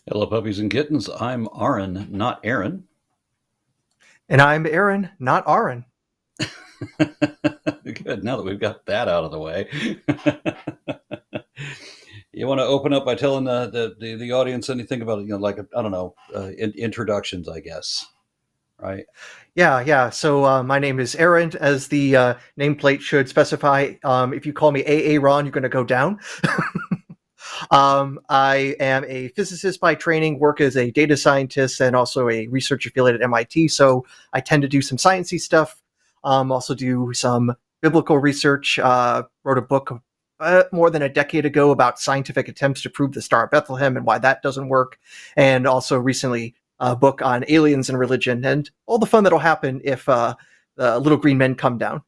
Hello, puppies and kittens. I'm Aron, not Aaron. And I'm Aaron, not Aron. Good. Now that we've got that out of the way, you want to open up by telling the audience anything about like I don't know, introductions, I guess, right? Yeah. So my name is Aaron, as the nameplate should specify. If you call me Ron, you're going to go down. I am a physicist by training, work as a data scientist, and also a research affiliate at MIT. So I tend to do some sciencey stuff. Also do some biblical research. Wrote a book more than a decade ago about scientific attempts to prove the Star of Bethlehem and why that doesn't work. And also recently a book on aliens and religion and all the fun that'll happen if the little green men come down.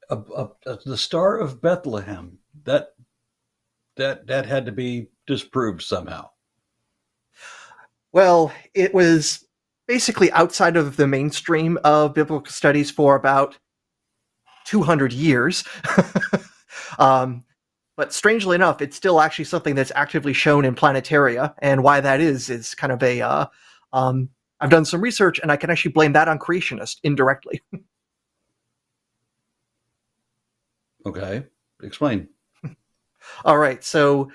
The Star of Bethlehem. That had to be disproved somehow. Well, it was basically outside of the mainstream of biblical studies for about 200 years. um, but strangely enough, it's still actually something that's actively shown in planetaria. And why that is kind of a. I've done some research, and I can actually blame that on creationists indirectly. Okay, explain. All right, so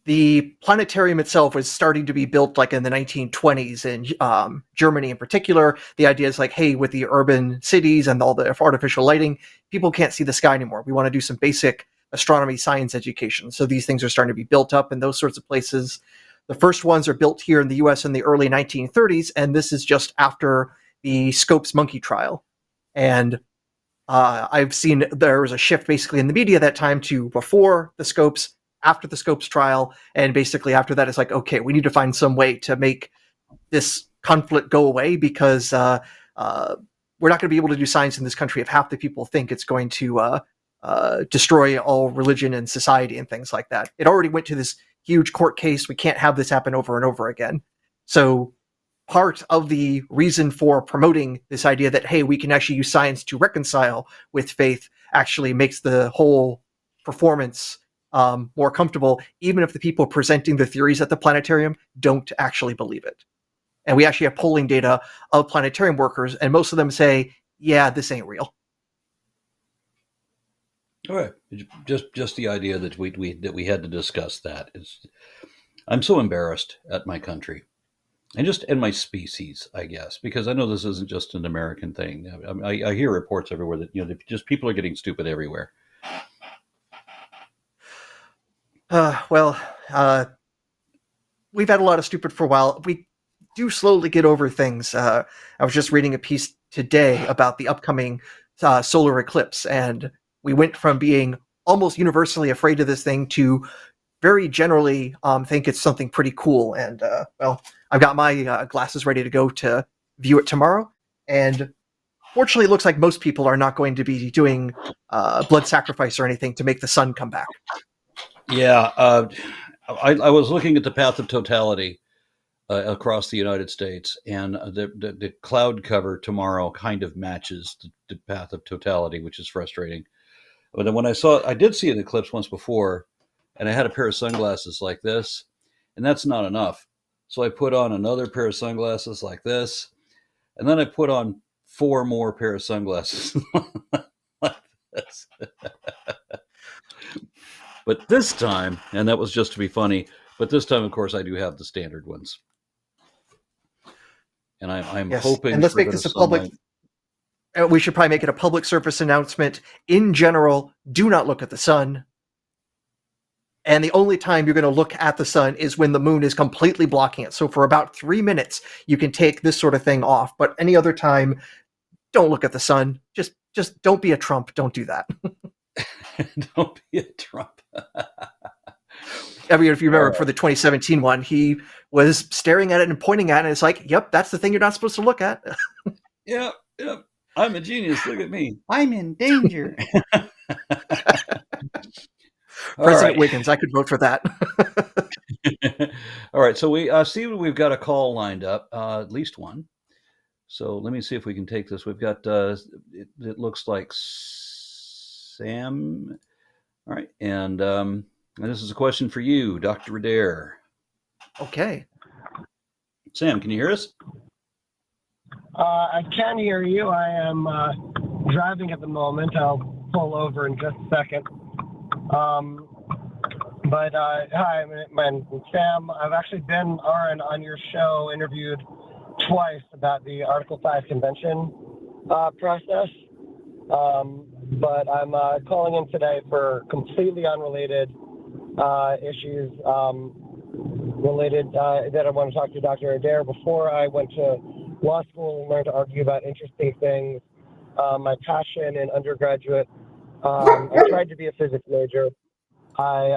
the planetarium itself was starting to be built like in the 1920s in Germany in particular. The idea is like, hey, with the urban cities and all the artificial lighting, people can't see the sky anymore. We want to do some basic astronomy science education. So these things are starting to be built up in those sorts of places. The first ones are built here in the US in the early 1930s, and this is just after the Scopes monkey trial. And I've seen there was a shift basically in the media that time to before the Scopes, after the Scopes trial, and basically after that, it's like, okay, we need to find some way to make this conflict go away because we're not going to be able to do science in this country if half the people think it's going to destroy all religion and society and things like that. It already went to this huge court case. We can't have this happen over and over again. So part of the reason for promoting this idea that, hey, we can actually use science to reconcile with faith actually makes the whole performance more comfortable, even if the people presenting the theories at the planetarium don't actually believe it. And we actually have polling data of planetarium workers, and most of them say, yeah, this ain't real. All right, just the idea that we had to discuss that is. I'm so embarrassed at my country and just in my species, I guess, because I know this isn't just an American thing. I hear reports everywhere that just people are getting stupid everywhere. Well, we've had a lot of stupid for a while. We do slowly get over things. I was just reading a piece today about the upcoming solar eclipse, and we went from being almost universally afraid of this thing to very generally think it's something pretty cool. And well, I've got my glasses ready to go to view it tomorrow. And fortunately, it looks like most people are not going to be doing blood sacrifice or anything to make the sun come back. Yeah, I was looking at the path of totality across the United States, and the cloud cover tomorrow kind of matches the path of totality, which is frustrating. But then when I did see an eclipse once before, and I had a pair of sunglasses like this, and that's not enough. So I put on another pair of sunglasses like this, and then I put on four more pair of sunglasses like this. But this time, and that was just to be funny, but this time, of course, I do have the standard ones. And I'm Yes, hoping and let's for a make bit of this a public. sunlight. We should probably make it a public service announcement. In general, do not look at the sun. And the only time you're going to look at the sun is when the moon is completely blocking it. So for about 3 minutes, you can take this sort of thing off. But any other time, don't look at the sun. Just don't be a Trump. Don't do that. Don't be a Trump. I mean, if you remember Uh, for the 2017 one, he was staring at it and pointing at it. And it's like, yep, that's the thing you're not supposed to look at. yeah, yeah. I'm a genius. Look at me. I'm in danger. All President right. Wiggins, I could vote for that. All right. So we see we've got a call lined up, at least one. So let me see if we can take this. We've got, it looks like Sam. All right. And this is a question for you, Dr. Adair. Okay. Sam, can you hear us? I can hear you. I am driving at the moment. I'll pull over in just a second. Hi, my name's Sam. I've actually been, Aron, on your show, interviewed twice about the Article 5 convention process. But I'm calling in today for completely unrelated issues related that I want to talk to Dr. Adair. Before I went to law school and learned to argue about interesting things, my passion in undergraduate, I tried to be a physics major. I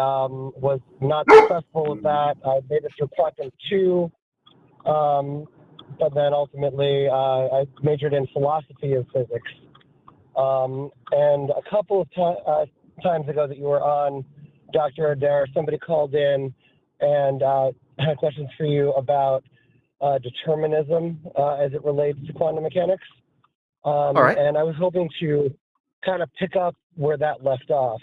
was not successful with that. I made it through Quantum 2, but then ultimately I majored in philosophy of physics. And a couple of times ago that you were on, Dr. Adair, somebody called in and had questions for you about determinism as it relates to quantum mechanics. All right. And I was hoping to kind of pick up where that left off.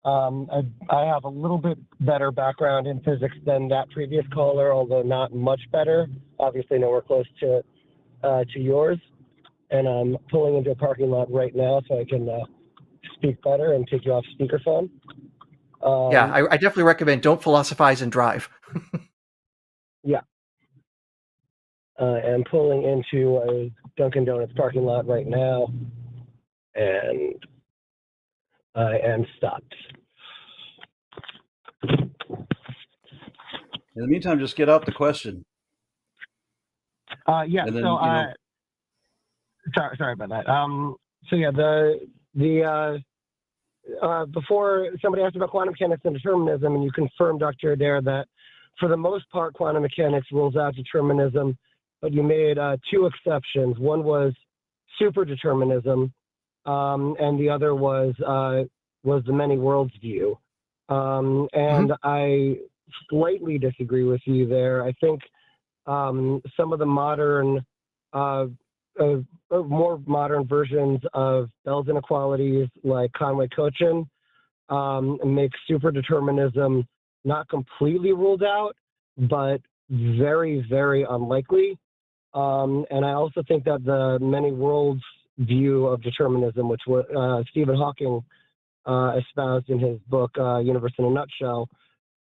I have a little bit better background in physics than that previous caller, although not much better. Obviously nowhere close to yours. And I'm pulling into a parking lot right now so I can speak better and take you off speakerphone. Yeah, I definitely recommend don't philosophize and drive. Yeah. I'm pulling into a Dunkin' Donuts parking lot right now, and I am stopped. In the meantime, just get out the question. Yeah. And then, Sorry about that. So yeah, before somebody asked about quantum mechanics and determinism, and you confirmed, Dr. Adair, that for the most part, quantum mechanics rules out determinism, but you made two exceptions. One was superdeterminism, and the other was the many worlds view. And I slightly disagree with you there. I think some of the modern, more modern versions of Bell's inequalities, like Conway-Cochin, make superdeterminism not completely ruled out, but very, very unlikely. And I also think that the many worlds view of determinism, which Stephen Hawking espoused in his book, Universe in a Nutshell,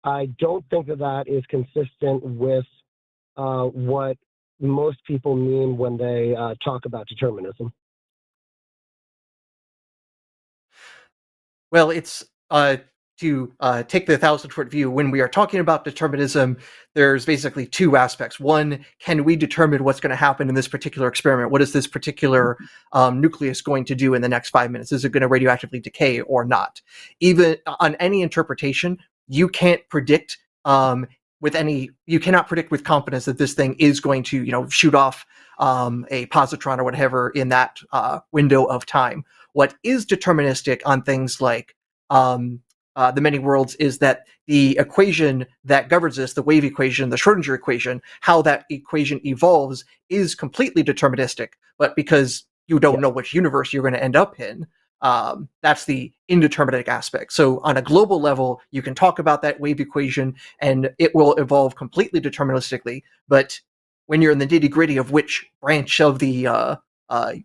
I don't think that is consistent with what most people mean when they talk about determinism. Well, it's to take the 1,000-foot view. When we are talking about determinism, there's basically two aspects. One, can we determine what's going to happen in this particular experiment? What is this particular nucleus going to do in the next 5 minutes? Is it going to radioactively decay or not? Even on any interpretation, you can't predict you cannot predict with confidence that this thing is going to, shoot off a positron or whatever in that window of time. What is deterministic on things like the many worlds is that the equation that governs this, the wave equation, the Schrodinger equation, how that equation evolves is completely deterministic. But because you don't know which universe you're going to end up in, that's the indeterminate aspect. So on a global level, you can talk about that wave equation and it will evolve completely deterministically. But when you're in the nitty-gritty of which branch of the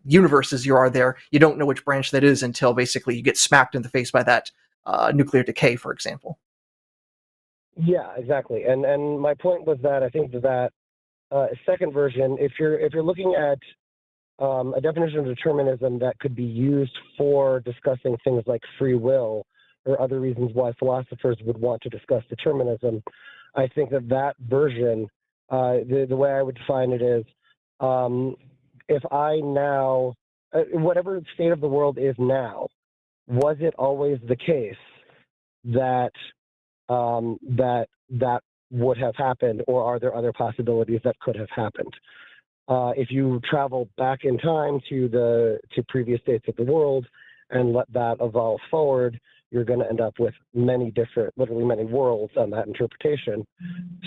universes you are there, you don't know which branch that is until basically you get smacked in the face by that nuclear decay, for example. Yeah, exactly. And my point was that I think that second version, if you're looking at a definition of determinism that could be used for discussing things like free will or other reasons why philosophers would want to discuss determinism, I think that version, the way I would define it is, if I now, whatever state of the world is now, was it always the case that that would have happened, or are there other possibilities that could have happened? If you travel back in time to previous states of the world and let that evolve forward, you're going to end up with literally many worlds on that interpretation.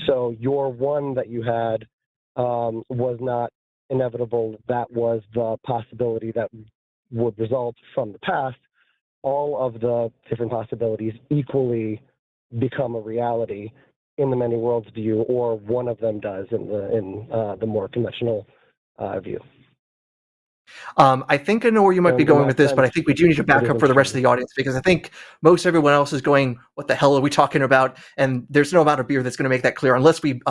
So your one that you had was not inevitable. That was the possibility that would result from the past. All of the different possibilities equally become a reality. in the many worlds view, or one of them does in the more conventional view. I think I know where you might be going with this, but I think we do need to back up for the rest of true. the audience, because I think most everyone else is going, what the hell are we talking about? And there's no amount of beer that's going to make that clear unless we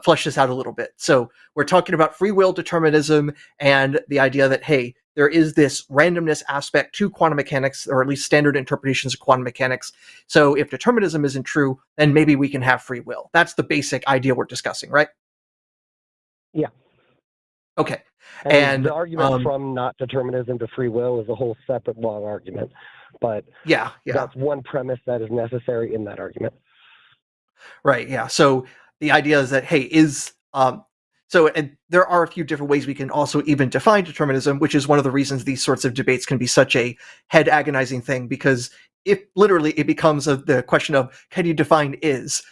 flesh this out a little bit. So we're talking about free will determinism and the idea that, hey, there is this randomness aspect to quantum mechanics, or at least standard interpretations of quantum mechanics. So if determinism isn't true, then maybe we can have free will. That's the basic idea we're discussing, right? Yeah. Okay. And the argument from not determinism to free will is a whole separate long argument. But yeah. That's one premise that is necessary in that argument. Right, yeah. So the idea is that, hey, and there are a few different ways we can also even define determinism, which is one of the reasons these sorts of debates can be such a head agonizing thing, because if literally it becomes the question of, can you define is?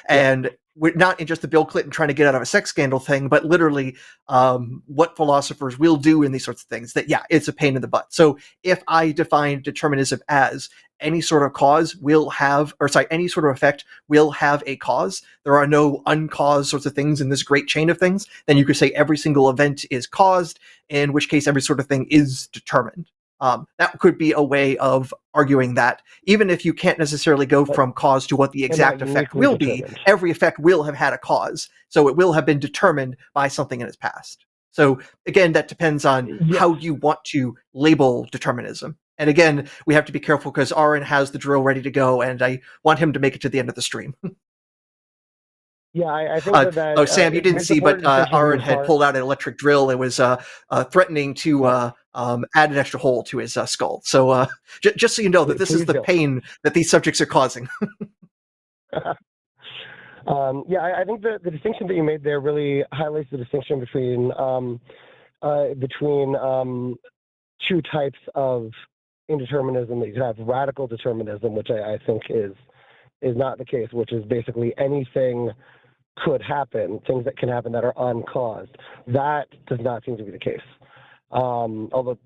And we're not in just the Bill Clinton trying to get out of a sex scandal thing, but literally what philosophers will do in these sorts of things, that, yeah, it's a pain in the butt. So if I define determinism as any sort of cause will have, any sort of effect will have a cause, there are no uncaused sorts of things in this great chain of things, then you could say every single event is caused, in which case every sort of thing is determined. That could be a way of arguing that, even if you can't necessarily go from cause to what the exact effect will be, every effect will have had a cause. So it will have been determined by something in its past. So again, that depends on how you want to label determinism. And again, we have to be careful because Aron has the drill ready to go, and I want him to make it to the end of the stream. Yeah, I think that. Sam, you didn't see, but Aron had pulled out an electric drill and was threatening to add an extra hole to his skull. So just so you know that this is the pain that these subjects are causing. I think the distinction that you made there really highlights the distinction between two types of indeterminism. That you have radical determinism, which I think is not the case, which is basically anything could happen, things that can happen that are uncaused. That does not seem to be the case. Although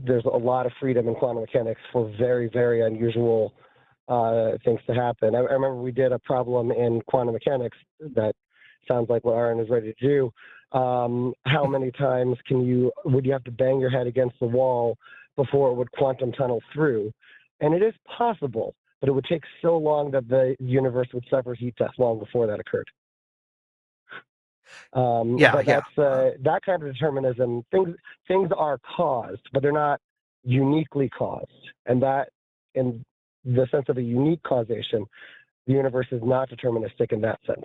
there's a lot of freedom in quantum mechanics for very, very unusual things to happen. I remember we did a problem in quantum mechanics that sounds like what Aron is ready to do. How many times would you have to bang your head against the wall before it would quantum tunnel through? And it is possible, but it would take so long that the universe would suffer heat death long before that occurred. That kind of determinism, things are caused, but they're not uniquely caused. And that, in the sense of a unique causation, the universe is not deterministic in that sense.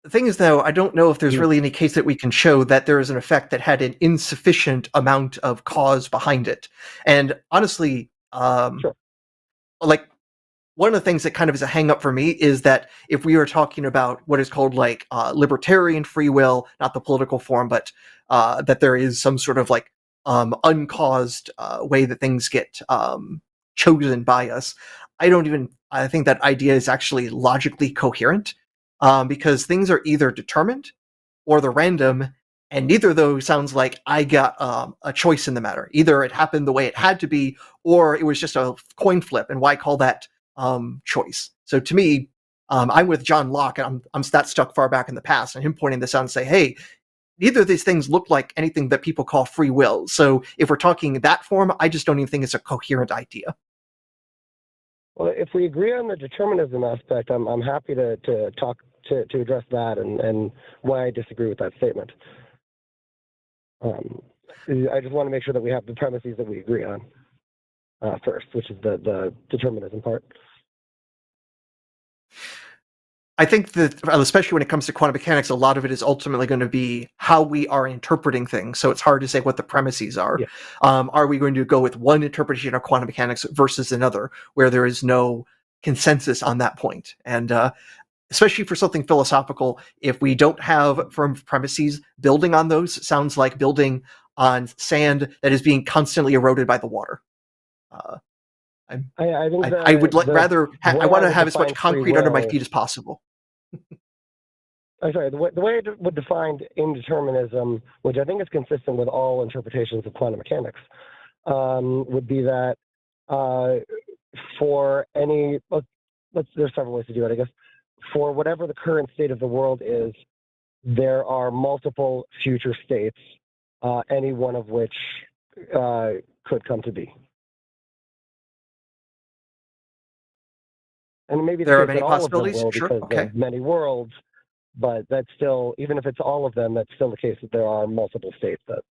The thing is, though, I don't know if there's really any case that we can show that there is an effect that had an insufficient amount of cause behind it. And honestly, like, one of the things that kind of is a hang-up for me is that if we are talking about what is called libertarian free will, not the political form, but that there is some sort of uncaused way that things get chosen by us, I think that idea is actually logically coherent, because things are either determined or they're random, and neither of those sounds like I got a choice in the matter. Either it happened the way it had to be, or it was just a coin flip, and why call that choice? So to me, I'm with John Locke, and I'm that stuck far back in the past, and him pointing this out and say, hey, neither of these things look like anything that people call free will. So if we're talking that form, I just don't even think it's a coherent idea. Well, if we agree on the determinism aspect, I'm happy to talk to address that and why I disagree with that statement. I just want to make sure that we have the premises that we agree on first, which is the determinism part. I think that, especially when it comes to quantum mechanics, a lot of it is ultimately going to be how we are interpreting things. So it's hard to say what the premises are. Yeah. Are we going to go with one interpretation of quantum mechanics versus another, where there is no consensus on that point? And especially for something philosophical, if we don't have firm premises, building on those sounds like building on sand that is being constantly eroded by the water. I would rather I want to have as much concrete under my feet as possible. I'm sorry, the way it would define indeterminism, which I think is consistent with all interpretations of quantum mechanics, would be that for any, there's several ways to do it, I guess. For whatever the current state of the world is, there are multiple future states, any one of which could come to be. And maybe There are the many case that all of them possibilities. will, Sure. because Okay. there's many worlds, but that's still, even if it's all of them, that's still the case that there are multiple states that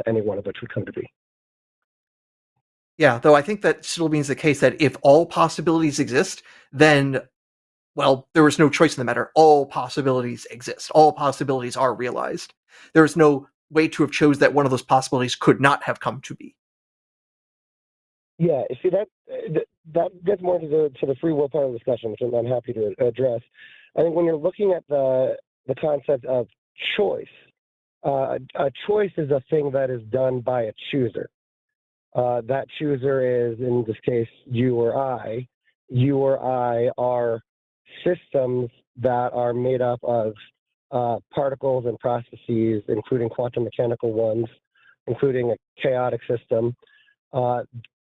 any one of which would come to be. Yeah, though I think that still means the case that if all possibilities exist, then, well, there is no choice in the matter. All possibilities exist. All possibilities are realized. There is no way to have chose that one of those possibilities could not have come to be. Yeah, see, that gets more to the free will part of the discussion, which I'm happy to address. I think when you're looking at the concept of choice, a choice is a thing that is done by a chooser. That chooser is, in this case, you or I. You or I are systems that are made up of particles and processes, including quantum mechanical ones, including a chaotic system.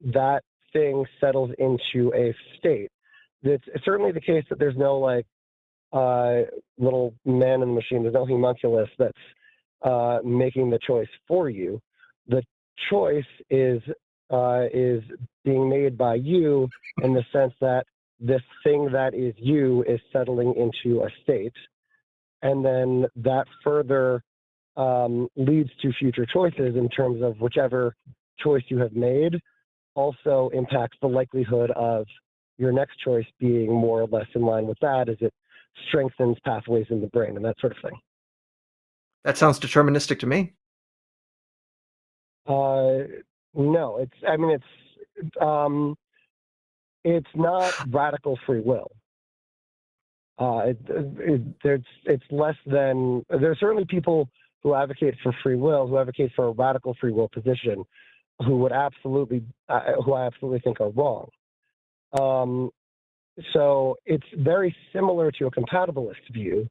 That thing settles into a state. It's certainly the case that there's no little man in the machine. There's no homunculus that's making the choice for you. The choice is being made by you in the sense that this thing that is you is settling into a state, and then that further leads to future choices in terms of whichever choice you have made also impacts the likelihood of your next choice being more or less in line with that, as it strengthens pathways in the brain and that sort of thing. That sounds deterministic to me. No, it's not radical free will. It's less than, there are certainly people who advocate for free will, who advocate for a radical free will position, who I absolutely think are wrong. So it's very similar to a compatibilist view,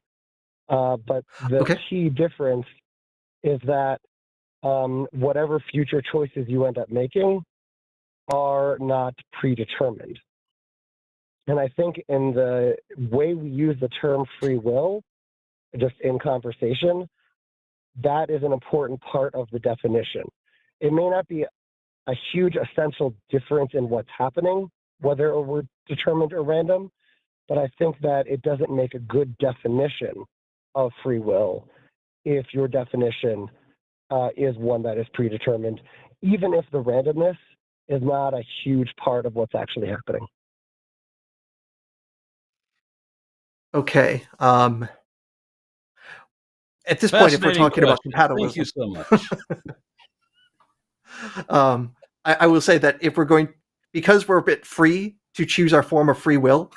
but the key difference is that whatever future choices you end up making are not predetermined. And I think in the way we use the term free will, just in conversation, that is an important part of the definition. It may not be a huge essential difference in what's happening, whether we're determined or random, but I think that it doesn't make a good definition of free will if your definition is one that is predetermined, even if the randomness is not a huge part of what's actually happening. Okay. At this point, if we're talking about compatibilism, thank you so much. I will say that if we're going, because we're a bit free to choose our form of free will,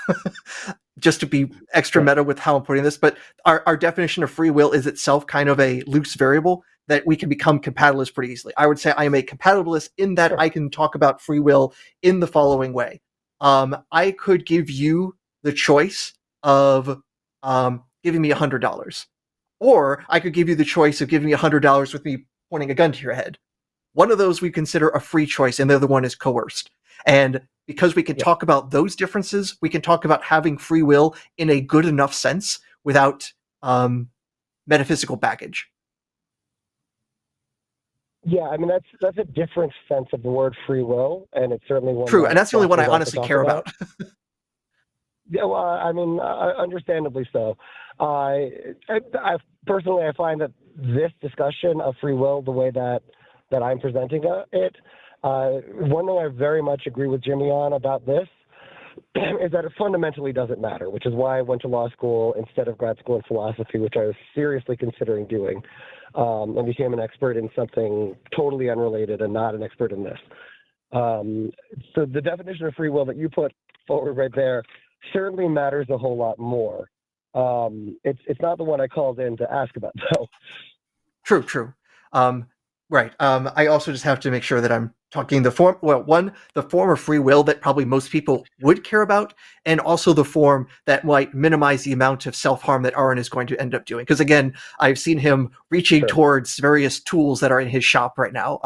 just to be extra meta with how I'm putting this, but our definition of free will is itself kind of a loose variable that we can become compatibilist pretty easily. I would say I am a compatibilist in that I can talk about free will in the following way. I could give you the choice of giving me $100, or I could give you the choice of giving me $100 with me pointing a gun to your head. One of those we consider a free choice, and the other one is coerced. And because we can talk about those differences, we can talk about having free will in a good enough sense without metaphysical baggage. Yeah, I mean, that's a different sense of the word free will, and it's certainly one. True, and that's the only one I honestly care about. Yeah, well, I mean, understandably so. I personally, I find that this discussion of free will, the way that I'm presenting it, one thing I very much agree with Jimmy on about this is that it fundamentally doesn't matter, which is why I went to law school instead of grad school in philosophy, which I was seriously considering doing, and became an expert in something totally unrelated and not an expert in this. So the definition of free will that you put forward right there certainly matters a whole lot more. It's not the one I called in to ask about, though. True. Right. I also just have to make sure that I'm talking the form. Well, one, the form of free will that probably most people would care about, and also the form that might minimize the amount of self-harm that Aron is going to end up doing. Because again, I've seen him reaching towards various tools that are in his shop right now.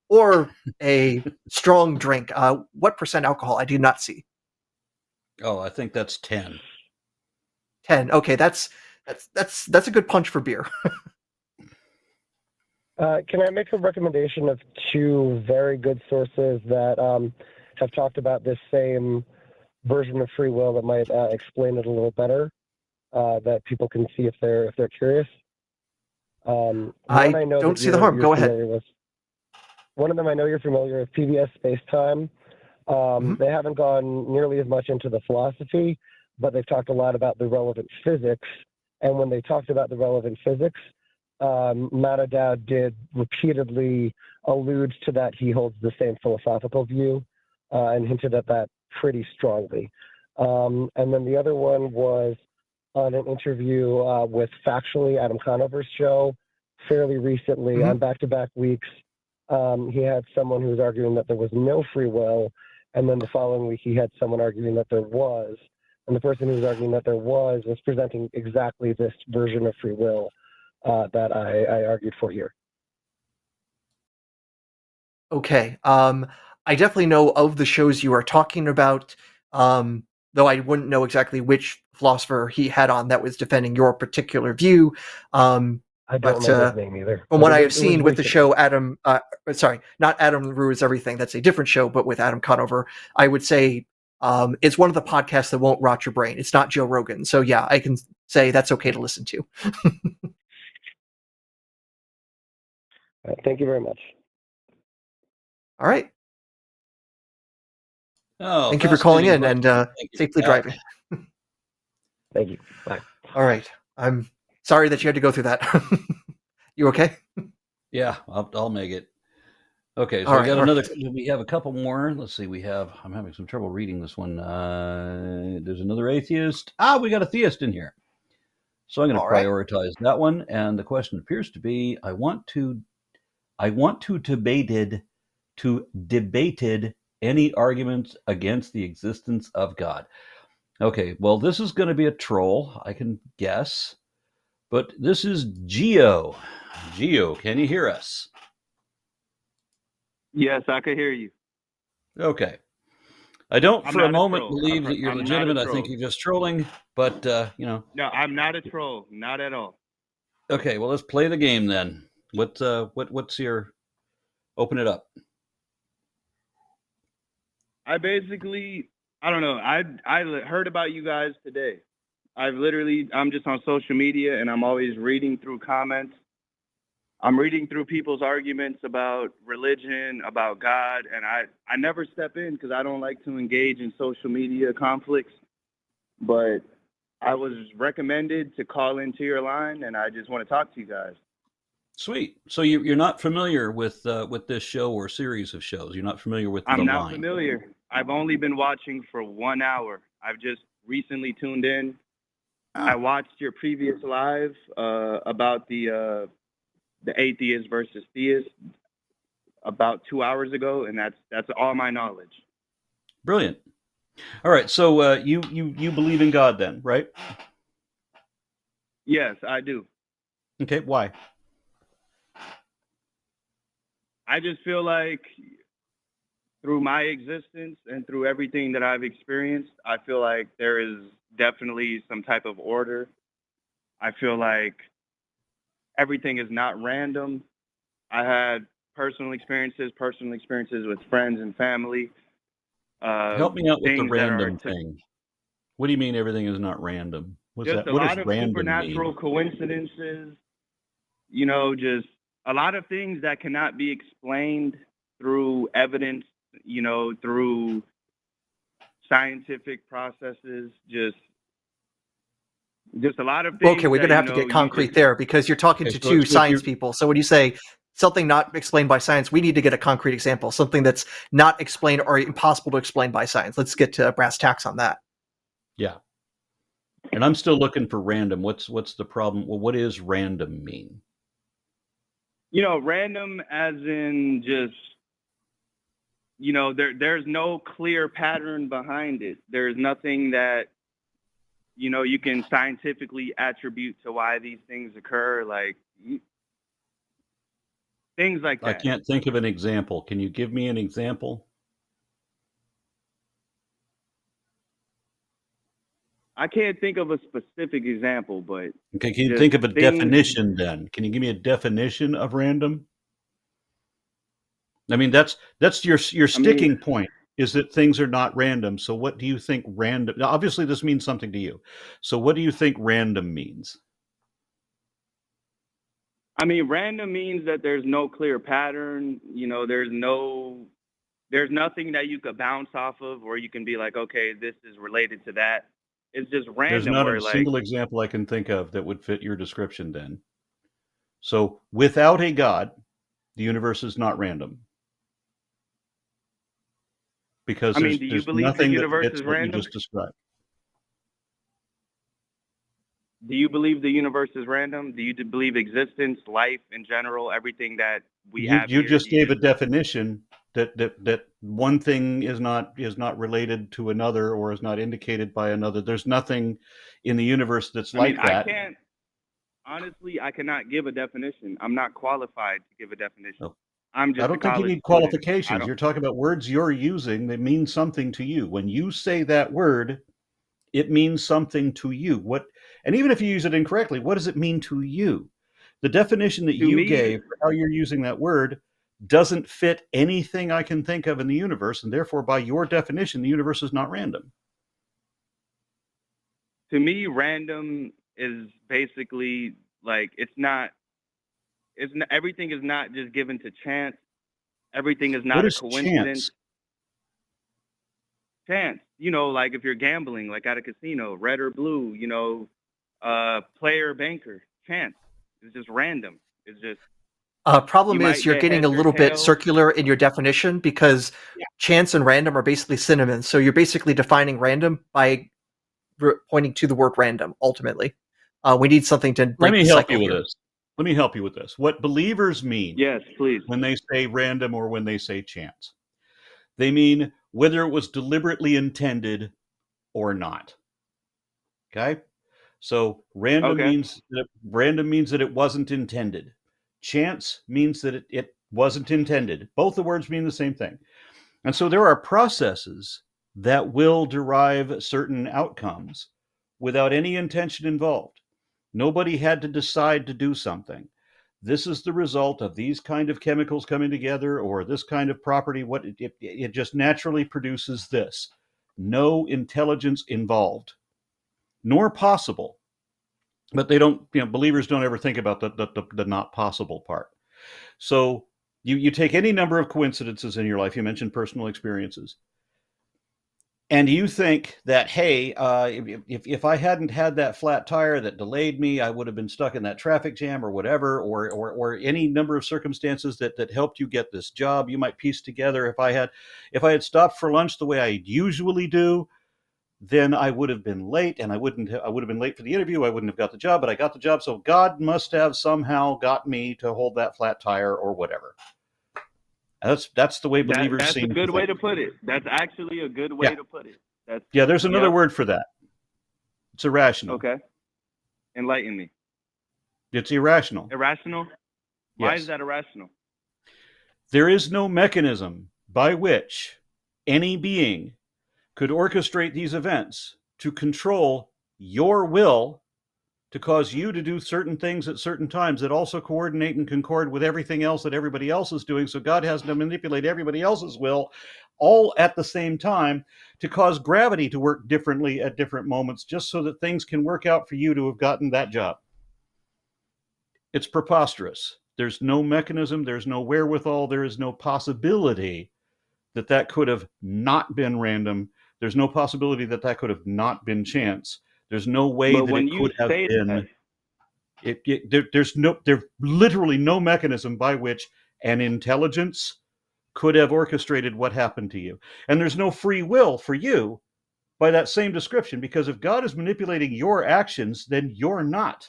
or a strong drink. What percent alcohol? I do not see. Oh, I think that's 10. 10. Okay, that's a good punch for beer. Can I make a recommendation of two very good sources that have talked about this same version of free will that might explain it a little better, that people can see if they're curious? I don't see the harm. Go ahead. One of them I know you're familiar with, PBS Spacetime. They haven't gone nearly as much into the philosophy, but they've talked a lot about the relevant physics. And when they talked about the relevant physics, Matt Adair did repeatedly allude to that he holds the same philosophical view and hinted at that pretty strongly. And then the other one was on an interview with Factually, Adam Conover's show, fairly recently on back-to-back weeks. He had someone who was arguing that there was no free will, and then the following week he had someone arguing that there was. And the person who was arguing that there was presenting exactly this version of free will that I argued for here. Okay. I definitely know of the shows you are talking about, though I wouldn't know exactly which philosopher he had on that was defending your particular view. I don't know his name either. From what I have seen with the show, not Adam Rules Everything, that's a different show, but with Adam Conover, I would say it's one of the podcasts that won't rot your brain. It's not Joe Rogan. So yeah, I can say that's okay to listen to. Thank you very much. All right. Oh, thank you for calling in and safely driving. Thank you. Bye. All right. I'm sorry that you had to go through that. You okay? Yeah, I'll make it. Okay, so we have a couple more. Let's see. I'm having some trouble reading this one. There's another atheist. We got a theist in here. So I'm going to prioritize that one. And the question appears to be, I want to debated any arguments against the existence of God. Okay, well, this is going to be a troll, I can guess. But this is Geo. Geo, can you hear us? Yes, I can hear you. Okay. I don't for a moment believe that you're legitimate. I think you're just trolling, but, No, I'm not a troll. Not at all. Okay, well, let's play the game then. What's your... Open it up. I don't know. I heard about you guys today. I'm just on social media and I'm always reading through comments. I'm reading through people's arguments about religion, about God, and I never step in because I don't like to engage in social media conflicts. But I was recommended to call into your line, and I just want to talk to you guys. Sweet. So you're not familiar with this show or series of shows? You're not familiar with the line? I'm not familiar. I've only been watching for 1 hour. I've just recently tuned in. I watched your previous live about the atheist versus theist about 2 hours ago, and that's all my knowledge. Brilliant. All right, so you believe in God then, right? Yes, I do. Okay, why? I just feel like through my existence and through everything that I've experienced, I feel like there is definitely some type of order. I feel like everything is not random. I had personal experiences with friends and family. Help me out with the random thing. What do you mean everything is not random? What's just that? a What lot does of random supernatural mean? coincidences, just a lot of things that cannot be explained through evidence, through scientific processes, just a lot of things. Okay, we're going to have to get concrete there because you're talking to two science people. So when you say something not explained by science, we need to get a concrete example, something that's not explained or impossible to explain by science. Let's get to brass tacks on that. Yeah. And I'm still looking for random. What's the problem? Well, what does random mean? Random as in just, there's no clear pattern behind it. There's nothing that, you can scientifically attribute to why these things occur. Like, things like I that. can't think of an example. Can you give me an example? I can't think of a specific example, but Okay, can you just think of a things. definition then? Can you give me a definition of random? I mean, that's your I mean, sticking point is that things are not random. So what do you think random? Now, obviously, this means something to you. So what do you think random means? random means that there's no clear pattern. There's nothing that you could bounce off of, or you can be like, okay, this is related to that. It's just There's random, not where a like, single example I can think of that would fit your description then. So without a God, the universe is not random. Because do there's you believe the nothing that universe fits is what you random? just described. Do you believe the universe is random? Do you believe existence, life in general, everything that we have You here? just gave a definition that one thing is not related to another or is not indicated by another. There's nothing in the universe that's like that. I cannot give a definition. I'm not qualified to give a definition. No. I'm just I don't think you need qualifications. You're talking about words you're using that mean something to you. When you say that word, it means something to you. And even if you use it incorrectly, what does it mean to you? The definition that you gave for how you're using that word doesn't fit anything I can think of in the universe, and therefore, by your definition, the universe is not random. To me, random is basically like everything is not just given to chance. Everything is not a coincidence. Chance, like if you're gambling, like at a casino, red or blue, player, banker, chance. It's just random. It's just. Problem is you're getting a little bit circular in your definition, because chance and random are basically synonyms. So you're basically defining random by pointing to the word random, ultimately. We need something to break the cycle here. Let me help you with this. What believers mean, yes, please, when they say random or when they say chance, they mean whether it was deliberately intended or not. Okay? So random means that it wasn't intended. Chance means that it wasn't intended. Both the words mean the same thing. And so there are processes that will derive certain outcomes without any intention involved. Nobody had to decide to do something. This is the result of these kind of chemicals coming together, or this kind of property. What it just naturally produces this. No intelligence involved, nor possible. But they don't, believers don't ever think about the not possible part. So you take any number of coincidences in your life. You mentioned personal experiences. And you think that, hey, if I hadn't had that flat tire that delayed me, I would have been stuck in that traffic jam or whatever, or any number of circumstances that helped you get this job. You might piece together, if I had stopped for lunch the way I usually do, then I would have been late, and I would have been late for the interview. I wouldn't have got the job, but I got the job. So God must have somehow got me to hold that flat tire or whatever. That's the way believers that's seem. That's a good way to put it. That's actually a good way to put it. There's another word for that. It's irrational. Okay. Enlighten me. It's irrational. Irrational? Why is that irrational? There is no mechanism by which any being could orchestrate these events to control your will to cause you to do certain things at certain times that also coordinate and concord with everything else that everybody else is doing. So God has to manipulate everybody else's will all at the same time to cause gravity to work differently at different moments, just so that things can work out for you to have gotten that job. It's preposterous. There's no mechanism, there's no wherewithal, there is no possibility that could have not been random. There's no possibility that could have not been chance. There's no way that it could have been. There's literally no mechanism by which an intelligence could have orchestrated what happened to you. And there's no free will for you by that same description, because if God is manipulating your actions, then you're not.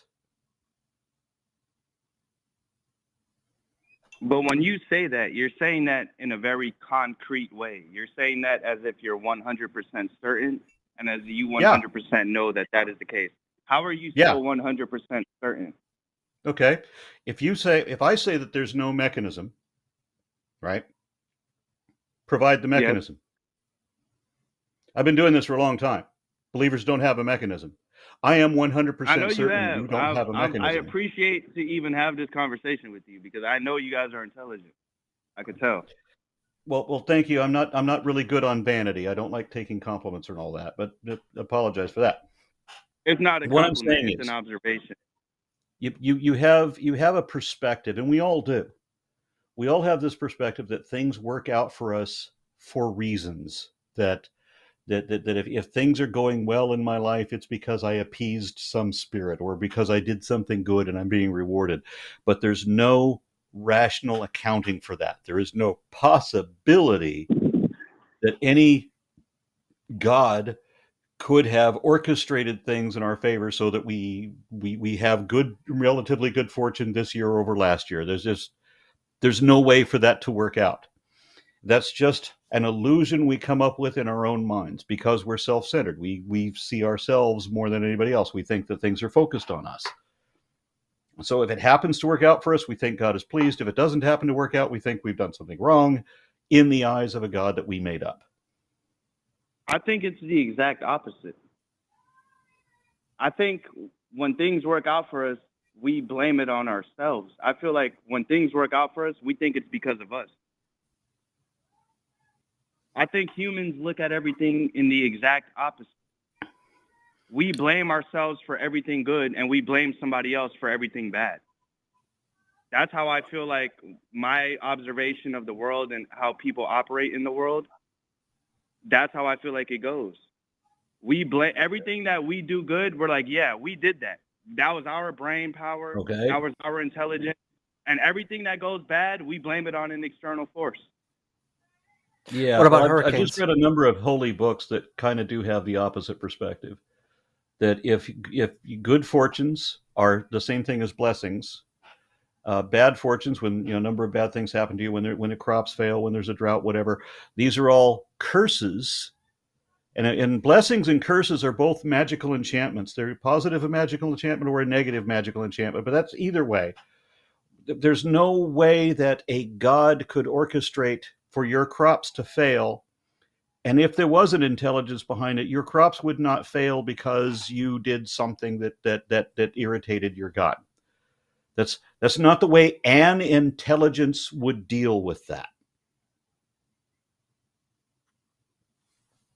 But when you say that, you're saying that in a very concrete way. You're saying that as if you're 100% certain, and as you 100% know that is the case. How are you still 100% certain? Okay. If I say that there's no mechanism, right? Provide the Yes. mechanism. I've been doing this for a long time. Believers don't have a mechanism. I am 100% I know you certain have. you don't have a I mechanism. appreciate to even have this conversation with you because I know you guys are intelligent. I could tell. Well, thank you. I'm not really good on vanity. I don't like taking compliments and all that, but apologize for that. It's not a What I'm compliment. saying It's is, an observation. you have a perspective, and we all do. We all have this perspective that things work out for us for reasons. That if things are going well in my life, it's because I appeased some spirit or because I did something good and I'm being rewarded. But there's no rational accounting for that. There is no possibility that any God could have orchestrated things in our favor so that we have relatively good fortune this year over last year. There's no way for that to work out. That's just an illusion we come up with in our own minds because we're self-centered. We see ourselves more than anybody else. We think that things are focused on us. So if it happens to work out for us, we think God is pleased. If it doesn't happen to work out, we think we've done something wrong in the eyes of a God that we made up. I think it's the exact opposite. I think when things work out for us, we blame it on ourselves. I feel like when things work out for us, we think it's because of us. I think humans look at everything in the exact opposite. We blame ourselves for everything good and we blame somebody else for everything bad. That's how I feel like my observation of the world and how people operate in the world, that's how I feel like it goes. We blame everything that we do good. We're like, yeah, we did that. That was our brain power. Okay. That was our intelligence. And everything that goes bad, we blame it on an external force. Yeah. What about I've hurricanes? just read a number of holy books that kind of do have the opposite perspective. That if good fortunes are the same thing as blessings, bad fortunes, when a number of bad things happen to you, when the crops fail, when there's a drought, whatever, these are all curses. And blessings and curses are both magical enchantments. They're positive a magical enchantment or a negative magical enchantment, but that's either way. There's no way that a God could orchestrate for your crops to fail. And if there was an intelligence behind it, your crops would not fail because you did something that irritated your God. That's not the way an intelligence would deal with that.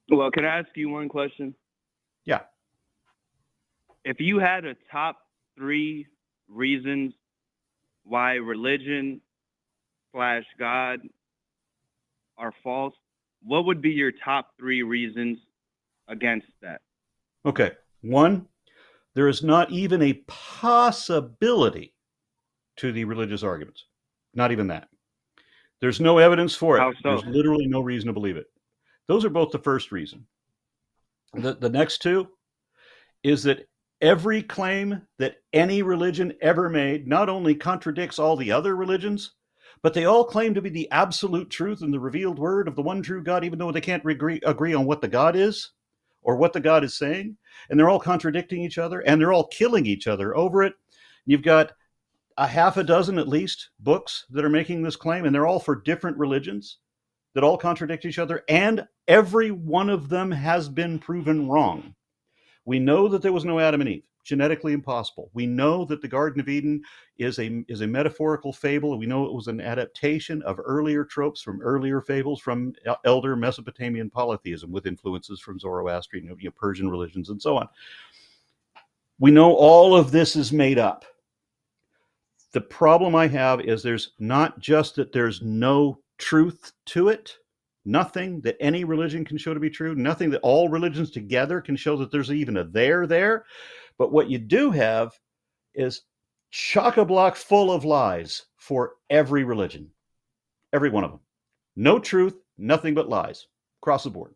Well, can I ask you one question? Yeah. If you had a top 3 reasons why religion / God are false, what would be your top 3 reasons against that? Okay. 1, there is not even a possibility to the religious arguments. Not even that. There's no evidence for it. How so? There's literally no reason to believe it. Those are both the first reason. The next 2 is that every claim that any religion ever made not only contradicts all the other religions, but they all claim to be the absolute truth and the revealed word of the one true God, even though they can't agree on what the God is or what the God is saying. And they're all contradicting each other and they're all killing each other over it. You've got a half a dozen at least books that are making this claim, and they're all for different religions that all contradict each other, and every one of them has been proven wrong. We know that there was no Adam and Eve, genetically impossible. We know that the Garden of Eden is a metaphorical fable. We know it was an adaptation of earlier tropes from earlier fables from elder Mesopotamian polytheism with influences from Zoroastrian, Persian religions, and so on. We know all of this is made up. The problem I have is there's not just that there's no truth to it, nothing that any religion can show to be true, nothing that all religions together can show that there's even a there. But what you do have is chock-a-block full of lies for every religion, every one of them. No truth, nothing but lies across the board.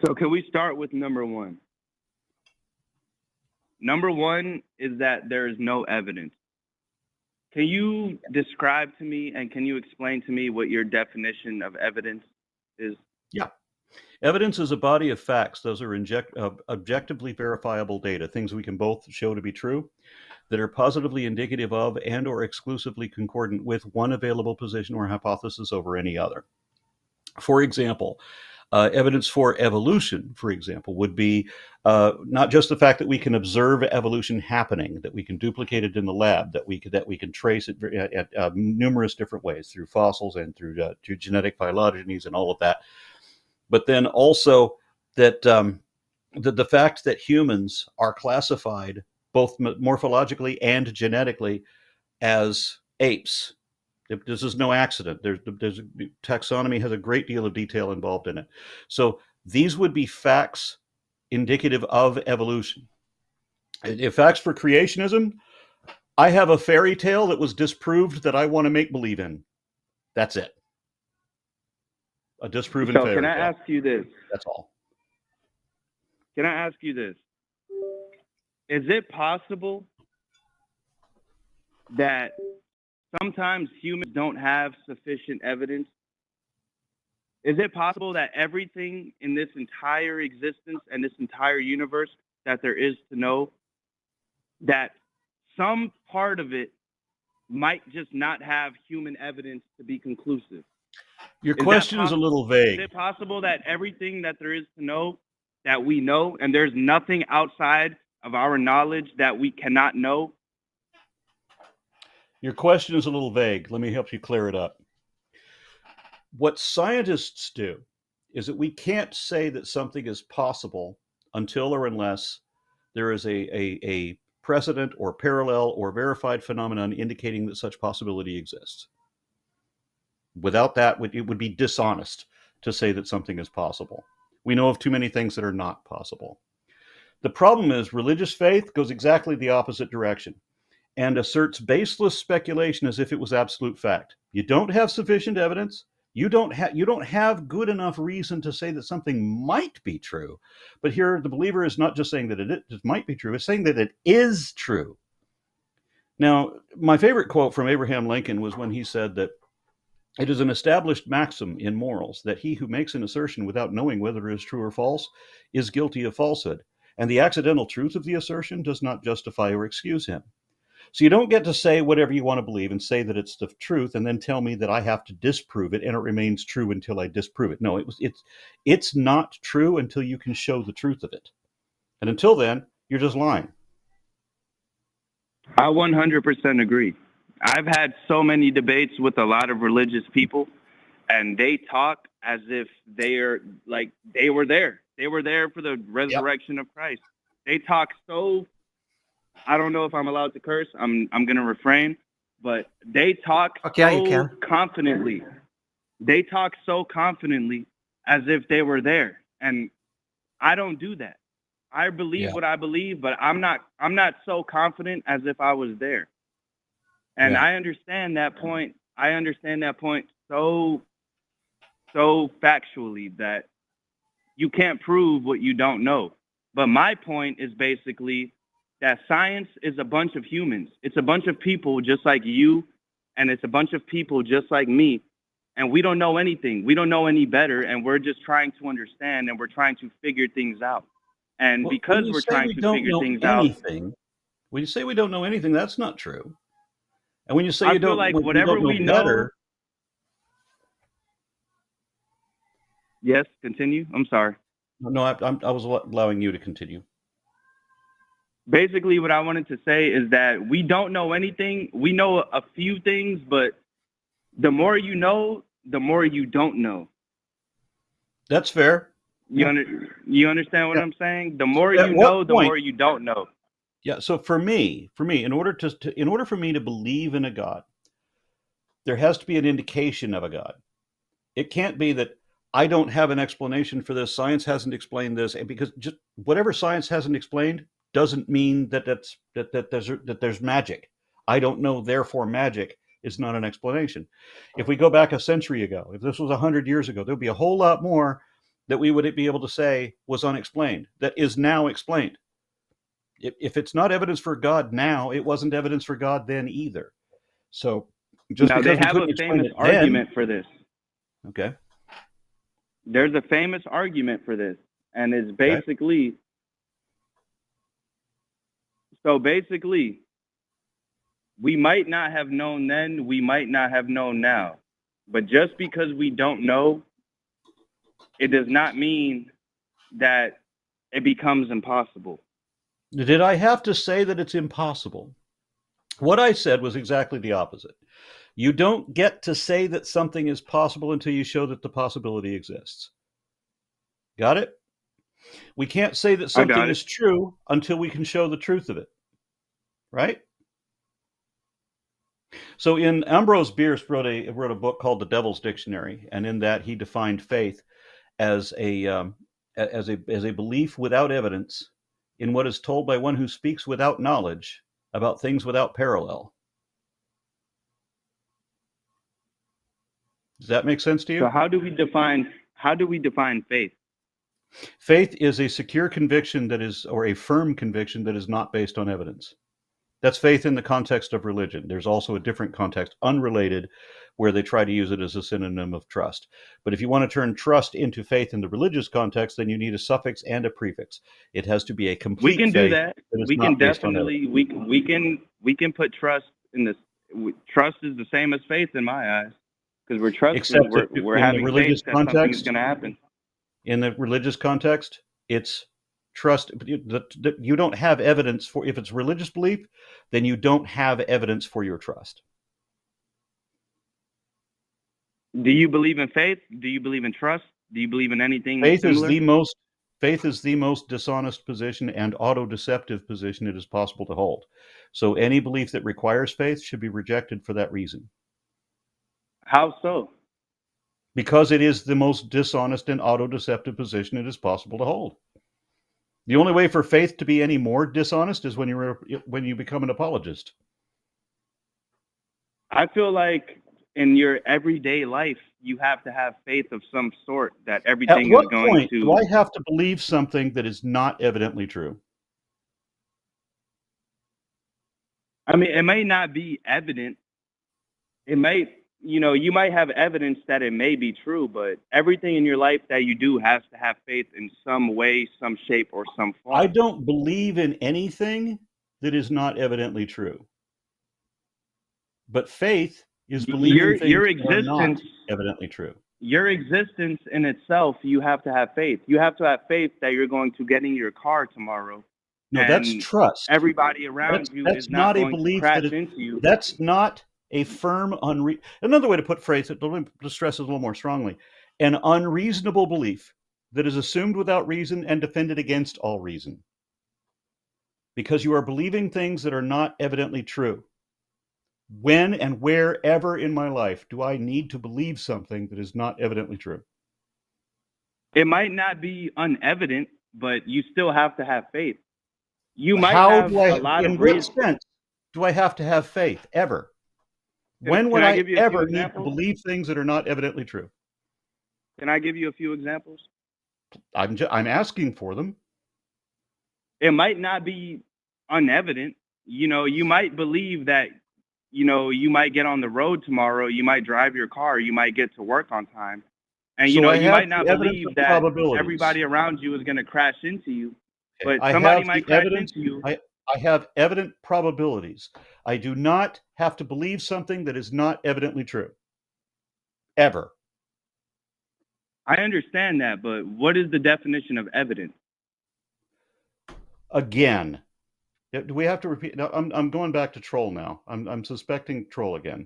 So can we start with number 1? Number 1 is that there is no evidence. Can you describe to me and can you explain to me what your definition of evidence is? Yeah. Evidence is a body of facts. Those are objectively verifiable data, things we can both show to be true, that are positively indicative of and or exclusively concordant with one available position or hypothesis over any other. For example, evidence for evolution, for example, would be not just the fact that we can observe evolution happening, that we can duplicate it in the lab, that we can trace it at numerous different ways through fossils and through genetic phylogenies and all of that. But then also that the fact that humans are classified both morphologically and genetically as apes. This is no accident. There's taxonomy has a great deal of detail involved in it. So these would be facts indicative of evolution. If facts for creationism, I have a fairy tale that was disproved that I want to make believe in. That's it. A disproven fairy tale. Can I ask you this? That's all. Can I ask you this? Is it possible that sometimes humans don't have sufficient evidence? Is it possible that everything in this entire existence and this entire universe that there is to know, that some part of it might just not have human evidence to be conclusive? Your question is a little vague. Is it possible that everything that there is to know, that we know, and there's nothing outside of our knowledge that we cannot know? Your question is a little vague. Let me help you clear it up. What scientists do is that we can't say that something is possible until or unless there is a precedent or parallel or verified phenomenon indicating that such possibility exists. Without that, it would be dishonest to say that something is possible. We know of too many things that are not possible. The problem is religious faith goes exactly the opposite direction and asserts baseless speculation as if it was absolute fact. You don't have sufficient evidence. You don't have good enough reason to say that something might be true. But here, the believer is not just saying that it might be true, it's saying that it is true. Now, my favorite quote from Abraham Lincoln was when he said that it is an established maxim in morals that he who makes an assertion without knowing whether it is true or false is guilty of falsehood, and the accidental truth of the assertion does not justify or excuse him. So you don't get to say whatever you want to believe and say that it's the truth and then tell me that I have to disprove it and it remains true until I disprove it. No, it's not true until you can show the truth of it. And until then, you're just lying. I 100% agree. I've had so many debates with a lot of religious people, and they talk as if they were there. They were there for the resurrection of Christ. They talk so, I don't know if I'm allowed to curse. I'm going to refrain, but they talk so confidently. They talk so confidently as if they were there. And I don't do that. I believe what I believe, but I'm not so confident as if I was there. And I understand that point. I understand that point so factually that you can't prove what you don't know. But my point is basically that science is a bunch of humans. It's a bunch of people just like you, and it's a bunch of people just like me. And we don't know anything. We don't know any better, and we're just trying to understand, and we're trying to figure things out. And because we're trying to figure things out, when you say we don't know anything, that's not true. And when you say I feel like whatever we know better, yes, continue. I'm sorry. No, I was allowing you to continue. Basically, what I wanted to say is that we don't know anything. We know a few things, but the more you know, the more you don't know. That's fair. You understand what I'm saying? The more you know, the more you don't know. Yeah. So for me, in order for me to believe in a God, there has to be an indication of a God. It can't be that I don't have an explanation for this. Science hasn't explained this, and because just whatever science hasn't explained doesn't mean that there's magic. I don't know, therefore magic is not an explanation. If we go back a century ago, if this was 100 years ago, there'd be a whole lot more that we would be able to say was unexplained that is now explained. If it's not evidence for God now, it wasn't evidence for God then either. So just now they have a famous argument for this. Okay. There's a famous argument for this, and it's basically we might not have known then, we might not have known now. But just because we don't know, it does not mean that it becomes impossible. Did I have to say that it's impossible? What I said was exactly the opposite. You don't get to say that something is possible until you show that the possibility exists. Got it? We can't say that something is true until we can show the truth of it. Right? So Ambrose Bierce wrote a book called The Devil's Dictionary, and in that he defined faith as a belief without evidence in what is told by one who speaks without knowledge about things without parallel. Does that make sense to you? So how do we define faith? Faith is a secure conviction or a firm conviction that is not based on evidence. That's faith in the context of religion. There's also a different context, unrelated, where they try to use it as a synonym of trust. But if you want to turn trust into faith in the religious context, then you need a suffix and a prefix. It has to be a complete faith. We can do that. We can definitely we can put trust in this. Trust is the same as faith in my eyes, because we're trusting. Except we're having religious faith that something is going to happen. In the religious context, it's trust. You don't have evidence for, if it's religious belief, then you don't have evidence for your trust. Do you believe in faith? Do you believe in trust? Do you believe in anything Faith similar? is the most dishonest position and auto-deceptive position it is possible to hold. So any belief that requires faith should be rejected for that reason. How so? Because it is the most dishonest and auto-deceptive position it is possible to hold. The only way for faith to be any more dishonest is when you become an apologist. I feel like in your everyday life, you have to have faith of some sort that everything is going to. At what point do I have to believe something that is not evidently true? I mean, it may not be evident. It may, you might have evidence that it may be true, but everything in your life that you do has to have faith in some way, some shape, or some form. I don't believe in anything that is not evidently true. But faith is believing things that are not evidently true. Your existence in itself, you have to have faith. You have to have faith that you're going to get in your car tomorrow. No, that's trust. Everybody around you is not going to crash into you. That's not a firm, another way to put phrase it, to stress it a little more strongly, an unreasonable belief that is assumed without reason and defended against all reason. Because you are believing things that are not evidently true. When and wherever in my life do I need to believe something that is not evidently true? It might not be unevident, but you still have to have faith. You might have a lot of reasons. In what sense do I have to have faith, ever? When would I ever need to believe things that are not evidently true? Can I give you a few examples? I'm asking for them. It might not be unevident. You might believe that, you might get on the road tomorrow, you might drive your car, you might get to work on time. And, you might not believe that everybody around you is going to crash into you. But somebody might crash into you. I have evident probabilities. I do not have to believe something that is not evidently true. Ever. I understand that, but what is the definition of evidence? Again, do we have to repeat? No, I'm going back to troll now. I'm suspecting troll again.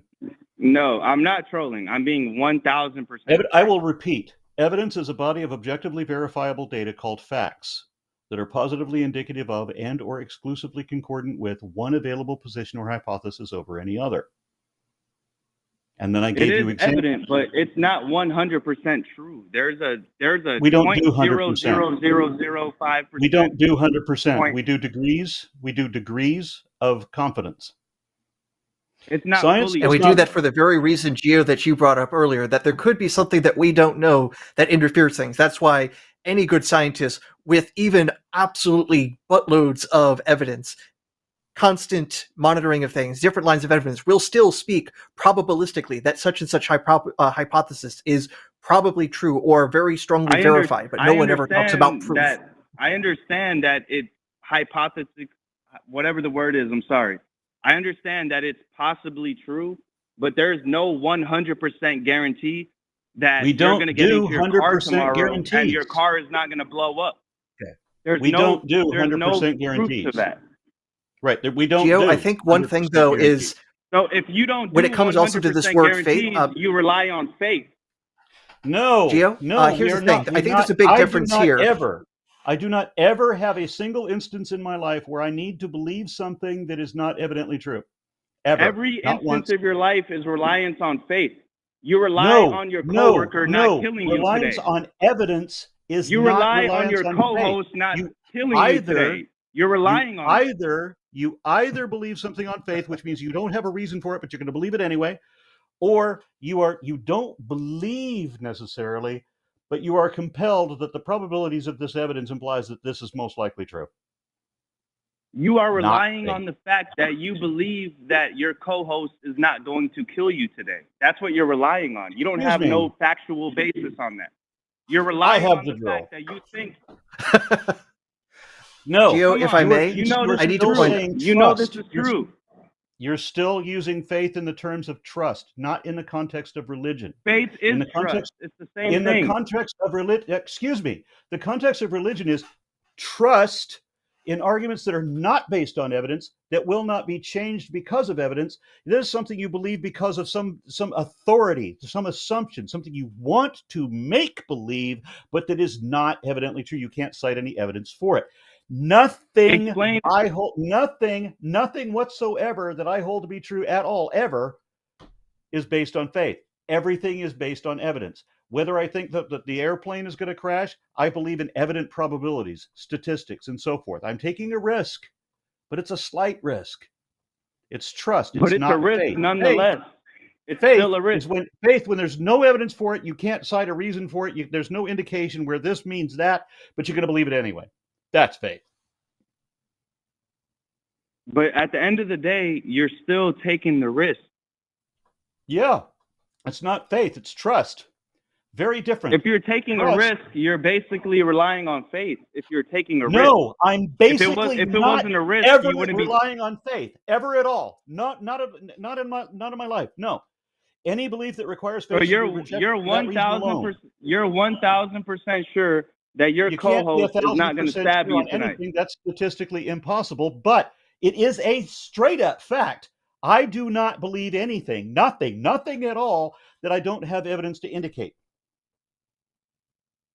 No, I'm not trolling. I'm being 1,000%. I will repeat. Evidence is a body of objectively verifiable data called facts that are positively indicative of and or exclusively concordant with one available position or hypothesis over any other. And then I gave you examples. It is evident, but it's not 100% true. There's a we don't do 100%. 0.00005%. We don't do 100%. We do degrees. We do degrees of confidence. It's not science, fully. And we do that for the very reason, Gio, that you brought up earlier, that there could be something that we don't know that interferes things. That's why any good scientist with even absolutely buttloads of evidence, constant monitoring of things, different lines of evidence, will still speak probabilistically that such and such hypothesis is probably true or very strongly verified, but no one ever talks about proof. I understand that it's hypothesis, whatever the word is. I'm sorry. I understand that it's possibly true, but there's no 100% guarantee that you're going to get into your car tomorrow guarantees. and your car is not going to blow up. Okay. We don't do 100% guarantees. To that. Right. We don't. Gio, I think one thing though guarantees. is, so if you don't, when it comes also to this word faith, you rely on faith. No, Gio, no. Here's the thing. I think there's a big difference here. I do not ever have a single instance in my life where I need to believe something that is not evidently true. Ever. Every instance of your life is reliance on faith. You rely on your coworker not killing you today. Reliance on evidence is you not rely reliance on your co-host not killing you today. You're relying on you either believe something on faith, which means you don't have a reason for it, but you're going to believe it anyway, or you don't believe necessarily, but you are compelled that the probabilities of this evidence implies that this is most likely true. You are relying on the fact that you believe that your co-host is not going to kill you today. That's what you're relying on. You don't have no factual basis on that. You're relying on the fact that you think. No, Gio, if I may, I need to point. You know this is true. You're still using faith in the terms of trust, not in the context of religion. Faith is trust. It's the same thing. In the context of religion, the context of religion is trust in arguments that are not based on evidence, that will not be changed because of evidence. This is something you believe because of some authority, some assumption, something you want to make believe, but that is not evidently true. You can't cite any evidence for it. Nothing whatsoever that I hold to be true at all ever is based on faith. Everything is based on evidence. Whether I think that the airplane is going to crash, I believe in evident probabilities, statistics, and so forth. I'm taking a risk, but it's a slight risk. It's trust. But it's not a risk faith. nonetheless. It's still a risk. When there's no evidence for it, you can't cite a reason for it. There's no indication where this means that, but you're going to believe it anyway. That's faith. But at the end of the day, you're still taking the risk. Yeah. It's not faith. It's trust. Very different. If you're taking a risk, you're basically relying on faith. If you're taking a risk. No, I'm basically if it wasn't a risk, you wouldn't be relying on faith ever at all. Not in my life. No. Any belief that requires faith. So you're 1,000% sure that your co-host is not going to stab you tonight. That's statistically impossible, but it is a straight up fact. I do not believe anything, nothing at all that I don't have evidence to indicate.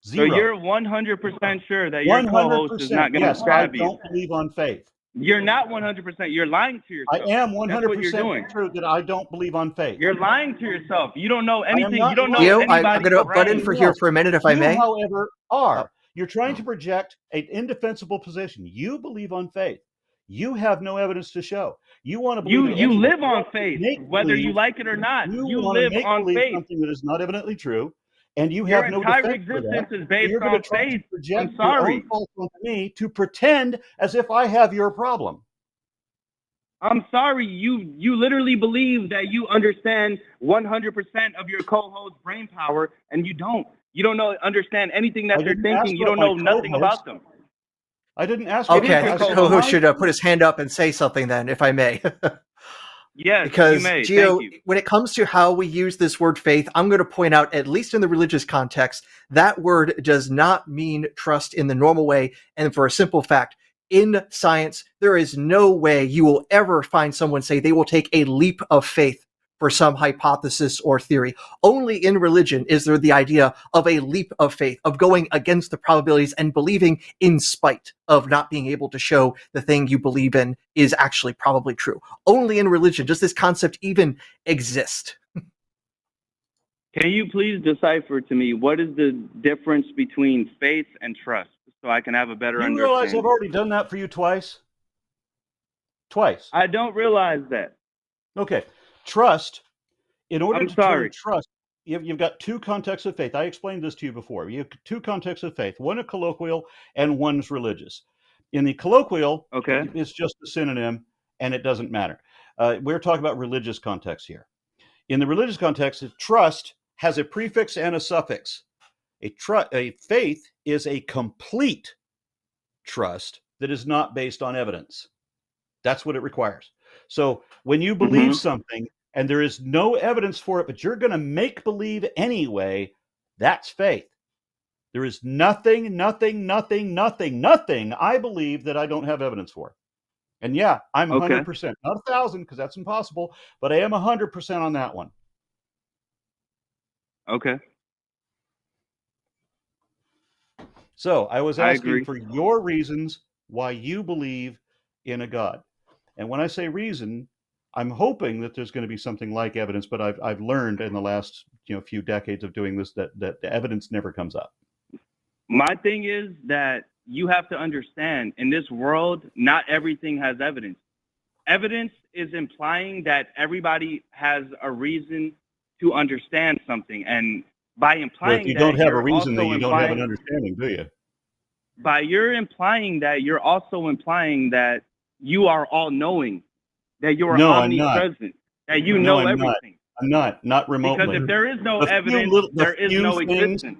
Zero. So you're 100% sure that your co-host is not going to stab you. I don't believe on faith. You're not 100%. You're lying to yourself. I am 100% true that I don't believe on faith. You're lying to yourself. You don't know anything. You don't know anybody. I'm going to butt in here for a minute, if I may. You, however, are. You're trying to project an indefensible position. You believe on faith. You have no evidence to show. You want to believe. You live on faith, whether you like it or not. You live on faith. Something that is not evidently true, and you have no entire defense for that. existence is based on faith. I'm Your sorry. own fault onto me to pretend as if I have your problem. I'm sorry. You literally believe that you understand 100% of your co-host's brain power, and you don't. You don't understand anything that they're thinking. You don't know nothing about them. I didn't ask. Okay, I think the co-host should put his hand up and say something then, if I may. Yes, because you may. Gio, when it comes to how we use this word faith, I'm going to point out, at least in the religious context, that word does not mean trust in the normal way. And for a simple fact, in science, there is no way you will ever find someone say they will take a leap of faith for some hypothesis or theory. Only in religion is there the idea of a leap of faith, of going against the probabilities and believing in spite of not being able to show the thing you believe in is actually probably true. Only in religion does this concept even exist. Can you please decipher to me what is the difference between faith and trust, so I can have a better understanding? You realize I've already done that for you twice? Twice. I don't realize that. Okay. Trust, in order to trust, you've got two contexts of faith. I explained this to you before. You have two contexts of faith. One is colloquial and one's religious. In the colloquial, it's just a synonym and it doesn't matter. We're talking about religious context here. In the religious context, trust has a prefix and a suffix. A faith is a complete trust that is not based on evidence. That's what it requires. So when you believe something and there is no evidence for it, but you're going to make believe anyway, that's faith. There is nothing I believe that I don't have evidence for. And yeah, I'm 100%, not 1,000 because that's impossible, but I am 100% on that one. Okay. So I was asking for your reasons why you believe in a God. And when I say reason, I'm hoping that there's going to be something like evidence, but I've learned in the last few decades of doing this that the evidence never comes up. My thing is that you have to understand, in this world, not everything has evidence. Evidence is implying that everybody has a reason to understand something, and by implying if you that, don't have a you're reason, then also you don't have an understanding, do you? By you're implying that, you're also implying that you are all-knowing, that you are omnipresent, that you know everything. I'm not remotely. Because if there is no evidence, there is no existence.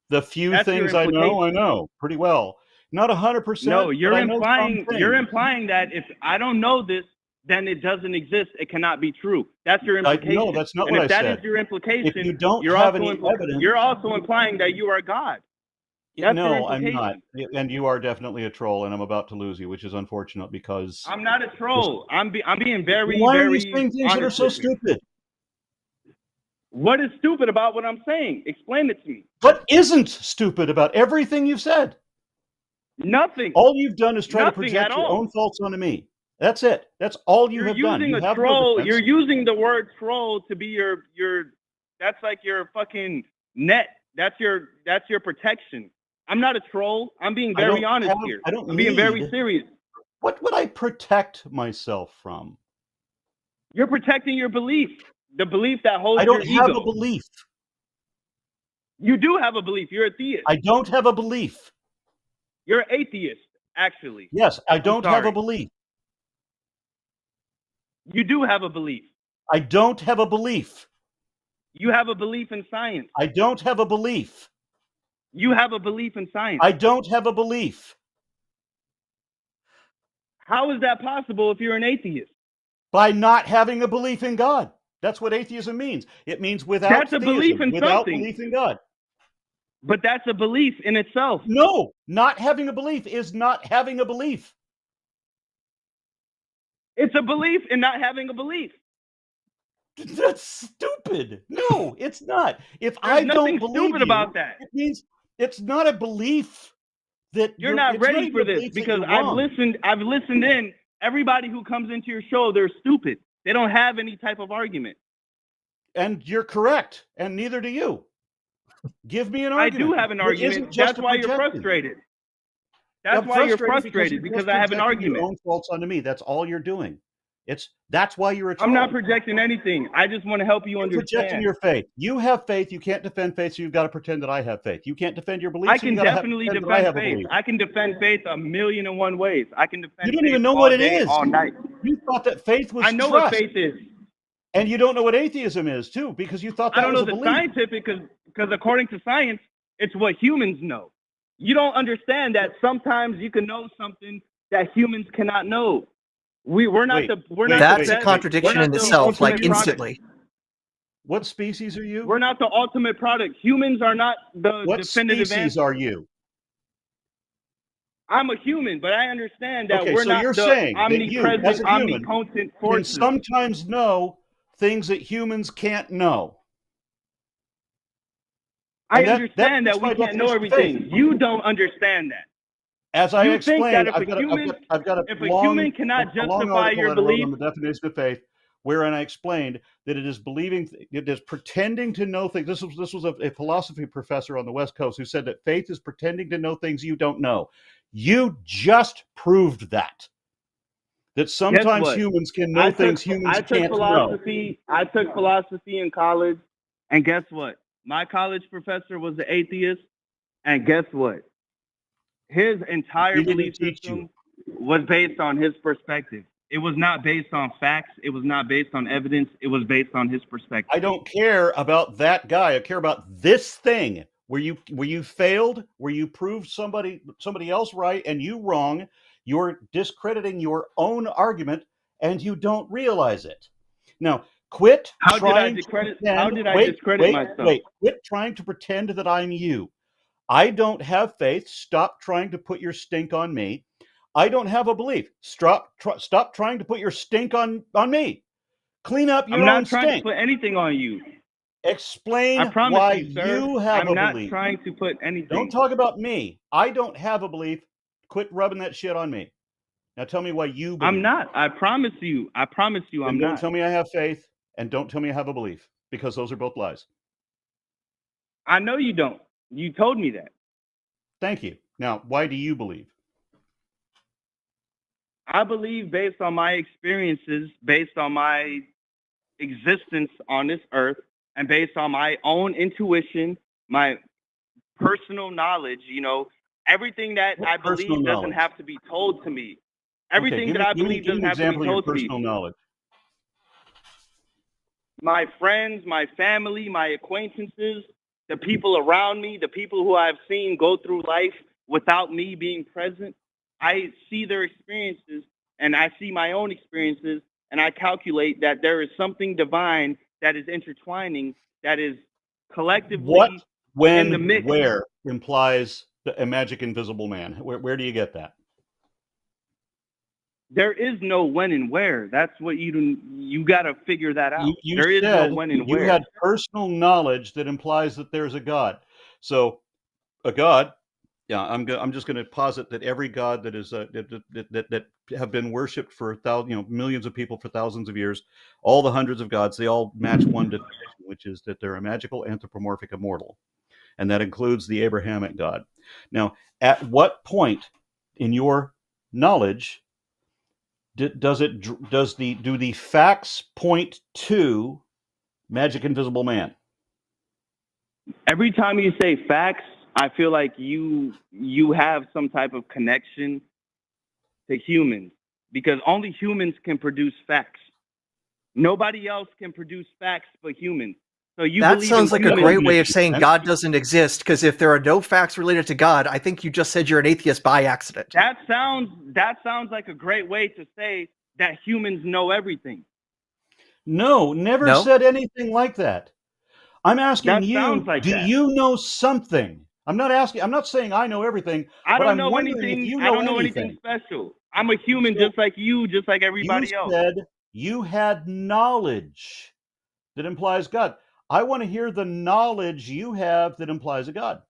The few things I know pretty well. Not 100%. No, you're implying that if I don't know this, then it doesn't exist. It cannot be true. That's your implication. No, that's not what I said. If that is your implication, if you don't have any evidence, you're also implying that you are God. No, I'm not. And you are definitely a troll, and I'm about to lose you, which is unfortunate because I'm not a troll. I'm being very, Why very are you saying things that are so stupid? What is stupid about what I'm saying? Explain it to me. What isn't stupid about everything you've said? Nothing. All you've done is try to project your own faults onto me. That's it. That's all you have done. You're using a troll. You're using the word troll to be your. That's like your fucking net. That's your protection. I'm not a troll. I'm being very honest here. I'm being very serious. What would I protect myself from? You're protecting your belief. The belief that holds your ego. I don't have a belief. You do have a belief. You're a theist. I don't have a belief. You're an atheist, actually. Yes, I don't have a belief. You do have a belief. I don't have a belief. You have a belief in science. I don't have a belief. You have a belief in science. I don't have a belief. How is that possible if you're an atheist? By not having a belief in God. That's what atheism means. It means without belief in God. But that's a belief in itself. No, not having a belief is not having a belief. It's a belief in not having a belief. That's stupid. No, it's not. If There's I don't believe stupid about that. It means it's not a belief that you're not ready for this because I've listened in. Everybody who comes into your show, they're stupid. They don't have any type of argument. And you're correct, and neither do you. Give me an argument. I do have an argument. That's why you're frustrated. That's why you're frustrated because I have an argument. Your own faults onto me. That's all you're doing. That's why you're a troll. I'm not projecting anything. I just want to help you understand. Projecting your faith. You have faith. You can't defend faith, so you've got to pretend that I have faith. You can't defend your beliefs. I can definitely defend faith. I can defend faith 1,000,001 ways. I can defend. You don't even know what it is. All night. You thought that faith was. I know what faith is. And you don't know what atheism is too, because you thought that was a belief. I don't know the scientific, because according to science, it's what humans know. You don't understand that sometimes you can know something that humans cannot know. We're not. That's a contradiction in itself, like instantly. What species are you? We're not the ultimate product. Humans are not the definitive answer. What species are you? I'm a human, but I understand that we're not the omnipresent, as a human, omnipotent forces. Can sometimes know things that humans can't know. I understand that we can't know everything. You don't understand that. As I explained, I've got a human cannot justify your belief on the definition of faith, wherein I explained that it is pretending to know things. This was a philosophy professor on the West Coast who said that faith is pretending to know things you don't know. You just proved that sometimes humans can know things humans can't know. I took philosophy in college, and guess what? My college professor was an atheist, and guess what? His entire belief system was based on his perspective. It was not based on facts. It was not based on evidence. It was based on his perspective. I don't care about that guy. I care about this thing. Where you failed, where you proved somebody else right and you wrong. You're discrediting your own argument, and you don't realize it. Now, quit How did I trying to discredit? pretend. How did I discredit myself? Wait. Quit trying to pretend that I'm you. I don't have faith. Stop trying to put your stink on me. I don't have a belief. Stop trying to put your stink on me. Clean up your I'm own not trying stink. to put anything on you. Explain I promise why you, sir. you have I'm a not belief. trying to put anything. Don't talk about me. I don't have a belief. Quit rubbing that shit on me. Now tell me why you believe. I'm not. I promise you. I promise you I'm Don't not. tell me I have faith, and don't tell me I have a belief, because those are both lies. I know you don't. You told me that. Thank you. Now, why do you believe? I believe based on my experiences, based on my existence on this earth, and based on my own intuition, my personal knowledge, everything that What I personal believe doesn't knowledge? have to be told to me. Everything that I believe give me doesn't an have to be example of your told to me. personal knowledge. My friends, my family, my acquaintances, the people around me, the people who I've seen go through life without me being present, I see their experiences and I see my own experiences, and I calculate that there is something divine that is intertwining, that is collectively What, when, in the mix. where implies a magic invisible man? Where do you get that? There is no when and where. That's what you got to figure that out. There is no when and where. You had personal knowledge that implies that there's a God. So a God, yeah, I'm just going to posit that every God that is that have been worshipped for millions of people for thousands of years, all the hundreds of gods, they all match one definition, which is that they're a magical, anthropomorphic, immortal, and that includes the Abrahamic God. Now, at what point in your knowledge do the facts point to magic invisible man? Every time you say facts, I feel like you have some type of connection to humans, because only humans can produce facts. Nobody else can produce facts but humans. So that sounds like a great way of saying That's, God doesn't exist, because if there are no facts related to God, I think you just said you're an atheist by accident. That sounds like a great way to say that humans know everything. No, never said anything like that. I'm asking That you, sounds like do that. you know something? I'm not saying I know everything. I don't but I'm know wondering anything. if you I don't know anything. anything special. I'm a human just like you, just like everybody else. You said you had knowledge that implies God. I want to hear the knowledge you have that implies a God.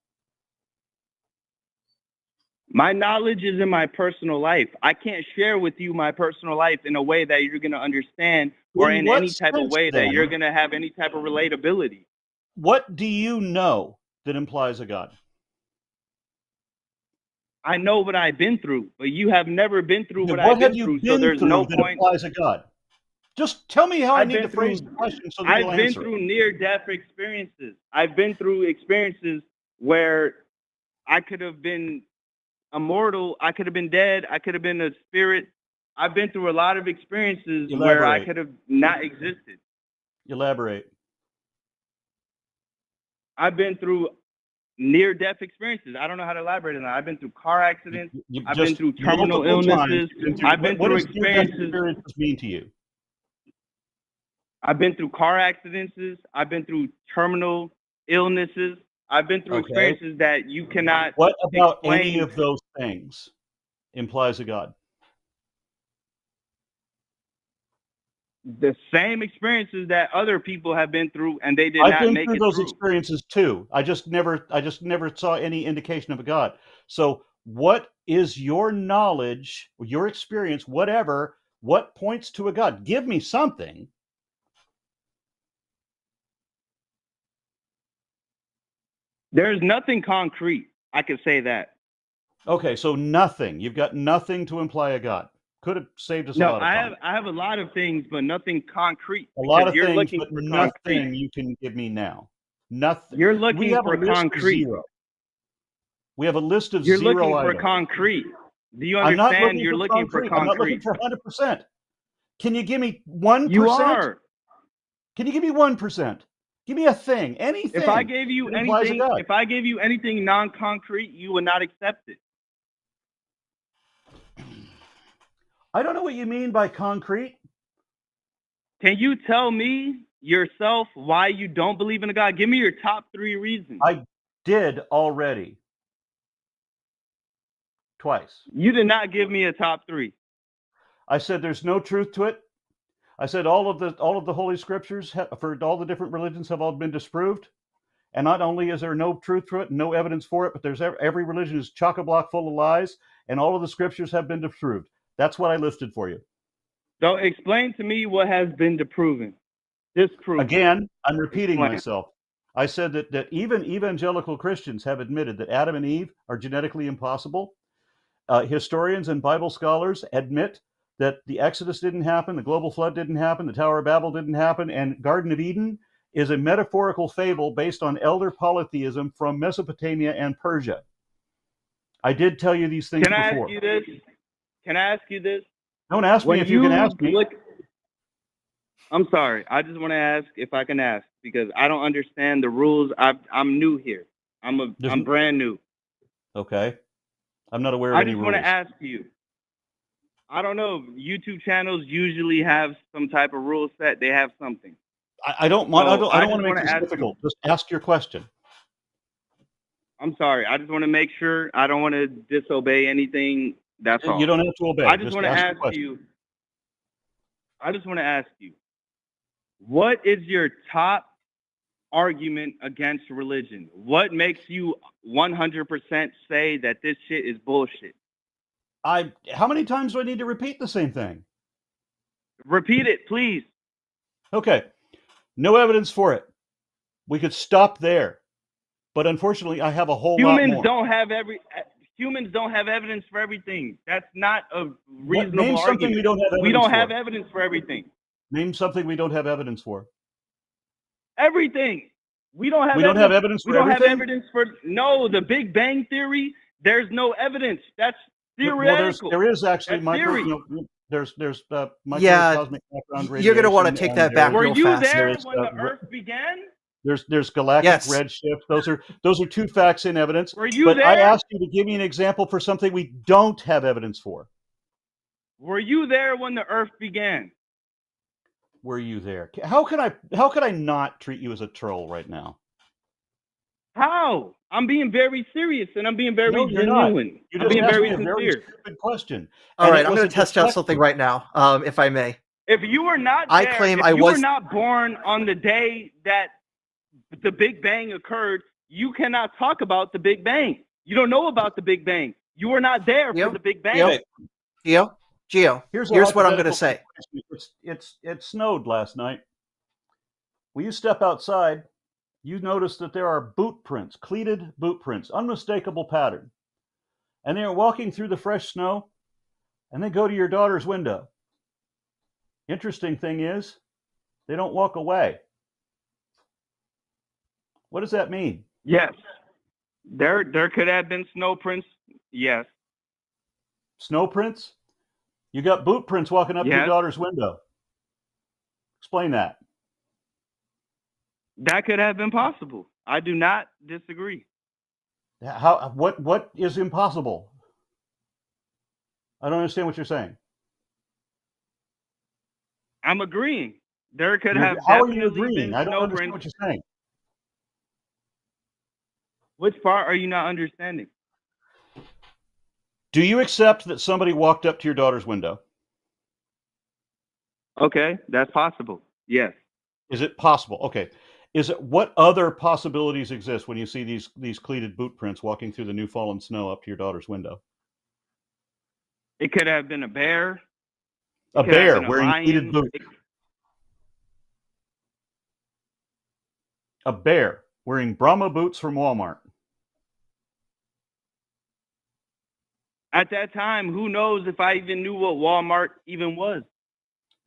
My knowledge is in my personal life. I can't share with you my personal life in a way that you're going to understand, or in any type of way that you're going to have any type of relatability. What do you know that implies a God? I know what I've been through, but you have never been through what I've been through, so there's no point. Implies a God. Just tell me how I need to phrase the question so that I've been through near-death experiences. I've been through experiences where I could have been immortal, I could have been dead, I could have been a spirit. I've been through a lot of experiences where I could have not existed. Elaborate. I've been through near-death experiences. I don't know how to elaborate on that. I've been through car accidents. I've been through terminal illnesses. I've been through experiences. What does experiences mean to you? I've been through car accidents. I've been through terminal illnesses. I've been through experiences that you cannot What about explain. any of those things implies a God? The same experiences that other people have been through, and they did not make it through. I've been through those experiences too. I just never saw any indication of a God. So what is your knowledge, your experience, whatever, what points to a God? Give me something. There's nothing concrete. I could say that. Okay, so nothing. You've got nothing to imply a God. Could have saved us a lot of time. I have a lot of things, but nothing concrete. A lot of you're things, looking but for nothing concrete. you can give me now. Nothing. You're looking for concrete. We have a list of You're zero looking items. for concrete. Do you I'm not understand? looking You're for looking for concrete. I'm not looking concrete. for 100%. Can you give me 1%? You are. Can you give me 1%? Give me a thing, anything. If I gave you that implies a anything, God. if I gave you anything non-concrete, you would not accept it. I don't know what you mean by concrete. Can you tell me yourself why you don't believe in a God? Give me your top 3 reasons. I did already. Twice. You did not give me a top 3. I said there's no truth to it. I said all of the Holy Scriptures for all the different religions have all been disproved. And not only is there no truth to it, no evidence for it, but there's every religion is chock-a-block full of lies, and all of the Scriptures have been disproved. That's what I listed for you. So explain to me what has been disproven. Again, I'm repeating Explain. myself. I said that even evangelical Christians have admitted that Adam and Eve are genetically impossible. Historians and Bible scholars admit that the Exodus didn't happen, the global flood didn't happen, the Tower of Babel didn't happen, and Garden of Eden is a metaphorical fable based on elder polytheism from Mesopotamia and Persia. I did tell you these things before. Can I ask you this? Don't ask me if you can ask me. I'm sorry. I just want to ask if I can ask because I don't understand the rules. I'm new here. I'm brand new. Okay. I'm not aware of any rules. I just want to ask you. I don't know. YouTube channels usually have some type of rule set. They have something. I don't want to make this difficult. Just ask your question. I'm sorry. I just want to make sure I don't want to disobey anything. That's all. You don't have to obey. I just want to ask you. I just want to ask you. What is your top argument against religion? What makes you 100% say that this shit is bullshit? How many times do I need to repeat the same thing? Repeat it, please. Okay. No evidence for it. We could stop there. But unfortunately, I have a whole lot more. Humans don't have evidence for everything. That's not a reasonable Name something argument. we don't have evidence for. We don't have evidence for everything. Name something we don't have evidence for. Everything. We don't have evidence for everything? We don't have evidence for the Big Bang Theory. There's no evidence. That's theoretical. Well, there is actually there's microcosmic background radiation. You're going to want to take that back real fast. Were you there when the Earth began? There's galactic redshift. Those are two facts in evidence. Were you there? I asked you to give me an example for something we don't have evidence for. Were you there when the Earth began? Were you there? How could I not treat you as a troll right now? How? I'm being very serious and I'm being very genuine. I'm being very sincere. Very stupid question. All right, I'm going to test out something right now, if I may. If you were not there, you were not born on the day that the Big Bang occurred, you cannot talk about the Big Bang. You don't know about the Big Bang. You were not there for the Big Bang. Gio, here's what I'm going to say. It snowed last night. When you step outside, you notice that there are boot prints, cleated boot prints, unmistakable pattern. And they're walking through the fresh snow, and they go to your daughter's window. Interesting thing is, they don't walk away. What does that mean? Yes. There could have been snow prints. Yes. Snow prints? You got boot prints walking up to your daughter's window. Explain that. That could have been possible. I do not disagree. What is impossible? I don't understand what you're saying. I'm agreeing. There could have How are you definitely agreeing? been I don't snow understand prints. what you're saying. Which part are you not understanding? Do you accept that somebody walked up to your daughter's window? Okay, that's possible. Yes. Is it possible? Okay. What other possibilities exist when you see these cleated boot prints walking through the new fallen snow up to your daughter's window? It could have been a bear. A bear wearing cleated boots. A bear wearing Brahma boots from Walmart. At that time, who knows if I even knew what Walmart even was?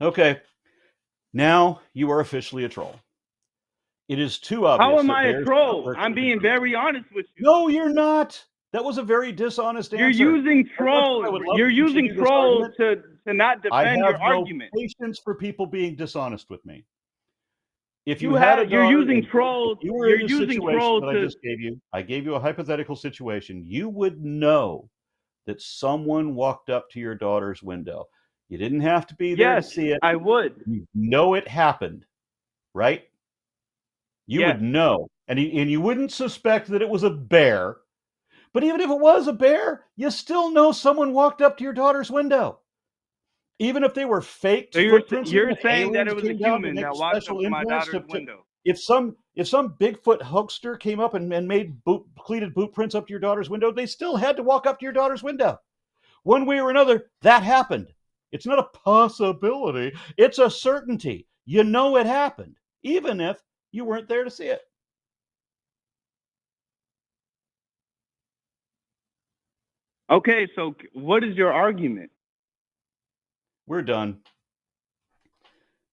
Okay. Now you are officially a troll. It is too obvious. How am I a troll? I'm being very honest with you. No, you're not. That was a very dishonest answer. You're using troll. You're using troll to not I defend have your no argument. patience for people being dishonest with me. If You had a have, you're daughter using and trolls. you were You're in the using situation trolls that I to. just gave you, I gave you a hypothetical situation, you would know that someone walked up to your daughter's window. You didn't have to be there to Yes, see it. I would. You know it happened, right? You Yes. would know. And you wouldn't suspect that it was a bear. But even if it was a bear, you still know someone walked up to your daughter's window. Even if they were faked So footprints, you're even if saying that aliens it was a came down to human make that a walked up special to my implants daughter's window. if some Bigfoot hoaxer came up and made pleated boot prints up to your daughter's window, they still had to walk up to your daughter's window. One way or another, that happened. It's not a possibility. It's a certainty. You know it happened, even if you weren't there to see it. Okay, so what is your argument? We're done.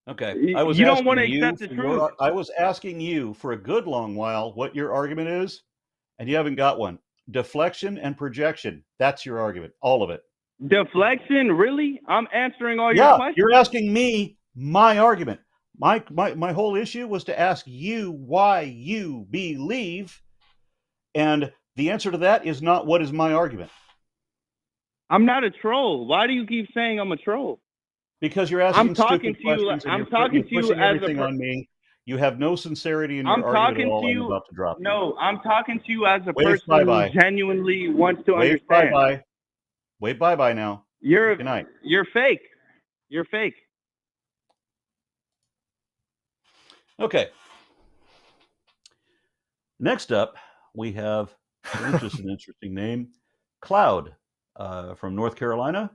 Okay. You don't want to accept the truth. I was asking you for a good long while what your argument is, and you haven't got one. Deflection and projection. That's your argument. All of it. Deflection? Really? I'm answering all your questions. You're asking me my argument. My whole issue was to ask you why you believe, and the answer to that is not what is my argument. I'm not a troll. Why do you keep saying I'm a troll? Because you're asking stupid questions and you're pushing everything on me. You have no sincerity in your argument at all. I'm about to drop you. No, I'm talking to you as a person who genuinely wants to understand. Bye-bye. Wait, bye-bye now. Good night. You're fake. You're fake. Okay. Next up, we have just an interesting name, Cloud, from North Carolina.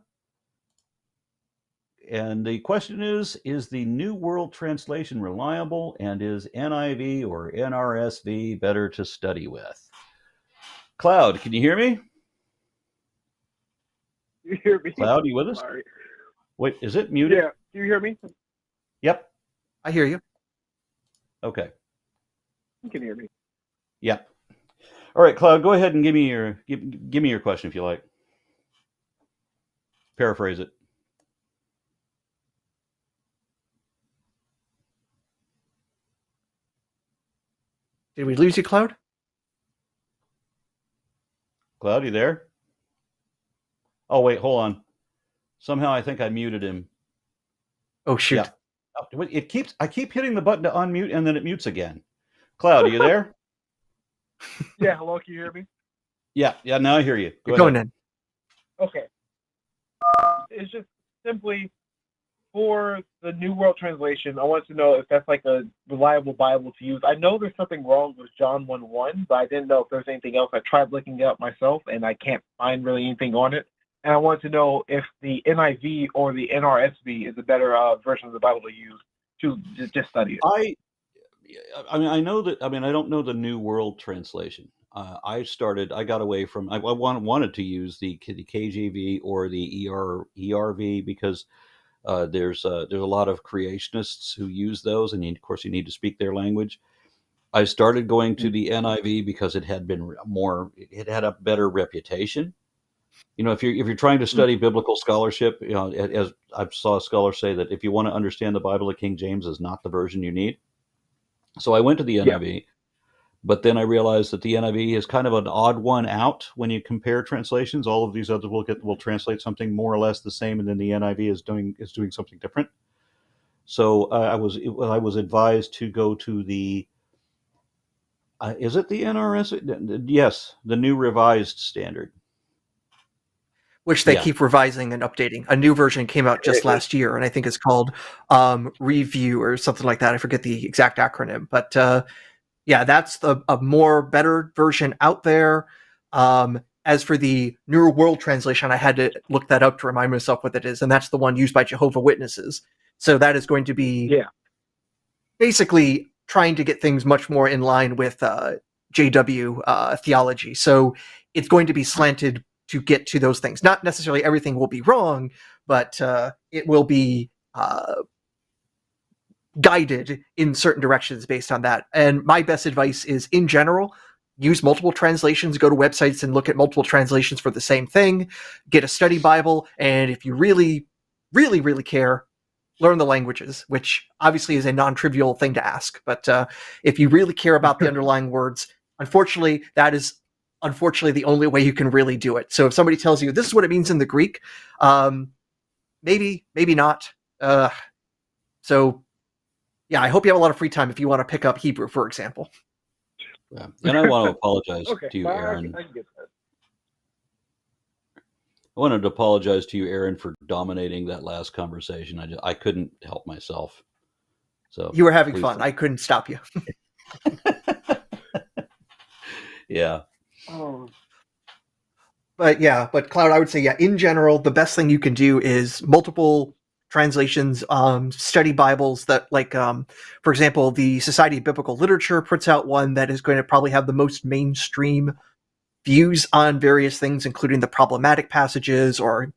And the question is the New World Translation reliable, and is NIV or NRSV better to study with? Cloud, can you hear me? You hear me? Cloud, you with us? Sorry. Wait, is it muted? Yeah, do you hear me? Yep. I hear you. Okay. You can hear me. Yeah. All right, Cloud, go ahead and give me your question if you like. Paraphrase it. Did we lose you, Cloud? Cloud, you there? Oh, wait, hold on. Somehow I think I muted him. Oh, shoot. Yeah. I keep hitting the button to unmute and then it mutes again. Cloud, are you there? Yeah, hello, can you hear me? Yeah, now I hear you. You're going in. Okay. It's just simply for the New World Translation, I want to know if that's like a reliable Bible to use. I know there's something wrong with John 1:1, but I didn't know if there's anything else. I tried looking it up myself, and I can't find really anything on it. And I want to know if the NIV or the NRSV is a better version of the Bible to use to just study it. I don't know the New World Translation. I got away from. I wanted to use the KJV or the ERV because there's a lot of creationists who use those, and of course you need to speak their language. I started going to the NIV because it had a better reputation. You know, if you're trying to study biblical scholarship, you know, as I saw a scholar say that if you want to understand the Bible, the King James is not the version you need. So I went to the NIV, but then I realized that the NIV is kind of an odd one out when you compare translations. All of these others will translate something more or less the same, and then the NIV is doing something different. So I was advised to go to the is it the NRS? Yes, the New Revised Standard, which they keep revising and updating. A new version came out just last year, and I think it's called Review or something like that. I forget the exact acronym, but that's a more better version out there. As for the New World Translation, I had to look that up to remind myself what it is, and that's the one used by Jehovah's Witnesses. So that is going to be basically trying to get things much more in line with JW theology. So it's going to be slanted to get to those things. Not necessarily everything will be wrong, but it will be guided in certain directions based on that. And my best advice is, in general, use multiple translations, go to websites and look at multiple translations for the same thing, get a study Bible, and if you really really, really care, learn the languages, which obviously is a non-trivial thing to ask. But if you really care about the underlying words, unfortunately, that is the only way you can really do it. So if somebody tells you this is what it means in the Greek, maybe not. So yeah, I hope you have a lot of free time if you want to pick up Hebrew, for example. Yeah. And I want to apologize Okay, to you, well, Aaron. I can get that. I wanted to apologize to you, Aaron, for dominating that last conversation. I couldn't help myself. So You were having please fun. I couldn't stop you. Yeah. Oh, But Cloud, I would say, in general, the best thing you can do is multiple translations, study Bibles that, like, for example, the Society of Biblical Literature puts out one that is going to probably have the most mainstream views on various things, including the problematic passages, or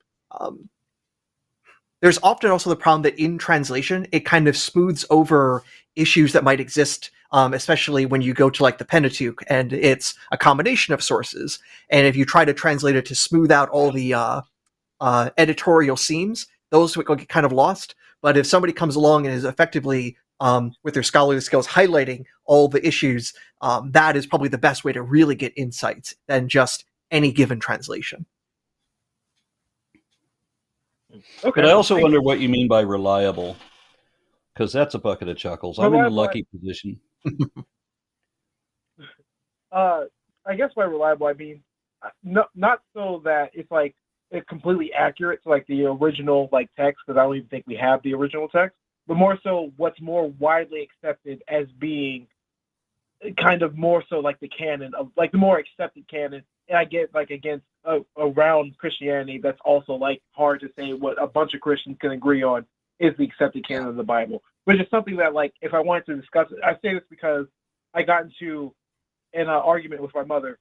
there's often also the problem that in translation, it kind of smooths over issues that might exist, especially when you go to like the Pentateuch, and it's a combination of sources. And if you try to translate it to smooth out all the editorial seams, those will get kind of lost. But if somebody comes along and is effectively, with their scholarly skills, highlighting all the issues, that is probably the best way to really get insights than just any given translation. okay. But I also Thank wonder you. what you mean by reliable, because that's a bucket of chuckles. I'm in the Reliable, lucky position. I guess by reliable I mean not so that it's like it's completely accurate to like the original like text, because I don't even think we have the original text, but more so what's more widely accepted as being kind of more so like the canon of like the more accepted canon. And I get like against around Christianity, that's also like hard to say what a bunch of Christians can agree on is the accepted canon of the Bible, which is something that like if I wanted to discuss it, I say this because I got into an argument with my mother,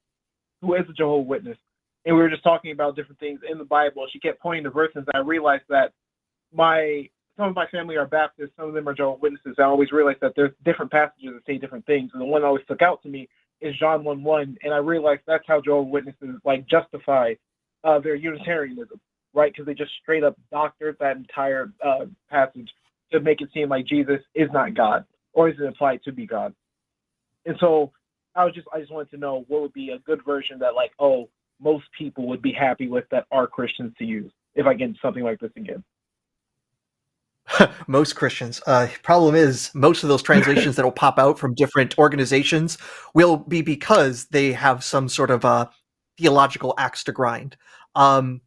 who is a Jehovah's Witness, and we were just talking about different things in the Bible. She kept pointing to verses, and I realized that some of my family are Baptists, some of them are Jehovah's Witnesses. I always realized that there's different passages that say different things, and the one that always stuck out to me is John 1:1, and I realized that's how Jehovah's Witnesses like justify their Unitarianism, right? Because they just straight up doctored that entire passage to make it seem like Jesus is not God or isn't implied to be God. And so I just wanted to know what would be a good version that like most people would be happy with that are Christians to use if I get something like this again. Most Christians. Problem is, most of those translations that will pop out from different organizations will be because they have some sort of theological axe to grind. And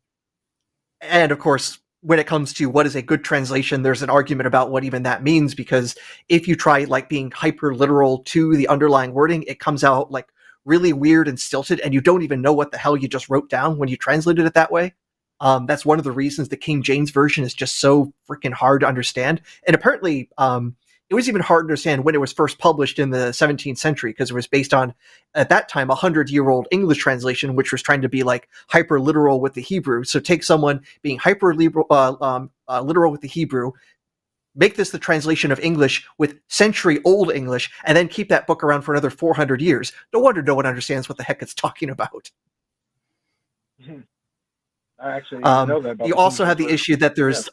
of course, when it comes to what is a good translation, there's an argument about what even that means, because if you try like being hyper literal to the underlying wording, it comes out like really weird and stilted, and you don't even know what the hell you just wrote down when you translated it that way. That's one of the reasons the King James Version is just so freaking hard to understand. And apparently, it was even hard to understand when it was first published in the 17th century, because it was based on, at that time, 100-year-old English translation, which was trying to be like hyper literal with the Hebrew. So take someone being hyper literal with the Hebrew, make this the translation of English with century-old English, and then keep that book around for another 400 years. No wonder no one understands what the heck it's talking about. I actually didn't know that about you the also King have the James issue that there's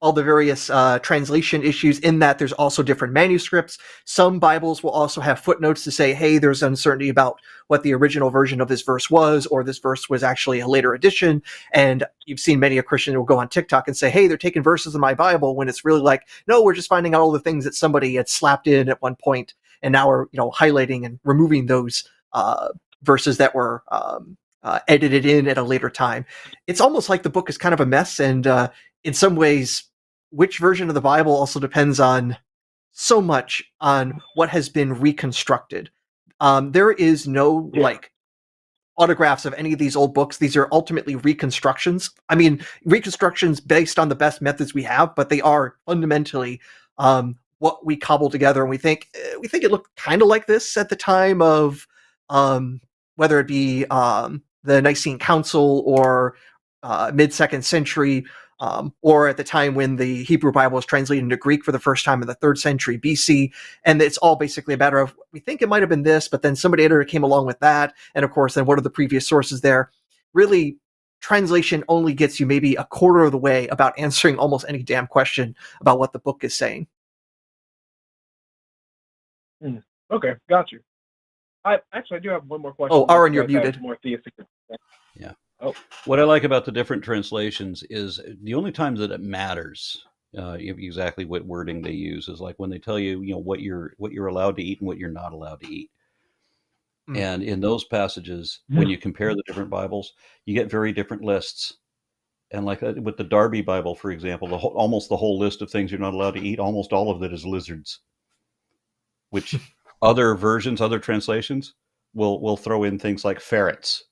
all the various translation issues, in that there's also different manuscripts. Some Bibles will also have footnotes to say, hey, there's uncertainty about what the original version of this verse was, or this verse was actually a later addition. And you've seen many a Christian will go on TikTok and say, hey, they're taking verses in my Bible, when it's really like, no, we're just finding out all the things that somebody had slapped in at one point, and now we're highlighting and removing those verses that were edited in at a later time. It's almost like the book is kind of a mess, and in some ways, which version of the Bible also depends on so much on what has been reconstructed. There is no like autographs of any of these old books. These are ultimately reconstructions. I mean, reconstructions based on the best methods we have, but they are fundamentally what we cobble together, and we think it looked kind of like this at the time of whether it be the Nicene Council or mid-2nd century, or at the time when the Hebrew Bible was translated into Greek for the first time in the 3rd century BC. And it's all basically a matter of, we think it might have been this, but then somebody editor came along with that. And of course, then what are the previous sources there? Really, translation only gets you maybe a quarter of the way about answering almost any damn question about what the book is saying. Okay, got you. I do have one more question. Oh, Aron, you're muted. More theistic. Yeah. Oh. What I like about the different translations is the only time that it matters, exactly what wording they use, is like when they tell you, what you're allowed to eat and what you're not allowed to eat. And in those passages, when you compare the different Bibles, you get very different lists. And like with the Darby Bible, for example, almost the whole list of things you're not allowed to eat, almost all of it is lizards, which other versions, other translations will throw in things like ferrets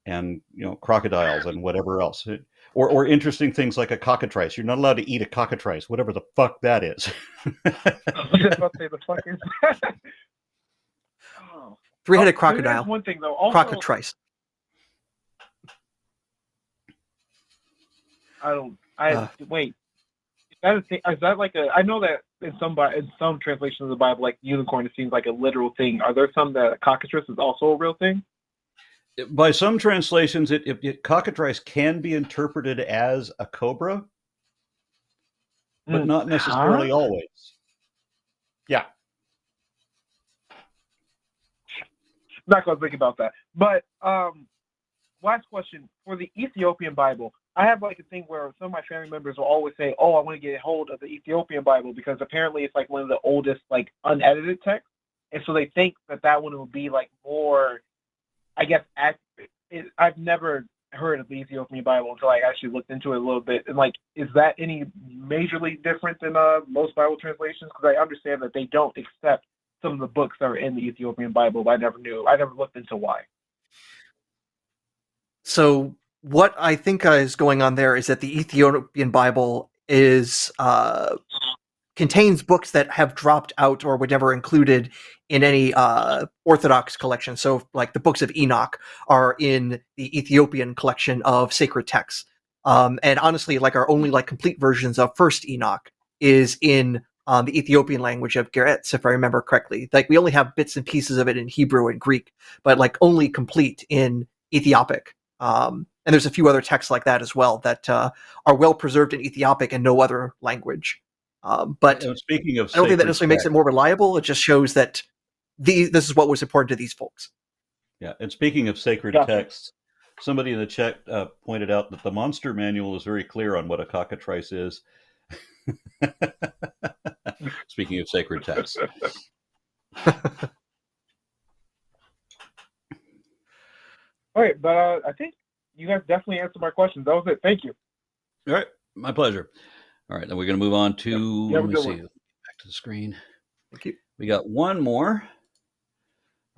and crocodiles and whatever else, or interesting things like a cockatrice. You're not allowed to eat a cockatrice, whatever the fuck that is. I was just about to say the fuck is that? Oh. Three-headed crocodile. One thing though, also, crockatrice. Wait. Is that a thing? Is that like a? I know that in some translations of the Bible, like unicorn, it seems like a literal thing. Are there some that a cockatrice is also a real thing? By some translations, cockatrice can be interpreted as a cobra, but not necessarily always. Yeah. Not going to think about that. But last question. For the Ethiopian Bible, I have like a thing where some of my family members will always say, oh, I want to get a hold of the Ethiopian Bible because apparently it's like one of the oldest like unedited texts. And so they think that one will be like more, I guess, accurate. I've never heard of the Ethiopian Bible until I actually looked into it a little bit. And like, is that any majorly different than most Bible translations? Because I understand that they don't accept some of the books that are in the Ethiopian Bible, but I never looked into why. So what I think is going on there is that the Ethiopian Bible is contains books that have dropped out or were never included in any Orthodox collection. So like the books of Enoch are in the Ethiopian collection of sacred texts. And honestly, like our only like complete versions of First Enoch is in the Ethiopian language of Ge'ez, if I remember correctly. Like we only have bits and pieces of it in Hebrew and Greek, but like only complete in Ethiopic. And there's a few other texts like that as well that are well preserved in Ethiopic and no other language. But speaking of, I don't think that necessarily makes it more reliable. It just shows that this is what was important to these folks. Yeah, and speaking of sacred texts, somebody in the chat pointed out that the Monster Manual is very clear on what a cockatrice is. Speaking of sacred texts. All right, but I think you guys definitely answered my questions. That was it. Thank you. All right, my pleasure. All right, then we're going to move on to, let me see, back to the screen. Thank you. We got one more.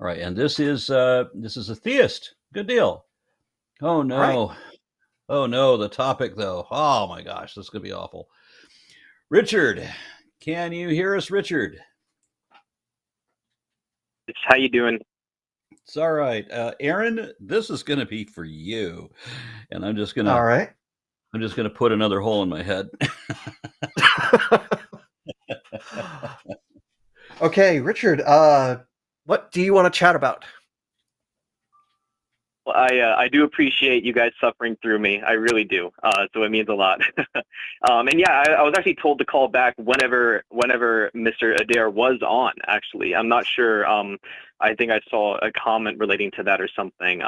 All right, and this is a theist. Good deal. Oh no. Right. Oh no, the topic though. Oh my gosh, this is going to be awful. Richard, can you hear us, Richard? How you doing? It's all right. Aron, this is going to be for you. And I'm just going to... All right. I'm just going to put another hole in my head. Okay, Richard, what do you want to chat about? Well, I do appreciate you guys suffering through me. I really do. So it means a lot. And yeah, I was actually told to call back whenever Mr. Adair was on, actually. I'm not sure. I think I saw a comment relating to that or something.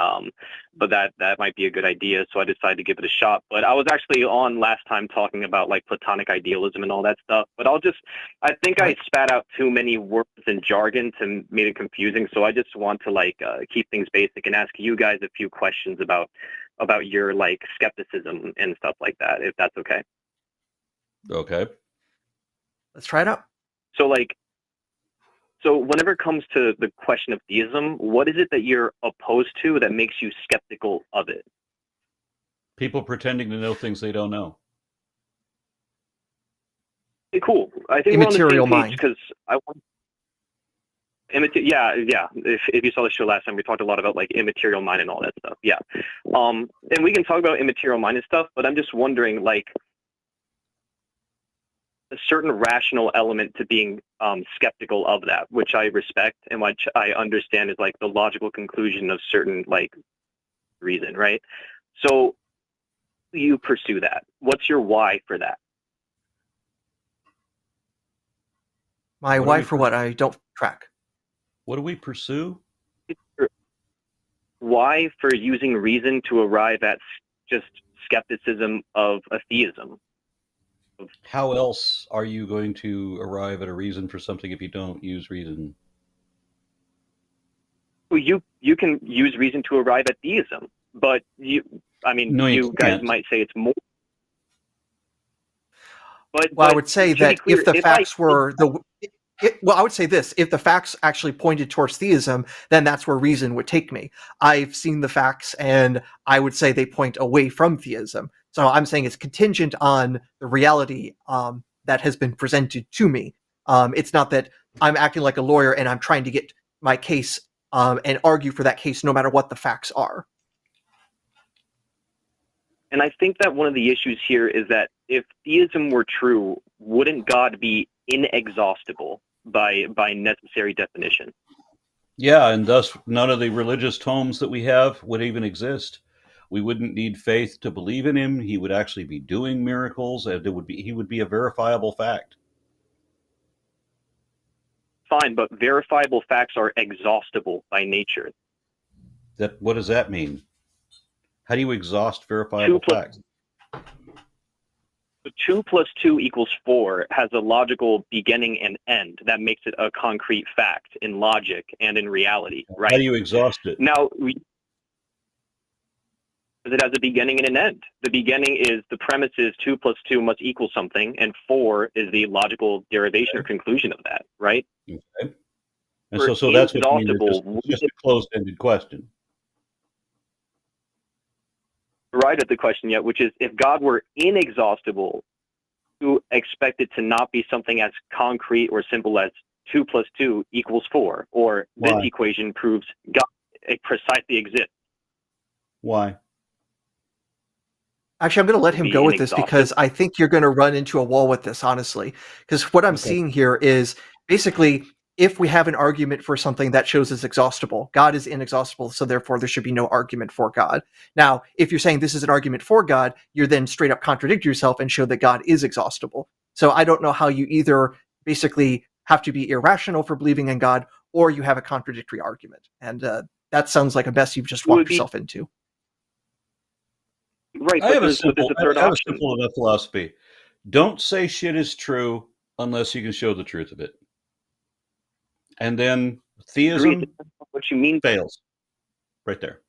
But that might be a good idea. So I decided to give it a shot. But I was actually on last time talking about like Platonic idealism and all that stuff. But I think I spat out too many words and jargon to made it confusing. So I just want to like keep things basic and ask you guys a few questions about your like skepticism and stuff like that, if that's okay. Okay. Let's try it out. So whenever it comes to the question of theism, what is it that you're opposed to that makes you skeptical of it? People pretending to know things they don't know. Okay, cool. I think immaterial mind. Because I want. Yeah. If you saw the show last time, we talked a lot about like immaterial mind and all that stuff. Yeah. And we can talk about immaterial mind and stuff, but I'm just wondering, like, a certain rational element to being skeptical of that, which I respect and which I understand is like the logical conclusion of certain like reason, right? So do you pursue that? What's your why for that? My What do why we for what? I don't track. What do we pursue? Why for using reason to arrive at just skepticism of atheism? How else are you going to arrive at a reason for something if you don't use reason? Well, you can use reason to arrive at theism, but No, you you guys can't. might say it's more. Well, But I would say to be that clear, if the facts were well, I would say this: if the facts actually pointed towards theism, then that's where reason would take me. I've seen the facts, and I would say they point away from theism. So I'm saying it's contingent on the reality that has been presented to me. It's not that I'm acting like a lawyer and I'm trying to get my case and argue for that case, no matter what the facts are. And I think that one of the issues here is that if theism were true, wouldn't God be inexhaustible by necessary definition? Yeah, and thus none of the religious tomes that we have would even exist. We wouldn't need faith to believe in him. He would actually be doing miracles, and he would be a verifiable fact. Fine, but verifiable facts are exhaustible by nature. What does that mean? How do you exhaust verifiable facts? 2 plus 2 equals 4 has a logical beginning and end. That makes it a concrete fact in logic and in reality, right? How do you exhaust it? Now, it has a beginning and an end. The beginning is the premise is 2 plus 2 must equal something, and 4 is the logical derivation or conclusion of that, right? Okay. And so that's what you mean. It's just a closed-ended question. Right at the question yet, which is if God were inexhaustible, you expect it to not be something as concrete or simple as 2 plus 2 equals 4, or this equation proves God precisely exists. Why? Actually, I'm going to let him go with this because I think you're going to run into a wall with this, honestly. Because what I'm seeing here is basically if we have an argument for something that shows is exhaustible, God is inexhaustible, so therefore there should be no argument for God. Now, if you're saying this is an argument for God, you're then straight up contradict yourself and show that God is exhaustible. So I don't know how you either basically have to be irrational for believing in God, or you have a contradictory argument. And that sounds like a mess you've just walked yourself into. Right, I have a simple enough philosophy. Don't say shit is true unless you can show the truth of it. And then theism what you mean fails. Right there.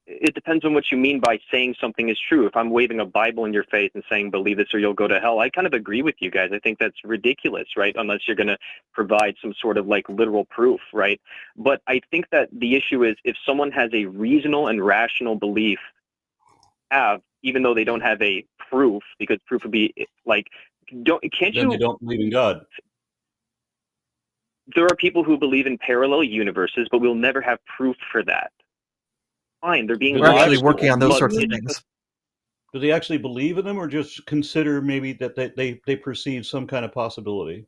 It depends on what you mean by saying something is true. If I'm waving a Bible in your face and saying, believe this or you'll go to hell, I kind of agree with you guys. I think that's ridiculous, right? Unless you're going to provide some sort of like literal proof, right? But I think that the issue is if someone has a reasonable and rational belief, even though they don't have a proof, because proof would be like, Then they don't believe in God. There are people who believe in parallel universes, but we'll never have proof for that. Fine, they're being We're actually working on those sorts of things. Do they actually believe in them, or just consider maybe that they perceive some kind of possibility?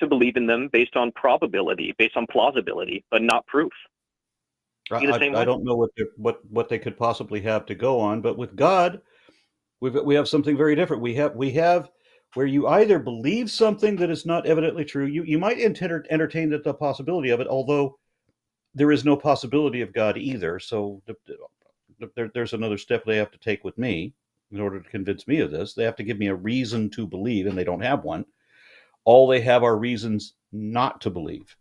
To believe in them based on probability, based on plausibility, but not proof. I don't know what they could possibly have to go on, but with God, we have something very different. We have where you either believe something that is not evidently true. You might entertain the possibility of it, although there is no possibility of God either. So there's another step they have to take with me in order to convince me of this. They have to give me a reason to believe, and they don't have one. All they have are reasons not to believe.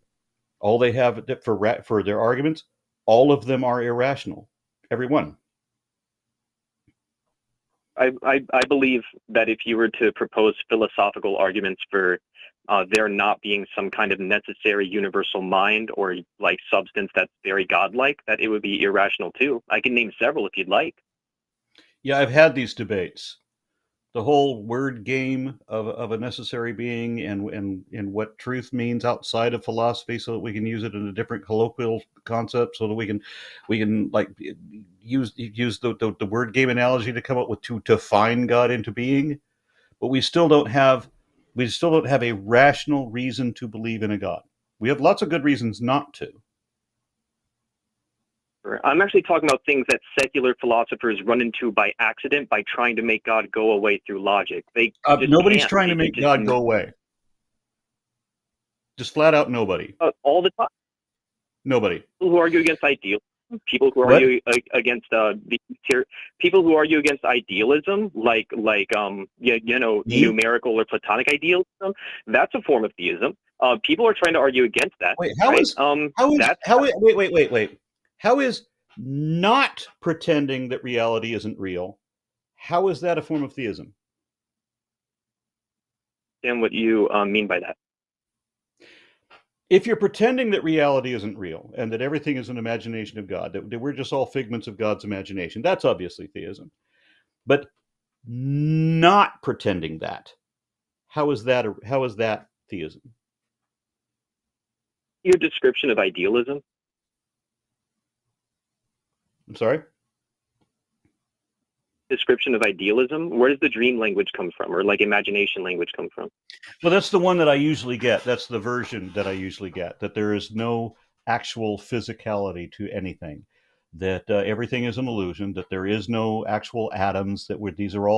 All they have for their arguments, all of them are irrational. Every one. I believe that if you were to propose philosophical arguments for there not being some kind of necessary universal mind or like substance that's very godlike, that it would be irrational too. I can name several if you'd like. Yeah, I've had these debates. The whole word game of a necessary being and what truth means outside of philosophy, so that we can use it in a different colloquial concept, so that we can like use the word game analogy to come up with to define God into being. But we still don't have a rational reason to believe in a God. We have lots of good reasons not to. philosopher. I'm actually talking about things that secular philosophers run into by accident by trying to make God go away through logic. They just Nobody's can't. trying to They make just- God go away. Just flat out nobody. all the time. Nobody. People who argue against idealism, people who What? argue against people who argue against idealism, like numerical or Platonic idealism. That's a form of theism. People are trying to argue against that. Wait, right? wait. How is not pretending that reality isn't real? How is that a form of theism? And what you mean by that? If you're pretending that reality isn't real and that everything is an imagination of God, that we're just all figments of God's imagination, that's obviously theism. But not pretending that, how is that theism? Your description of idealism. I'm sorry? Description of idealism. Where does the dream language come from, or like imagination language come from? Well, that's the one that I usually get. That's the version that I usually get, that there is no actual physicality to anything, that everything is an illusion, that there is no actual atoms, that we're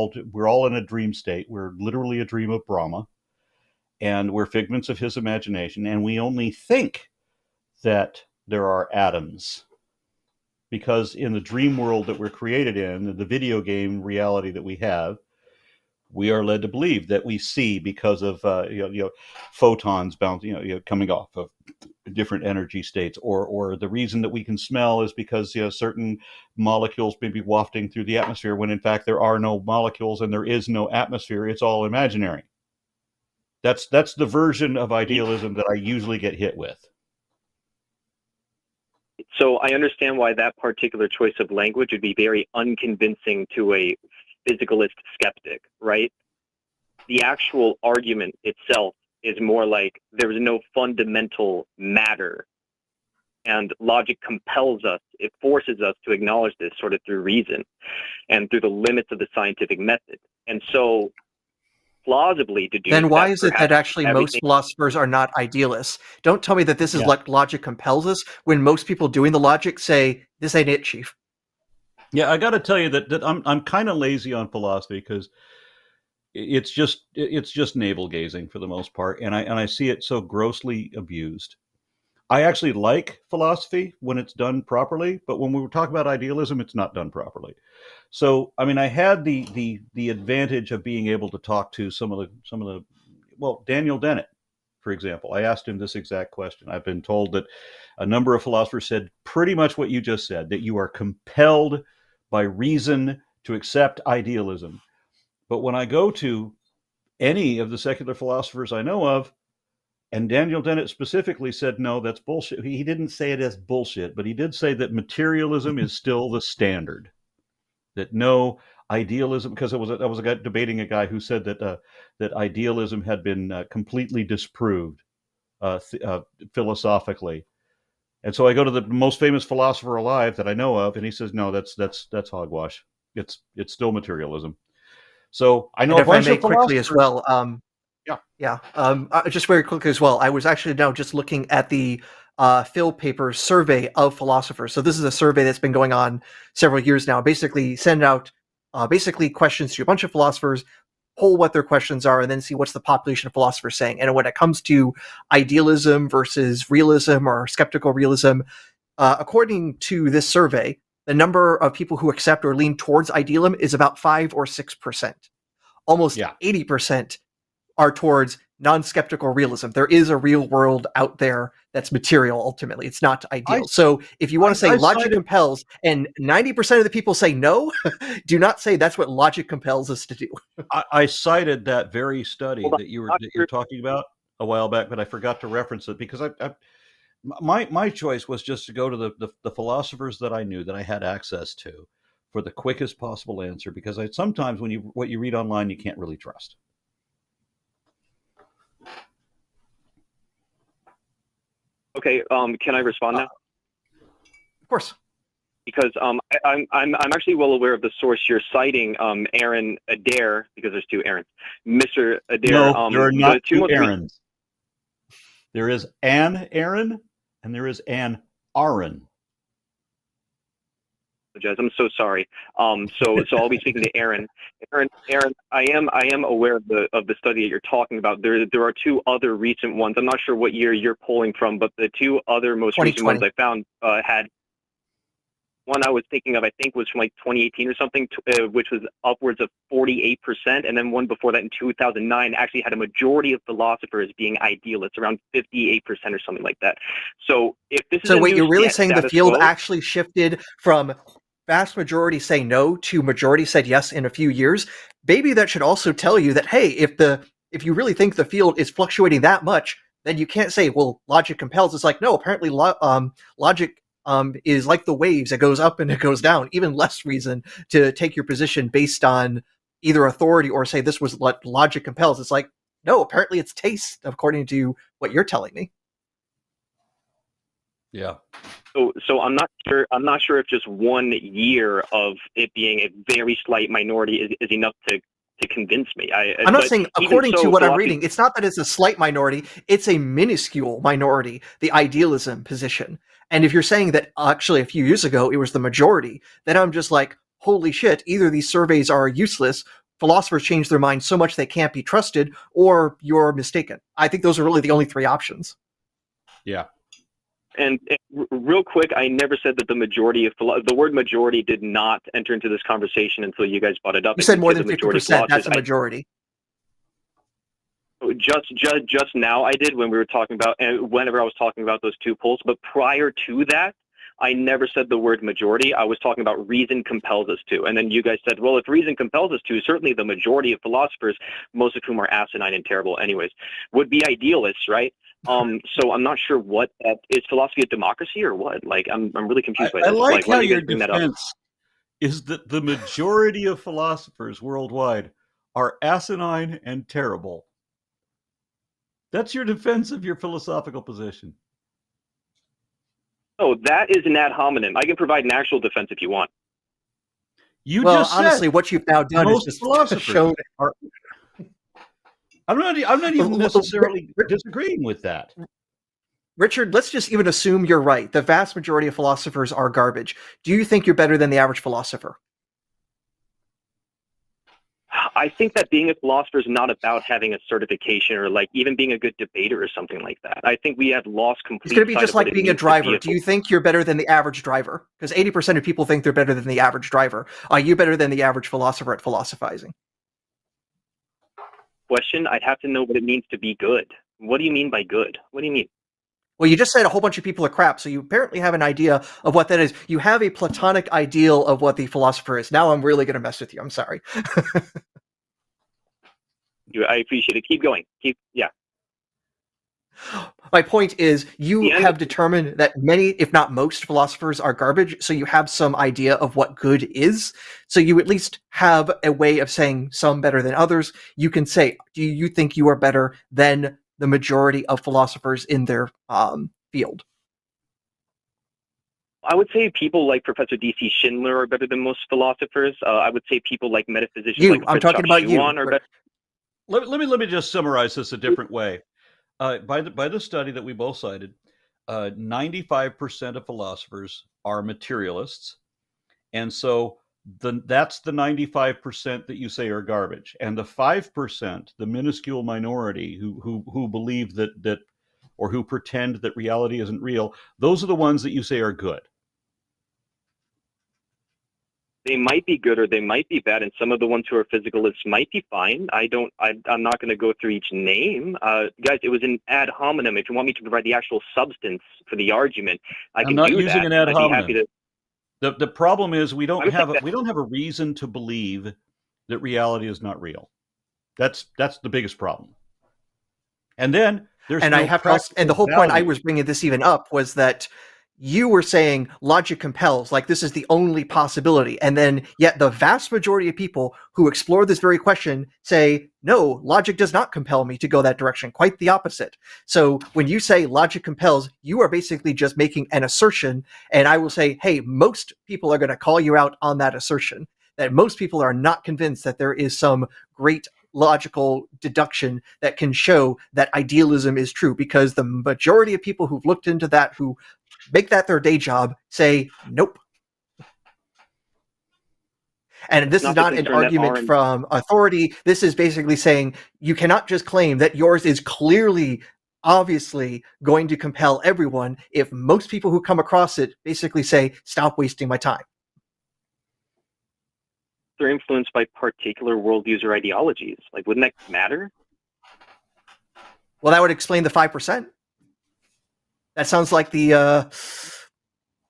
all in a dream state. We're literally a dream of Brahma, and we're figments of his imagination, and we only think that there are atoms. Because in the dream world that we're created in, the video game reality that we have, we are led to believe that we see because of photons bouncing, coming off of different energy states, or the reason that we can smell is because certain molecules may be wafting through the atmosphere, when in fact there are no molecules and there is no atmosphere. It's all imaginary. That's the version of idealism that I usually get hit with. So I understand why that particular choice of language would be very unconvincing to a physicalist skeptic, right? The actual argument itself is more like there is no fundamental matter, and logic compels us, it forces us to acknowledge this sort of through reason and through the limits of the scientific method. And so plausibly to do Then why that, is it that actually most philosophers are not idealists? Don't tell me that this is like logic compels us, when most people doing the logic say, this ain't it, Chief. Yeah, I got to tell you that I'm kind of lazy on philosophy, because it's just navel gazing for the most part, and I see it so grossly abused. I actually like philosophy when it's done properly, but when we talk about idealism, it's not done properly. So, I mean, I had the advantage of being able to talk to some of the Daniel Dennett, for example. I asked him this exact question. I've been told that a number of philosophers said pretty much what you just said, that you are compelled by reason to accept idealism. But when I go to any of the secular philosophers I know of, and Daniel Dennett specifically said, no, that's bullshit. He didn't say it as bullshit, but he did say that materialism is still the standard. That no idealism, because I was a guy debating a guy who said that that idealism had been completely disproved philosophically. And so I go to the most famous philosopher alive that I know of, and he says, no, that's hogwash. It's still materialism. So I know and a bunch of quickly as well. Just very quickly as well. I was actually now just looking at the Phil Paper survey of philosophers. So this is a survey that's been going on several years now. Basically, send out questions to a bunch of philosophers, poll what their questions are, and then see what's the population of philosophers saying. And when it comes to idealism versus realism or skeptical realism, according to this survey, the number of people who accept or lean towards idealism is about 5 or 6%. Almost 80% are towards non-skeptical realism. There is a real world out there that's material, ultimately. It's not ideal. So if you want to say logic compels, and 90% of the people say no, do not say that's what logic compels us to do. I cited that very study that you're talking about a while back, but I forgot to reference it because my choice was just to go to the philosophers that I knew, that I had access to, for the quickest possible answer, because sometimes what you read online you can't really trust. Okay, can I respond now? Of course. Because I'm actually well aware of the source you're citing, Aaron Adair, because there's two Aarons. Mr. Adair. No, there are not two Aarons. There is an Aaron and there is an Aron. apologize. I'm so sorry. So I'll be speaking to Aaron. Aaron, I am aware of the study that you're talking about. There are two other recent ones. I'm not sure what year you're pulling from, but the two other most recent ones I found had. One I was thinking of, I think, was from like 2018 or something, which was upwards of 48%, and then one before that in 2009 actually had a majority of philosophers being idealists, around 58% or something like that. So if this is wait, you're really saying the field actually shifted from vast majority say no to majority said yes in a few years? Maybe that should also tell you that, hey, if you really think the field is fluctuating that much, then you can't say, well, logic compels. It's like, no, apparently logic is like the waves. It goes up and it goes down. Even less reason to take your position based on either authority or say this was what logic compels. It's like, no, apparently it's taste, according to what you're telling me. Yeah. So I'm not sure if just 1 year of it being a very slight minority is enough to convince me. I'm not saying, according to what I'm reading, it's not that it's a slight minority, it's a minuscule minority, the idealism position. And if you're saying that actually a few years ago it was the majority, then I'm just like, holy shit, either these surveys are useless, philosophers change their minds so much they can't be trusted, or you're mistaken. I think those are really the only three options. Yeah. And real quick, I never said that the word majority did not enter into this conversation until you guys brought it up. You said more than 50%, that's a majority. Just now I did when we were talking about, and whenever I was talking about those two polls, but prior to that, I never said the word majority. I was talking about reason compels us to. And then you guys said, well, if reason compels us to, certainly the majority of philosophers, most of whom are asinine and terrible anyways, would be idealists, right? So I'm not sure what is philosophy of democracy or what. Like I'm really confused by this. I like how your bring that up? defense is that the majority of philosophers worldwide are asinine and terrible. That's your defense of your philosophical position. Oh, that is an ad hominem. I can provide an actual defense if you want. Honestly, what you've now done is just shown. I'm not even necessarily disagreeing with that. Richard, let's just even assume you're right. The vast majority of philosophers are garbage. Do you think you're better than the average philosopher? I think that being a philosopher is not about having a certification or like even being a good debater or something like that. I think we have lost complete. It's going to be just like being a driver. Do you think you're better than the average driver? Because 80% of people think they're better than the average driver. Are you better than the average philosopher at philosophizing? Question, I'd have to know what it means to be good. What do you mean by good? What do you mean? Well, you just said a whole bunch of people are crap, so you apparently have an idea of what that is. You have a platonic ideal of what the philosopher is. Now I'm really going to mess with you. I'm sorry. I appreciate it. Keep going. Yeah. My point is, you have determined that many, if not most, philosophers are garbage, so you have some idea of what good is. So you at least have a way of saying some better than others. You can say, do you think you are better than the majority of philosophers in their field? I would say people like Professor D.C. Schindler are better than most philosophers. I would say people like metaphysicians like I'm talking about you. Are better. Let me just summarize this a different way. By the study that we both cited, 95% of philosophers are materialists, and so that's the 95% that you say are garbage, and the 5%, the minuscule minority who believe that or who pretend that reality isn't real, those are the ones that you say are good. They might be good or they might be bad, and some of the ones who are physicalists might be fine. I'm not going to go through each name. Guys, it was an ad hominem. If you want me to provide the actual substance for the argument, I'm not using an ad hominem. The problem is we don't have a reason to believe that reality is not real. That's the biggest problem. And then there's and the whole point I was bringing this even up was that you were saying logic compels, like this is the only possibility. And then yet the vast majority of people who explore this very question say, no, logic does not compel me to go that direction. Quite the opposite. So when you say logic compels, you are basically just making an assertion. And I will say, hey, most people are going to call you out on that assertion, that most people are not convinced that there is some great logical deduction that can show that idealism is true, because the majority of people who've looked into that, who make that their day job, say nope. And this is Not the not an concern that argument Aron- from authority. This is basically saying you cannot just claim that yours is clearly, obviously going to compel everyone if most people who come across it basically say, stop wasting my time. They're influenced by particular worldviews or ideologies. Like, wouldn't that matter? Well, that would explain the 5%. That sounds like the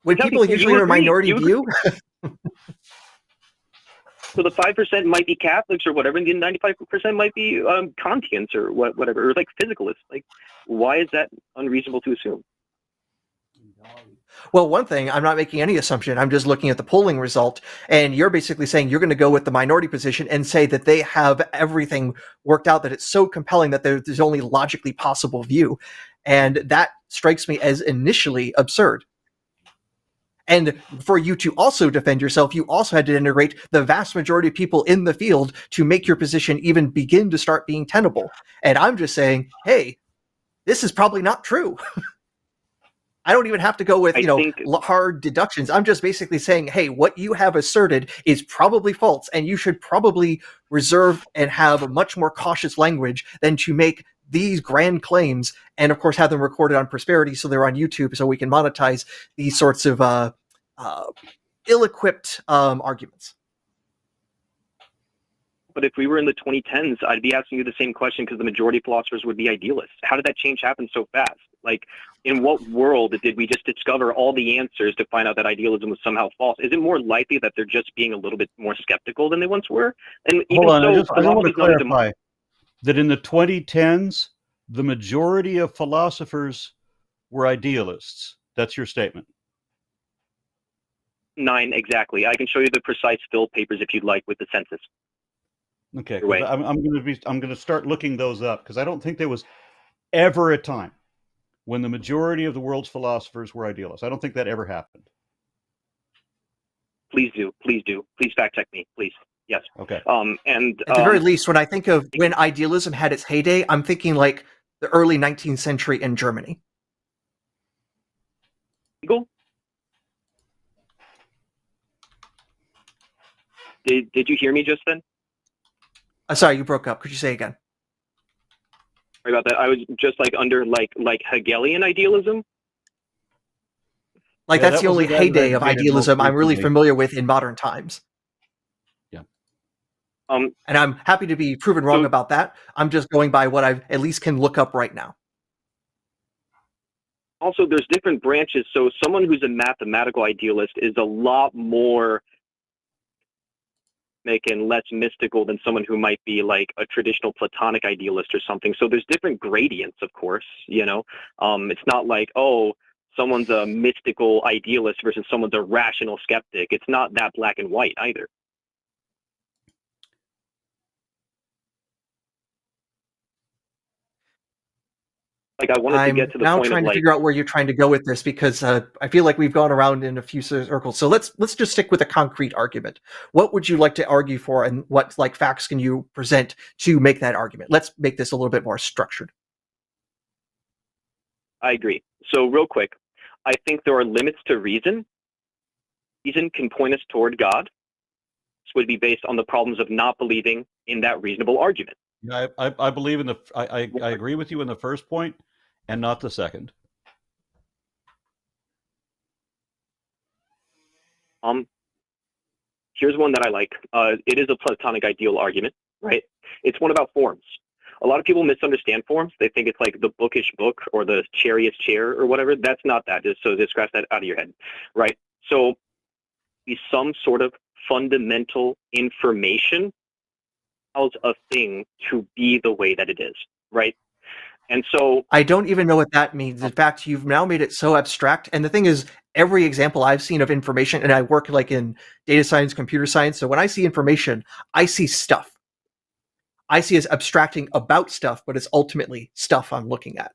when Exactly. people So usually you are a agree. minority You view. So the 5% might be Catholics or whatever, and the 95% might be Kantians or whatever, or like physicalists. Like, why is that unreasonable to assume? Well, one thing, I'm not making any assumption. I'm just looking at the polling result, and you're basically saying you're going to go with the minority position and say that they have everything worked out, that it's so compelling that there's only logically possible view. And that strikes me as initially absurd. And for you to also defend yourself, you also had to integrate the vast majority of people in the field to make your position even begin to start being tenable. And I'm just saying, hey, this is probably not true. I don't even have to go with, hard deductions. I'm just basically saying, hey, what you have asserted is probably false, and you should probably reserve and have a much more cautious language than to make these grand claims, and of course have them recorded on Prosperity so they're on YouTube so we can monetize these sorts of ill-equipped arguments. But if we were in the 2010s, I'd be asking you the same question because the majority of philosophers would be idealists. How did that change happen so fast? Like, in what world did we just discover all the answers to find out that idealism was somehow false? Is it more likely that they're just being a little bit more skeptical than they once were? And even Hold on, so, I just want to clarify that in the 2010s, the majority of philosophers were idealists. That's your statement. 9, exactly. I can show you the precise Phil papers if you'd like with the census. Okay, I'm going to start looking those up because I don't think there was ever a time when the majority of the world's philosophers were idealists. I don't think that ever happened. Please do. Please fact check me, please. Yes. Okay. And at the very least, when I think of when idealism had its heyday, I'm thinking like the early 19th century in Germany. Cool. Did you hear me just then? Sorry, you broke up. Could you say again? Sorry about that. I was just like under like Hegelian idealism. Like that's the only heyday of idealism I'm really familiar with in modern times. Yeah. And I'm happy to be proven wrong about that. I'm just going by what I at least can look up right now. Also, there's different branches. So someone who's a mathematical idealist is a lot more and less mystical than someone who might be like a traditional Platonic idealist or something. So there's different gradients, of course, it's not like, oh, someone's a mystical idealist versus someone's a rational skeptic. It's not that black and white either. Like I wanted to get to the point of I'm now trying to figure out where you're trying to go with this because I feel like we've gone around in a few circles. So let's just stick with a concrete argument. What would you like to argue for, and what facts can you present to make that argument? Let's make this a little bit more structured. I agree. So real quick, I think there are limits to reason. Reason can point us toward God. This would be based on the problems of not believing in that reasonable argument. Yeah, I believe in I agree with you in the first point and not the second. Here's one that I like. It is a Platonic ideal argument, right? It's one about forms. A lot of people misunderstand forms. They think it's like the bookish book or the chariot's chair or whatever. That's not that. Just scratch that out of your head, right? So be some sort of fundamental information allows a thing to be the way that it is, right? And so I don't even know what that means. In fact, you've now made it so abstract. And the thing is, every example I've seen of information, and I work like in data science, computer science. So when I see information, I see stuff. I see as abstracting about stuff, but it's ultimately stuff I'm looking at,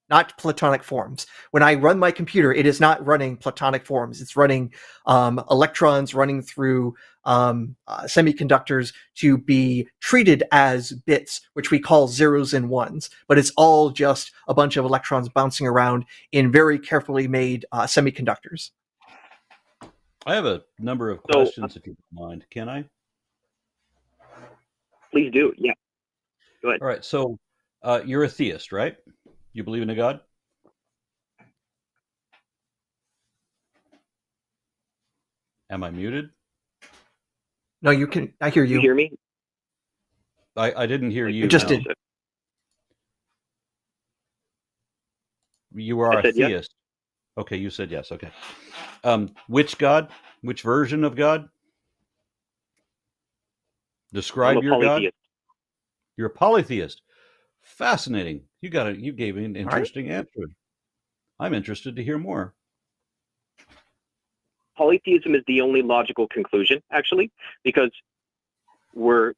not Platonic forms. When I run my computer, it is not running Platonic forms. It's running electrons running through semiconductors to be treated as bits, which we call zeros and ones. But it's all just a bunch of electrons bouncing around in very carefully made semiconductors. I have a number of So, questions, if you don't mind. Can I? please do. Yeah, go ahead. All right. So you're a theist, right? You believe in a God? Am I muted? No, you can. I hear You you. hear me? I didn't hear you. It just No. did. You are I a said yes. theist. Okay, you said yes. Okay. Which God? Which version of God? I'm Describe a your God. polytheist. You're a polytheist. Fascinating. You gave me an right. interesting answer. I'm interested to hear more. Polytheism is the only logical conclusion, actually, because we're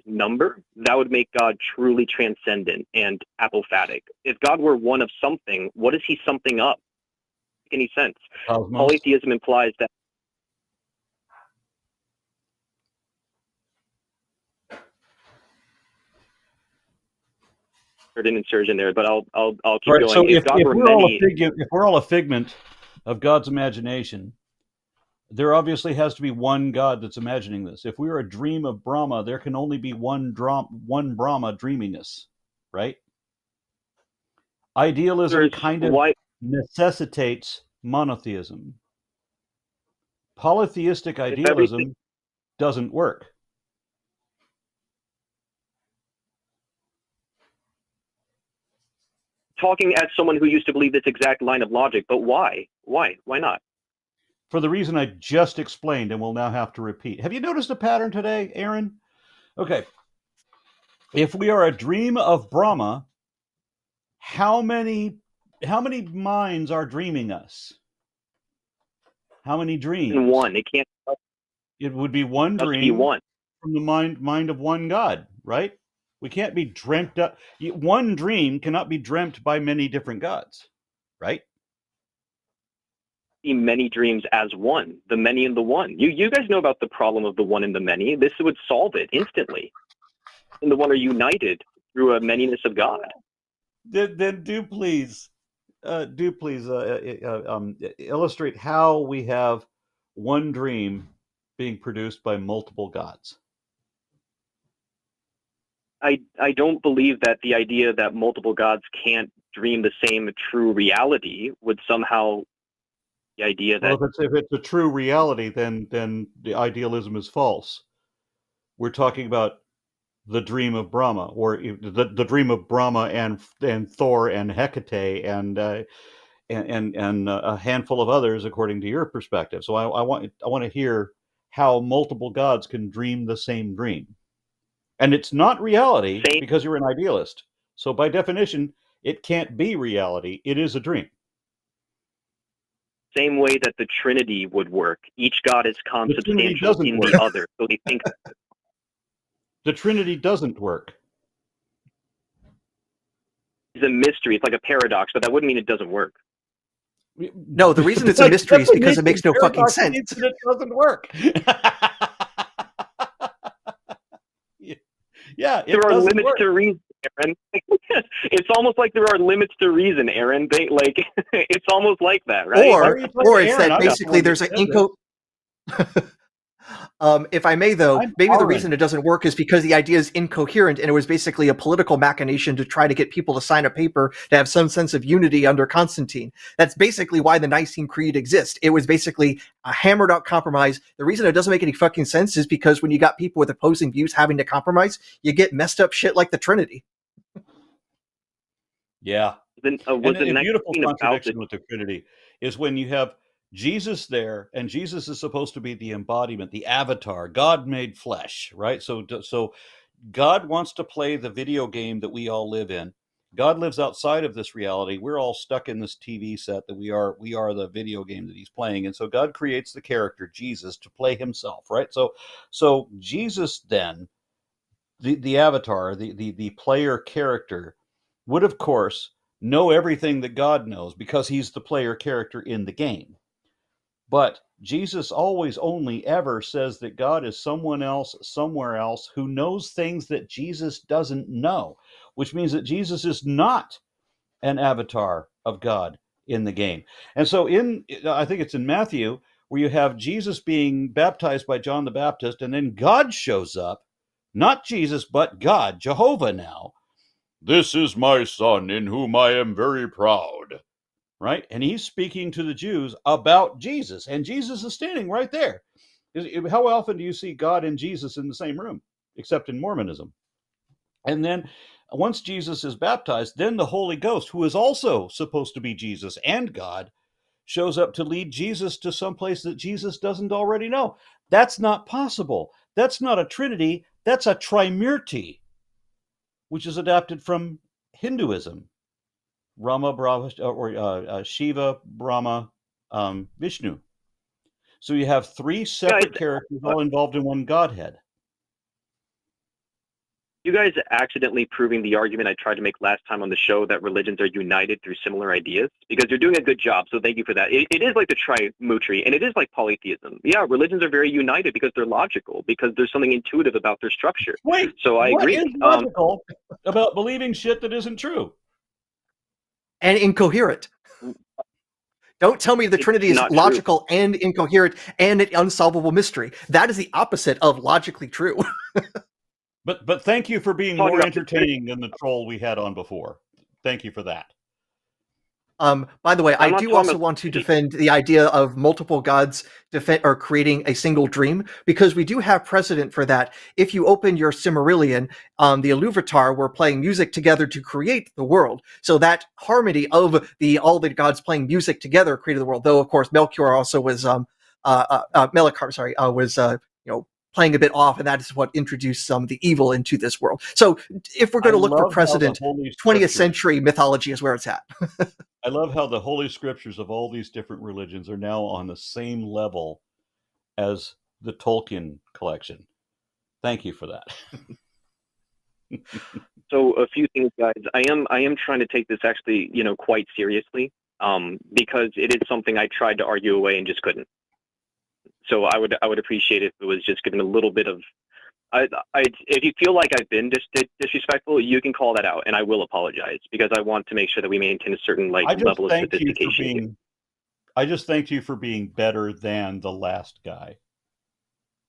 number, that would make God truly transcendent and apophatic. If God were one of something, what is he something of? Any sense? Cosmos. Polytheism implies that. There's an insertion there, but I'll keep Right. going. So if God were we're all a figment of God's imagination, there obviously has to be one God that's imagining this. If we're a dream of Brahma, there can only be one Brahma dreaming us, right? Idealism kind of necessitates monotheism. Polytheistic idealism doesn't work. Talking as someone who used to believe this exact line of logic, but why? Why not? For the reason I just explained and will now have to repeat. Have you noticed a pattern today, Aaron? Okay. If we are a dream of Brahma, how many minds are dreaming us? How many dreams? One. It can't. It would be one dream from the mind of one God, right? We can't be dreamt up. One dream cannot be dreamt by many different gods, right? See many dreams as one, the many and the one. You guys know about the problem of the one and the many. This would solve it instantly. And the one are united through a manyness of God. Then do please illustrate how we have one dream being produced by multiple gods. I don't believe that the idea that multiple gods can't dream the same true reality would somehow the idea that if it's a true reality, then the idealism is false. We're talking about the dream of Brahma, or the dream of Brahma and Thor and Hecate and a handful of others, according to your perspective. So I want to hear how multiple gods can dream the same dream. And it's not reality because you're an idealist. So by definition, it can't be reality. It is a dream. Same way that the Trinity would work. Each God is consubstantial in the other. So they think the Trinity doesn't work. It's a mystery. It's like a paradox, but that wouldn't mean it doesn't work. No, the reason it's a mystery is because it makes no fucking sense. It doesn't work. Yeah, there are limits to reason, Aaron. It's almost like there are limits to reason, Aaron. It's almost like that, right? Or it's that basically there's an if I may, though, maybe the reason it doesn't work is because the idea is incoherent, and it was basically a political machination to try to get people to sign a paper to have some sense of unity under Constantine. That's basically why the Nicene Creed exists. It was basically a hammered out compromise. The reason it doesn't make any fucking sense is because when you got people with opposing views having to compromise, you get messed up shit like the Trinity. Yeah. And a beautiful contradiction with the Trinity is when you have Jesus there, and Jesus is supposed to be the embodiment, the avatar, God made flesh, right? So God wants to play the video game that we all live in. God lives outside of this reality. We're all stuck in this TV set that we are the video game that he's playing. And so God creates the character, Jesus, to play himself, right? So Jesus then, the avatar, the player character, would of course know everything that God knows because he's the player character in the game. But Jesus always only ever says that God is someone else, somewhere else, who knows things that Jesus doesn't know, which means that Jesus is not an avatar of God in the game. And so I think it's in Matthew, where you have Jesus being baptized by John the Baptist, and then God shows up, not Jesus, but God, Jehovah now. This is my son in whom I am very proud, right? And he's speaking to the Jews about Jesus, and Jesus is standing right there. How often do you see God and Jesus in the same room, except in Mormonism? And then once Jesus is baptized, then the Holy Ghost, who is also supposed to be Jesus and God, shows up to lead Jesus to some place that Jesus doesn't already know. That's not possible. That's not a Trinity. That's a Trimurti, which is adapted from Hinduism. Rama, Brahma, or Shiva, Brahma, Vishnu. So you have three separate characters all involved in one Godhead. You guys accidentally proving the argument I tried to make last time on the show that religions are united through similar ideas, because you're doing a good job, so thank you for that. It is like the Trimurti, and it is like polytheism. Yeah, religions are very united because they're logical, because there's something intuitive about their structure. Wait, so I agree. What is logical about believing shit that isn't true? And incoherent. Don't tell me the Trinity is logical and incoherent and an unsolvable mystery. That is the opposite of logically true. But thank you for being more entertaining than the troll we had on before. Thank you for that. By the way, I do also want to defend the idea of multiple gods or creating a single dream, because we do have precedent for that. If you open your Silmarillion, the Iluvatar were playing music together to create the world. So that harmony of all the gods playing music together created the world. Though, of course, Melchior also was Melikar, was playing a bit off, and that is what introduced some of the evil into this world. So if we're going to look for precedent, 20th century mythology is where it's at. I love how the holy scriptures of all these different religions are now on the same level as the Tolkien collection. Thank you for that. So a few things, guys. I am trying to take this actually, quite seriously, because it is something I tried to argue away and just couldn't. So I would appreciate if it was just given a little bit of. If you feel like I've been disrespectful, you can call that out, and I will apologize, because I want to make sure that we maintain a certain level of sophistication. I just thanked you for being better than the last guy,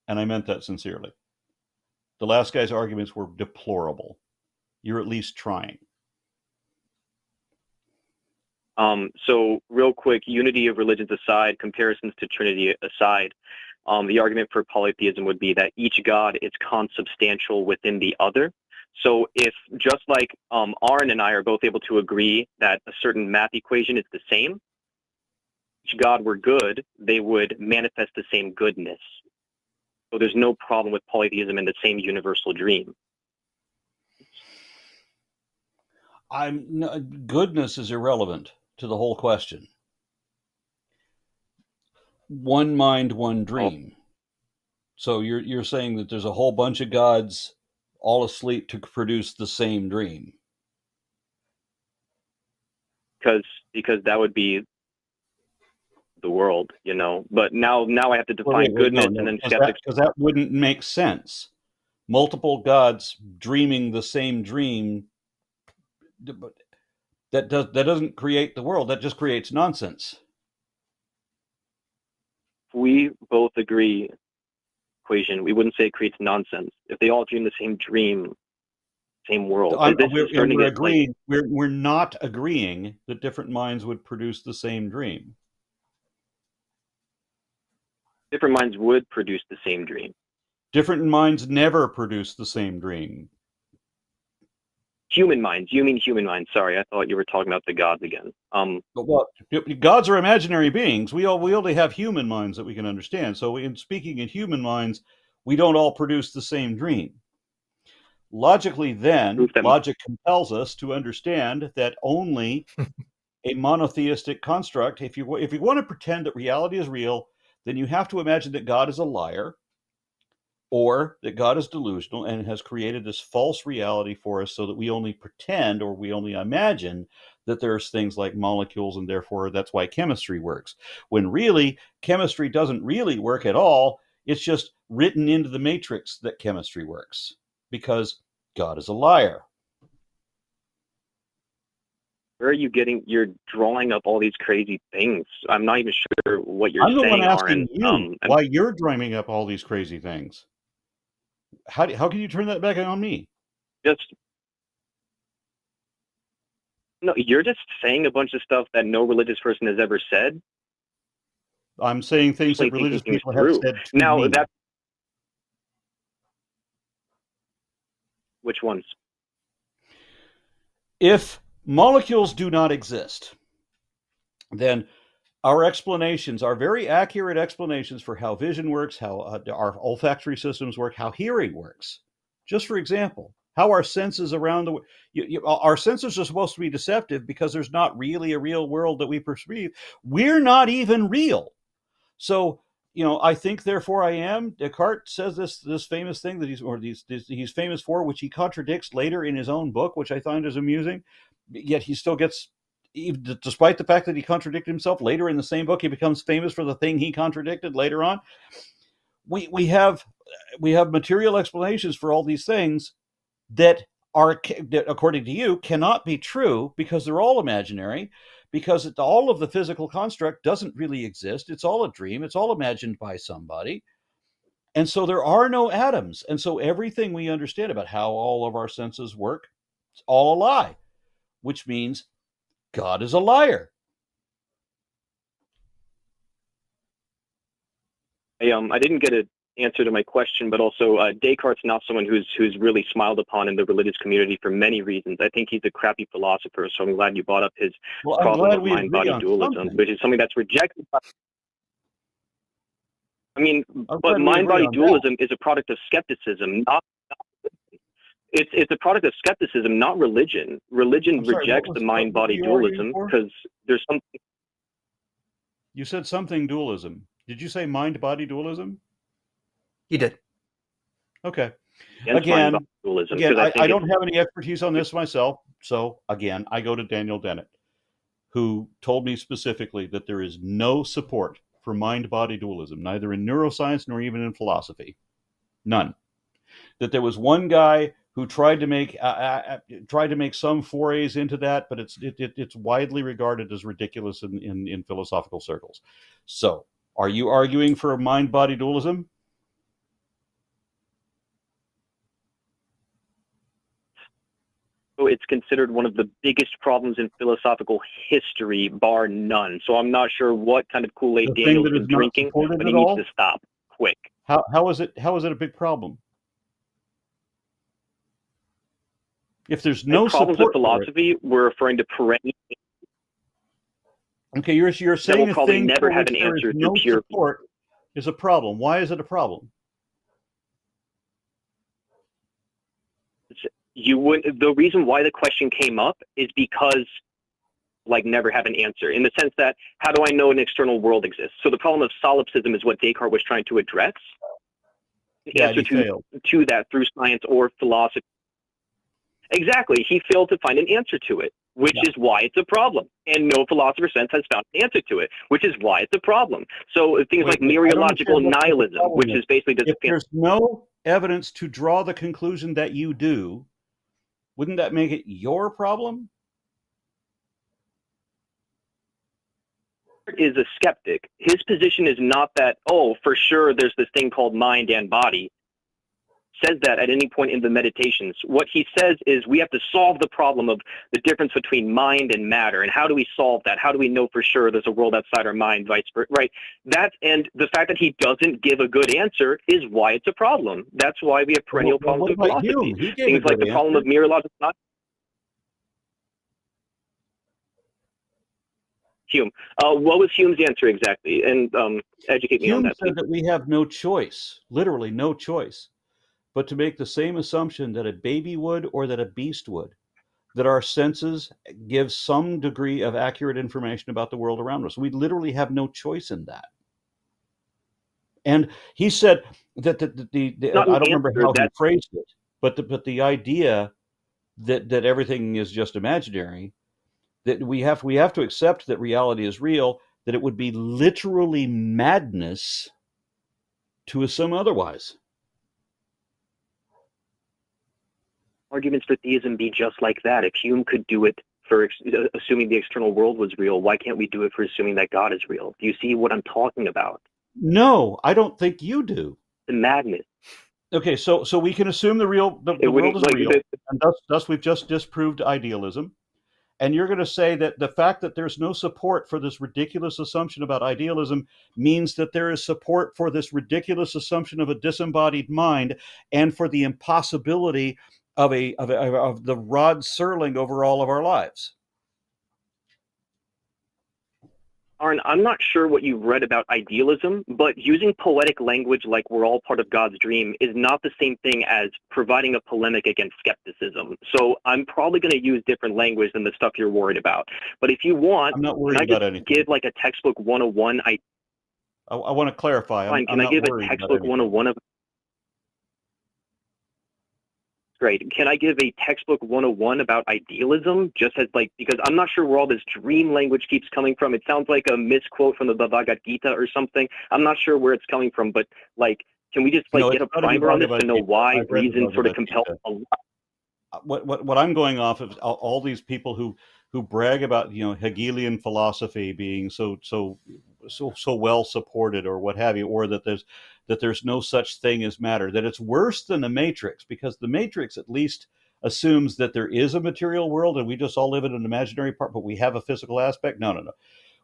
and I meant that sincerely. The last guy's arguments were deplorable. You're at least trying. So real quick, unity of religions aside, comparisons to Trinity aside, the argument for polytheism would be that each god is consubstantial within the other. So if just like Aron and I are both able to agree that a certain math equation is the same, if each god were good, they would manifest the same goodness. So there's no problem with polytheism and the same universal dream. Goodness is irrelevant to the whole question. One mind, one dream. So you're saying that there's a whole bunch of gods all asleep to produce the same dream. Because that would be the world, But now I have to define goodness and then skeptics. Because that wouldn't make sense. Multiple gods dreaming the same dream. That doesn't create the world. That just creates nonsense. We both agree, equation. We wouldn't say it creates nonsense. If they all dream the same dream, same world. We're not agreeing that different minds would produce the same dream. Different minds would produce the same dream. Different minds never produce the same dream. Human minds. You mean human minds. Sorry, I thought you were talking about the gods again. Well, gods are imaginary beings. We only have human minds that we can understand. So in speaking in human minds, we don't all produce the same dream. Logically, then, logic compels us to understand that only a monotheistic construct, if you want to pretend that reality is real, then you have to imagine that God is a liar, or that God is delusional and has created this false reality for us so that we only pretend or we only imagine that there's things like molecules, and therefore that's why chemistry works. When really, chemistry doesn't really work at all. It's just written into the matrix that chemistry works, because God is a liar. Where are you getting? You're drawing up all these crazy things. I'm not even sure what you're I'm the saying, one asking Aaron. you why you're dreaming up all these crazy things. How can you turn that back on me? No, you're just saying a bunch of stuff that no religious person has ever said. I'm saying things that religious people have said to now, me. Which ones? If molecules do not exist, then our explanations are very accurate explanations for how vision works, how our olfactory systems work, how hearing works. Just for example, how our senses around our senses are supposed to be deceptive because there's not really a real world that we perceive. We're not even real. So, I think, therefore I am. Descartes says this famous thing that he's famous for, which he contradicts later in his own book, which I find is amusing. Yet he still gets, despite the fact that he contradicted himself later in the same book, he becomes famous for the thing he contradicted later on. We have material explanations for all these things that according to you, cannot be true because they're all imaginary, because all of the physical construct doesn't really exist. It's all a dream. It's all imagined by somebody. And so there are no atoms. And so everything we understand about how all of our senses work, it's all a lie, which means God is a liar. I didn't get an answer to my question, but also Descartes is not someone who's really smiled upon in the religious community for many reasons. I think he's a crappy philosopher, so I'm glad you brought up his problem of mind-body dualism, which is something that's rejected. But mind-body dualism is a product of skepticism, not it's a product of skepticism, not religion. Religion rejects the mind-body dualism because there's something. You said something dualism. Did you say mind-body dualism? He did. Okay. Again, I don't have any expertise on this myself. So again, I go to Daniel Dennett, who told me specifically that there is no support for mind-body dualism, neither in neuroscience nor even in philosophy. None. That there was one guy who tried to make some forays into that, but it's widely regarded as ridiculous in philosophical circles. So, are you arguing for a mind-body dualism? It's considered one of the biggest problems in philosophical history, bar none. So I'm not sure what kind of Kool-Aid Daniel's been drinking, but he needs to stop quick. How is it a big problem? If there's no problems support of philosophy, we're referring to perennial. Okay, you're saying will probably never have an answer no support is a problem. Why is it a problem? The reason why the question came up is because never have an answer, in the sense that, how do I know an external world exists? So the problem of solipsism is what Descartes was trying to address. The answer to that through science or philosophy. Exactly. He failed to find an answer to it, which is why it's a problem. And no philosopher since has found an answer to it, which is why it's a problem. So things like mereological nihilism, which is basically if there's no evidence to draw the conclusion that you do, wouldn't that make it your problem? Is a skeptic. His position is not that, for sure there's this thing called mind and body. Says that at any point in the meditations. What he says is we have to solve the problem of the difference between mind and matter, and how do we solve that? How do we know for sure there's a world outside our mind, vice versa, right? And the fact that he doesn't give a good answer is why it's a problem. That's why we have perennial problems in philosophy. Things like the problem of mereological. Hume. What was Hume's answer exactly? And educate me on that. Hume said that we have no choice, literally no choice, but to make the same assumption that a baby would or that a beast would, that our senses give some degree of accurate information about the world around us. We literally have no choice in that. And he said that I don't remember how he phrased it, but the idea that everything is just imaginary, that we have to accept that reality is real, that it would be literally madness to assume otherwise. Arguments for theism be just like that. If Hume could do it, for assuming the external world was real, why can't we do it for assuming that God is real? Do you see what I'm talking about? No, I don't think you do. The madness. Okay, so we can assume the world is real, and thus we've just disproved idealism. And you're going to say that the fact that there's no support for this ridiculous assumption about idealism means that there is support for this ridiculous assumption of a disembodied mind and for the impossibility of the rod Serling over all of our lives. Aron, I'm not sure what you've read about idealism, but using poetic language like we're all part of God's dream is not the same thing as providing a polemic against skepticism. So I'm probably going to use different language than the stuff you're worried about. But if you want, I'm not worried about anything. Give like a textbook 101. I want to clarify. Fine, can I give a textbook 101 of... Great. Can I give a textbook 101 about idealism? Just as because I'm not sure where all this dream language keeps coming from. It sounds like a misquote from the Bhagavad Gita or something. I'm not sure where it's coming from, but can we just get a primer on this to know why reason sort of compels a lot? What I'm going off of all these people who brag about Hegelian philosophy being so well supported or what have you, or that there's no such thing as matter, that it's worse than the Matrix, because the Matrix at least assumes that there is a material world and we just all live in an imaginary part, but we have a physical aspect. No.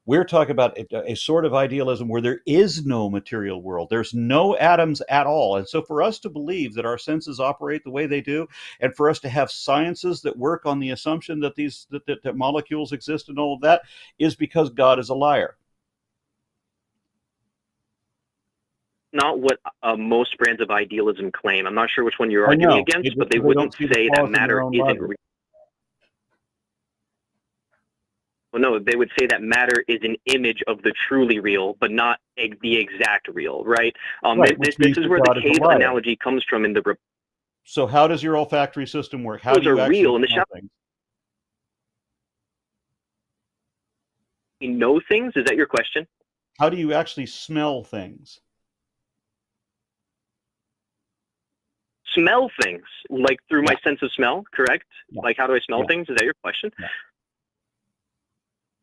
We're talking about a sort of idealism where there is no material world. There's no atoms at all. And so for us to believe that our senses operate the way they do, and for us to have sciences that work on the assumption that that molecules exist and all of that, is because God is a liar. Not what most brands of idealism claim. I'm not sure which one you're arguing against, but they wouldn't say that matter isn't real. Well, no, they would say that matter is an image of the truly real, but not the exact real, right? This is where the cave analogy comes from in the... So how does your olfactory system work? How do you actually real in the things? You know things? Is that your question? How do you actually smell things? Smell things, like through my sense of smell, correct? Yeah. Like, how do I smell things? Is that your question? Yeah.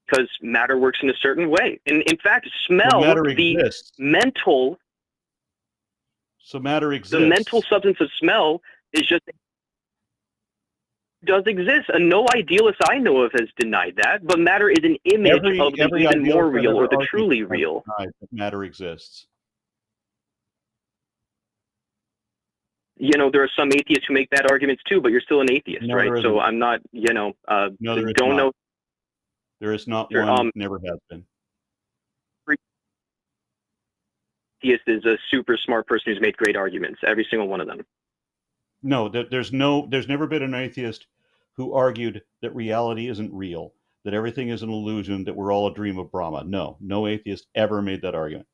Because matter works in a certain way. And in fact, smell, exists. mental... So matter exists. The mental substance of smell is just... does exist. And no idealist I know of has denied that, but matter is an image of the even more real or the truly real. Matter exists. There are some atheists who make bad arguments too, but you're still an atheist, right? So I'm not, no, there is don't not. know. There is not one, never has been. Atheist is a super smart person who's made great arguments, every single one of them. No, there's never been an atheist who argued that reality isn't real, that everything is an illusion, that we're all a dream of Brahma. No atheist ever made that argument.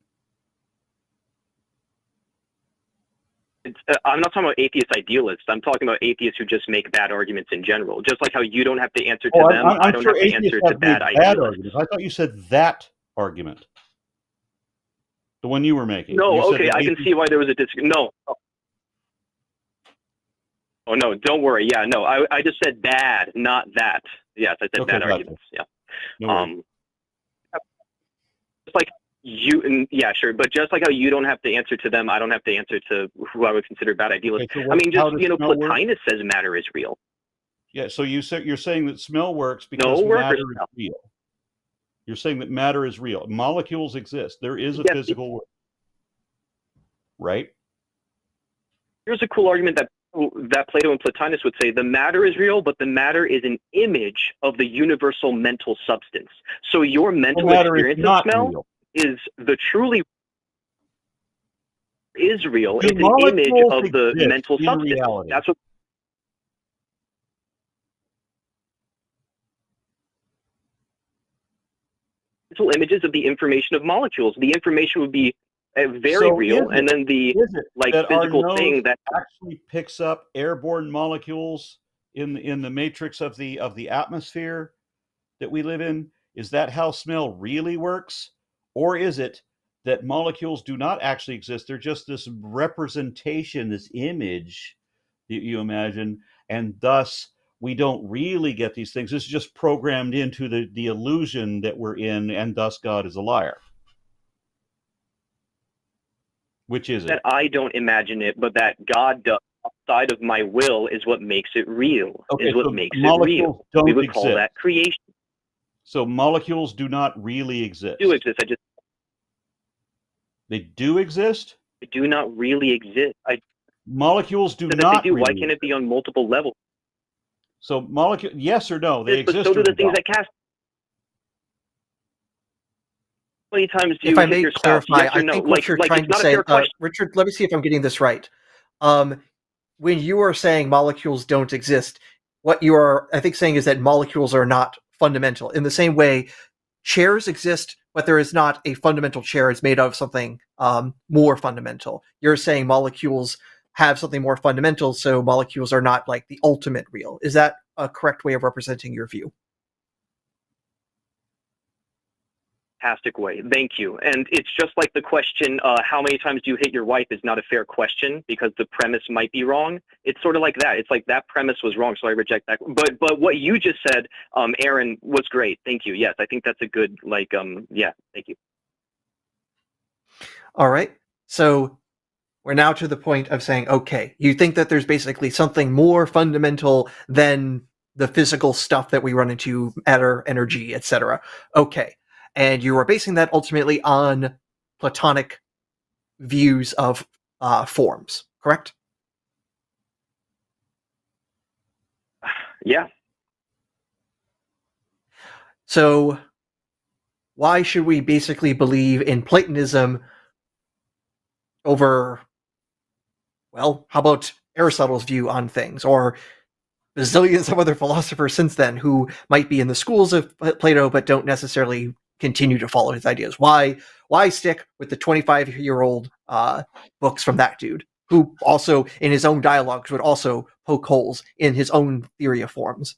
I'm not talking about atheist idealists. I'm talking about atheists who just make bad arguments in general. Just like how you don't have to answer to them, I don't have to answer to bad idealists. I thought you said that argument. The one you were making. No, okay, I can see why there was a disagreement. No. Oh, no, don't worry. Yeah, no, I just said bad, not that. Yes, I said bad arguments. Yeah. No just like yeah, sure. But just like how you don't have to answer to them, I don't have to answer to who I would consider bad idealists. Okay, so I mean, just, Plotinus says matter is real. Yeah, so you're saying that smell works because matter is real. You're saying that matter is real. Molecules exist. There is a physical world. Right? Here's a cool argument that Plato and Plotinus would say: the matter is real, but the matter is an image of the universal mental substance. So your mental experience of smell is the truly is real. It's an image of the mental substance. Reality. That's what. Mental images of the information of molecules. The information would be very real, and then the physical thing that actually picks up airborne molecules in the matrix of the atmosphere that we live in. Is that how smell really works? Or is it that molecules do not actually exist? They're just this representation, this image that you imagine, and thus we don't really get these things. This is just programmed into the illusion that we're in, and thus God is a liar. Which is it? That I don't imagine it, but that God does outside of my will is what makes it real, is what makes it real. We would call that creation. So molecules do not really exist. They do exist. They do exist? They do not really exist. Molecules do not. They do. Why can't it be on multiple levels? So yes or no, they exist. But so do the things that cast. How many times do you if I hit may your spouse? clarify, Yes or I no? think what you're trying to say, Richard, let me see if I'm getting this right. When you are saying molecules don't exist, what you are, I think, saying is that molecules are not fundamental. In the same way, chairs exist, but there is not a fundamental chair. It's made of something more fundamental. You're saying molecules have something more fundamental, so molecules are not like the ultimate real. Is that a correct way of representing your view? Fantastic way. Thank you. And it's just like the question, how many times do you hit your wife is not a fair question because the premise might be wrong. It's sort of like that. It's like that premise was wrong, so I reject that. But what you just said, Aaron, was great. Thank you. Yes, I think that's a good, yeah, thank you. All right. So we're now to the point of saying, okay, you think that there's basically something more fundamental than the physical stuff that we run into, matter, energy, etc. Okay. And you are basing that ultimately on Platonic views of forms, correct? Yeah. So why should we basically believe in Platonism over, well, how about Aristotle's view on things, or bazillions of other philosophers since then who might be in the schools of Plato but don't necessarily continue to follow his ideas? Why stick with the 25-year-old books from that dude, who also in his own dialogues would also poke holes in his own theory of forms?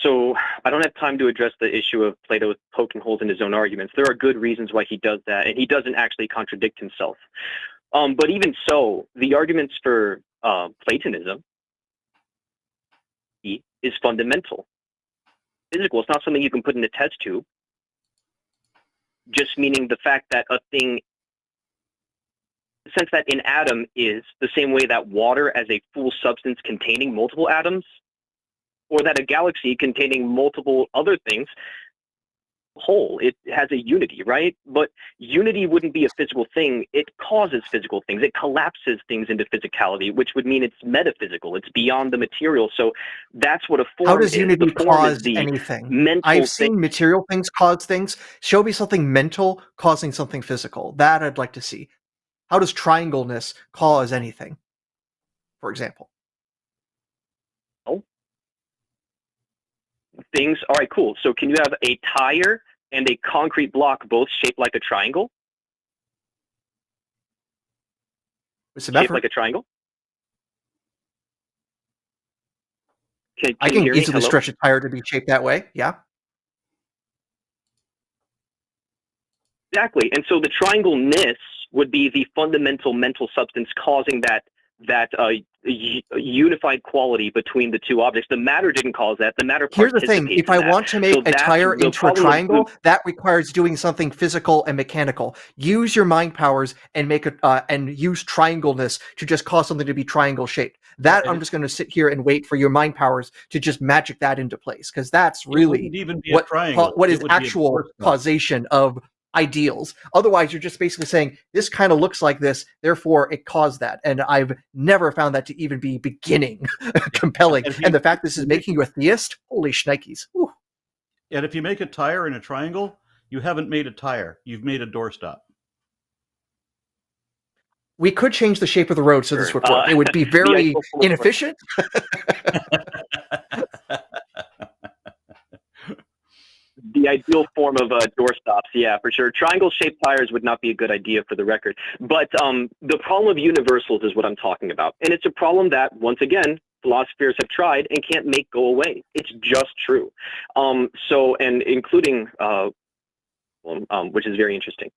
So I don't have time to address the issue of Plato poking holes in his own arguments. There are good reasons why he does that, and he doesn't actually contradict himself. But even so, the arguments for Platonism is fundamental. Physical, it's not something you can put in a test tube. Just meaning the fact that a thing, the sense that an atom is the same way that water as a full substance containing multiple atoms, or that a galaxy containing multiple other things, whole, it has a unity, right? But unity wouldn't be a physical thing. It causes physical things. It collapses things into physicality, which would mean it's metaphysical. It's beyond the material. So that's what a form is. How does unity cause anything? I've seen material things cause things. Show me something mental causing something physical. That I'd like to see. How does triangleness cause anything, for example? Things. All right, cool. So can you have a tire and a concrete block both shaped like a triangle? Shaped like a triangle? I can easily stretch a tire to be shaped that way. Yeah. Exactly. And so the triangleness would be the fundamental mental substance causing that unified quality between the two objects. The matter didn't cause that. The matter participates. Here's the thing: if I want to make a tire into a triangle, that requires doing something physical and mechanical. Use your mind powers and make it, and use triangleness to just cause something to be triangle shaped. That I'm just going to sit here and wait for your mind powers to just magic that into place, because that's really what is actual causation of ideals. Otherwise, you're just basically saying this kind of looks like this, therefore it caused that. And I've never found that to even be beginning compelling. And the fact this is making you a theist, holy shnikes. Whew. And if you make a tire in a triangle, you haven't made a tire. You've made a doorstop. We could change the shape of the road so this would work. It would be very inefficient. The ideal form of doorstops, yeah, for sure. Triangle-shaped tires would not be a good idea, for the record. But the problem of universals is what I'm talking about. And it's a problem that, once again, philosophers have tried and can't make go away. It's just true. And including, which is very interesting.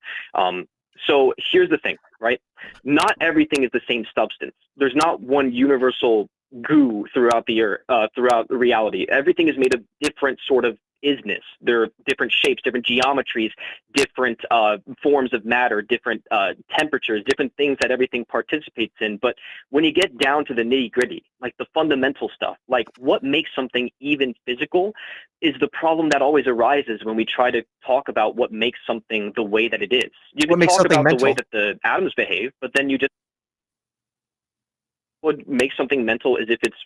So here's the thing, right? Not everything is the same substance. There's not one universal goo throughout the earth, throughout reality. Everything is made of different sort of isness. There are different shapes, different geometries, different forms of matter, different temperatures, different things that everything participates in. But when you get down to the nitty gritty, like the fundamental stuff, like what makes something even physical is the problem that always arises when we try to talk about what makes something the way that it is. You What can makes talk something about the way mental? that the atoms behave, but then you just would make something mental as if it's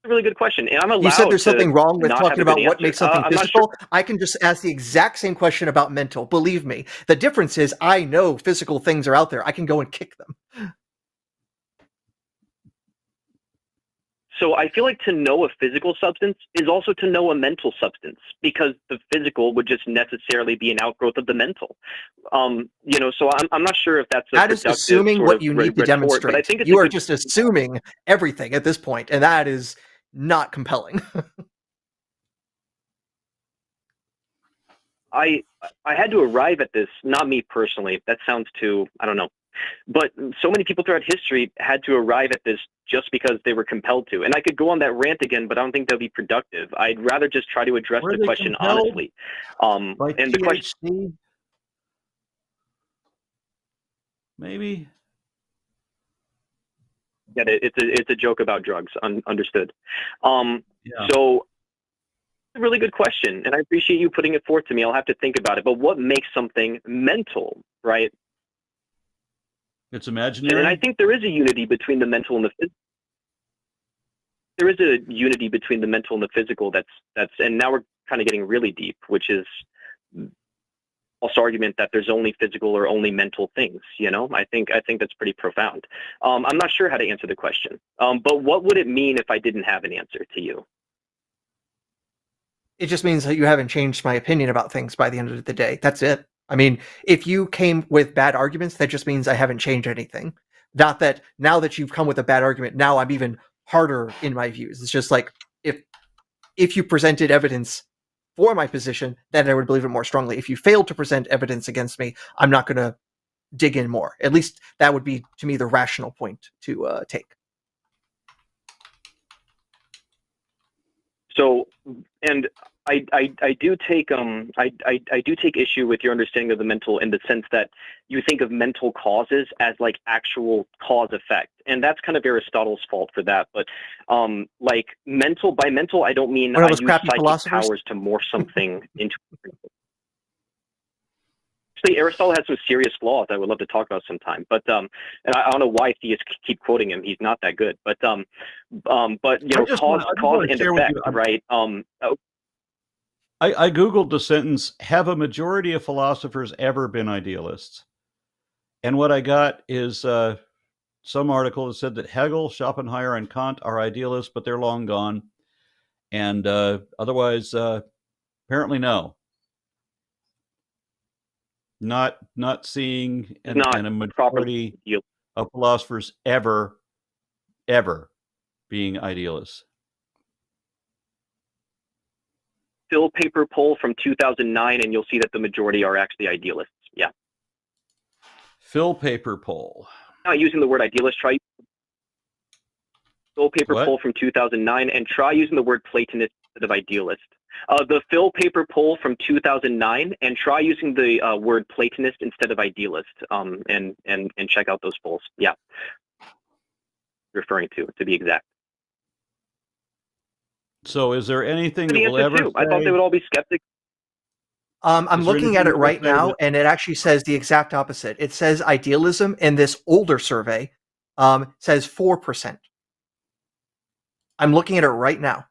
a really good question. And I'm allowed You said there's something to wrong with not have talking a good about what answer. makes something I'm not sure. physical. I can just ask the exact same question about mental. Believe me. The difference is I know physical things are out there. I can go and kick them. So I feel like to know a physical substance is also to know a mental substance, because the physical would just necessarily be an outgrowth of the mental. So I'm not sure if that's a That is productive assuming sort what of you need to retort, but I demonstrate. think it's You a are good. just assuming everything at this point, and that is not compelling. I had to arrive at this, not me personally. That sounds too, I don't know. But so many people throughout history had to arrive at this just because they were compelled to. And I could go on that rant again, but I don't think that would be productive. I'd rather just try to address Were the they question compelled honestly. by And the question, THC? Maybe. yeah, it's a joke about drugs. Understood. Yeah. So a really good question, and I appreciate you putting it forth to me. I'll have to think about it. But what makes something mental, right? It's imaginary. And I think there is a unity between the mental and the physical. There is a unity between the mental and the physical. That's, and now we're kind of getting really deep, which is false argument that there's only physical or only mental things. I think that's pretty profound. I'm not sure how to answer the question. But what would it mean if I didn't have an answer to you? It just means that you haven't changed my opinion about things by the end of the day. That's it. I mean, if you came with bad arguments, that just means I haven't changed anything. Not that now that you've come with a bad argument, now I'm even harder in my views. It's just like if you presented evidence for my position, then I would believe it more strongly. If you failed to present evidence against me, I'm not going to dig in more. At least that would be, to me, the rational point to take. So, and I do take I do take issue with your understanding of the mental, in the sense that you think of mental causes as like actual cause effect, and that's kind of Aristotle's fault for that. But like mental, by mental I don't mean I use psychic powers to morph something into. Actually, Aristotle has some serious flaws I would love to talk about sometime. But and I don't know why theists keep quoting him. He's not that good. But cause and effect, right? I googled the sentence, have a majority of philosophers ever been idealists? And what I got is some article that said that Hegel, Schopenhauer, and Kant are idealists, but they're long gone. And otherwise, apparently no. Not seeing and a majority of philosophers ever being idealists. Phil paper poll from 2009, and you'll see that the majority are actually idealists. Yeah. Phil paper poll. Not using the word idealist. Try Phil paper poll from 2009, and try using the word Platonist instead of idealist. The Phil paper poll from 2009, and try using the word Platonist instead of idealist. And check out those polls. Yeah. Referring to be exact. So is there anything that will ever say... I thought they would all be skeptics. I'm looking at it right now, and it actually says the exact opposite. It says idealism in this older survey says 4%. I'm looking at it right now.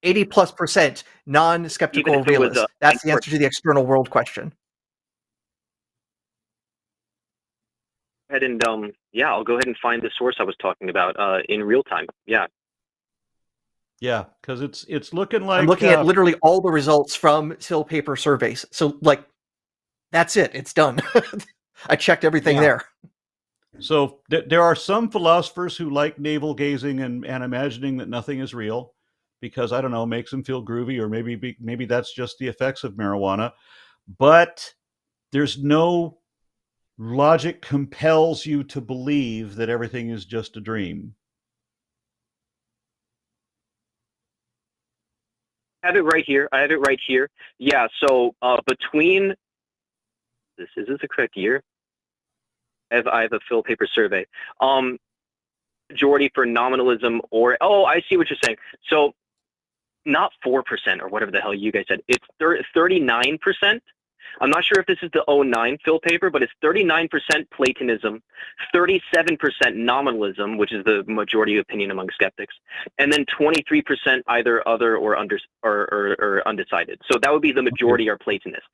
80+% non-skeptical realists. That's the answer to the external world question. Go ahead and I'll go ahead and find the source I was talking about in real time. Yeah. Yeah, because it's looking like... I'm looking at literally all the results from Phil paper surveys. So, like, that's it. It's done. I checked everything there. So there are some philosophers who like navel gazing and imagining that nothing is real because, I don't know, makes them feel groovy, or maybe that's just the effects of marijuana. But there's no logic compels you to believe that everything is just a dream. I have it right here. Yeah. So between this, is this the correct year? I have a fill paper survey. Majority for nominalism or I see what you're saying. So not 4% or whatever the hell you guys said. It's 39%. I'm not sure if this is the 09 fill paper, but it's 39% Platonism, 37% nominalism, which is the majority opinion among skeptics, and then 23% either other or undecided. So that would be the majority are Platonists.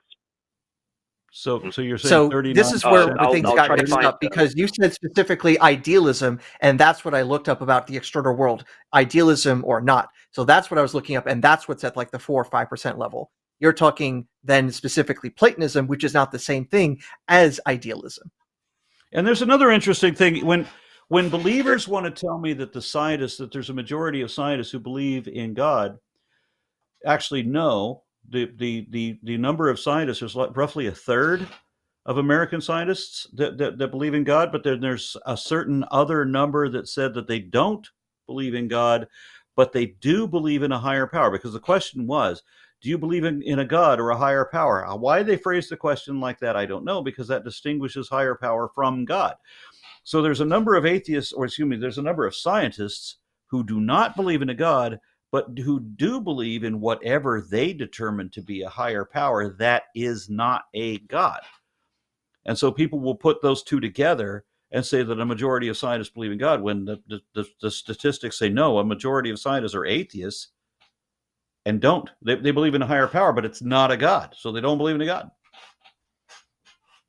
So you're saying So 39%? this is where I'll things try got to mixed find up, because you said specifically idealism, and that's what I looked up about the external world, idealism or not. So that's what I was looking up, and that's what's at like the 4 or 5% level. You're talking then specifically Platonism, which is not the same thing as idealism. And there's another interesting thing. When believers want to tell me that that there's a majority of scientists who believe in God, actually no. The number of scientists is roughly a third of American scientists that believe in God, but then there's a certain other number that said that they don't believe in God, but they do believe in a higher power. Because the question was, do you believe in a God or a higher power? Why they phrased the question like that, I don't know, because that distinguishes higher power from God. So there's a number of there's a number of scientists who do not believe in a God, but who do believe in whatever they determine to be a higher power that is not a God. And so people will put those two together and say that a majority of scientists believe in God, when the statistics say no, a majority of scientists are atheists and don't. They believe in a higher power, but it's not a God. So they don't believe in a God.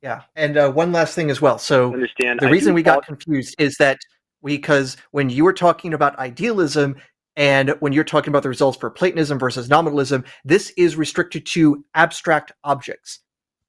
Yeah. And one last thing as well. So Understand. the reason we got confused is that because when you were talking about idealism and when you're talking about the results for Platonism versus nominalism, this is restricted to abstract objects.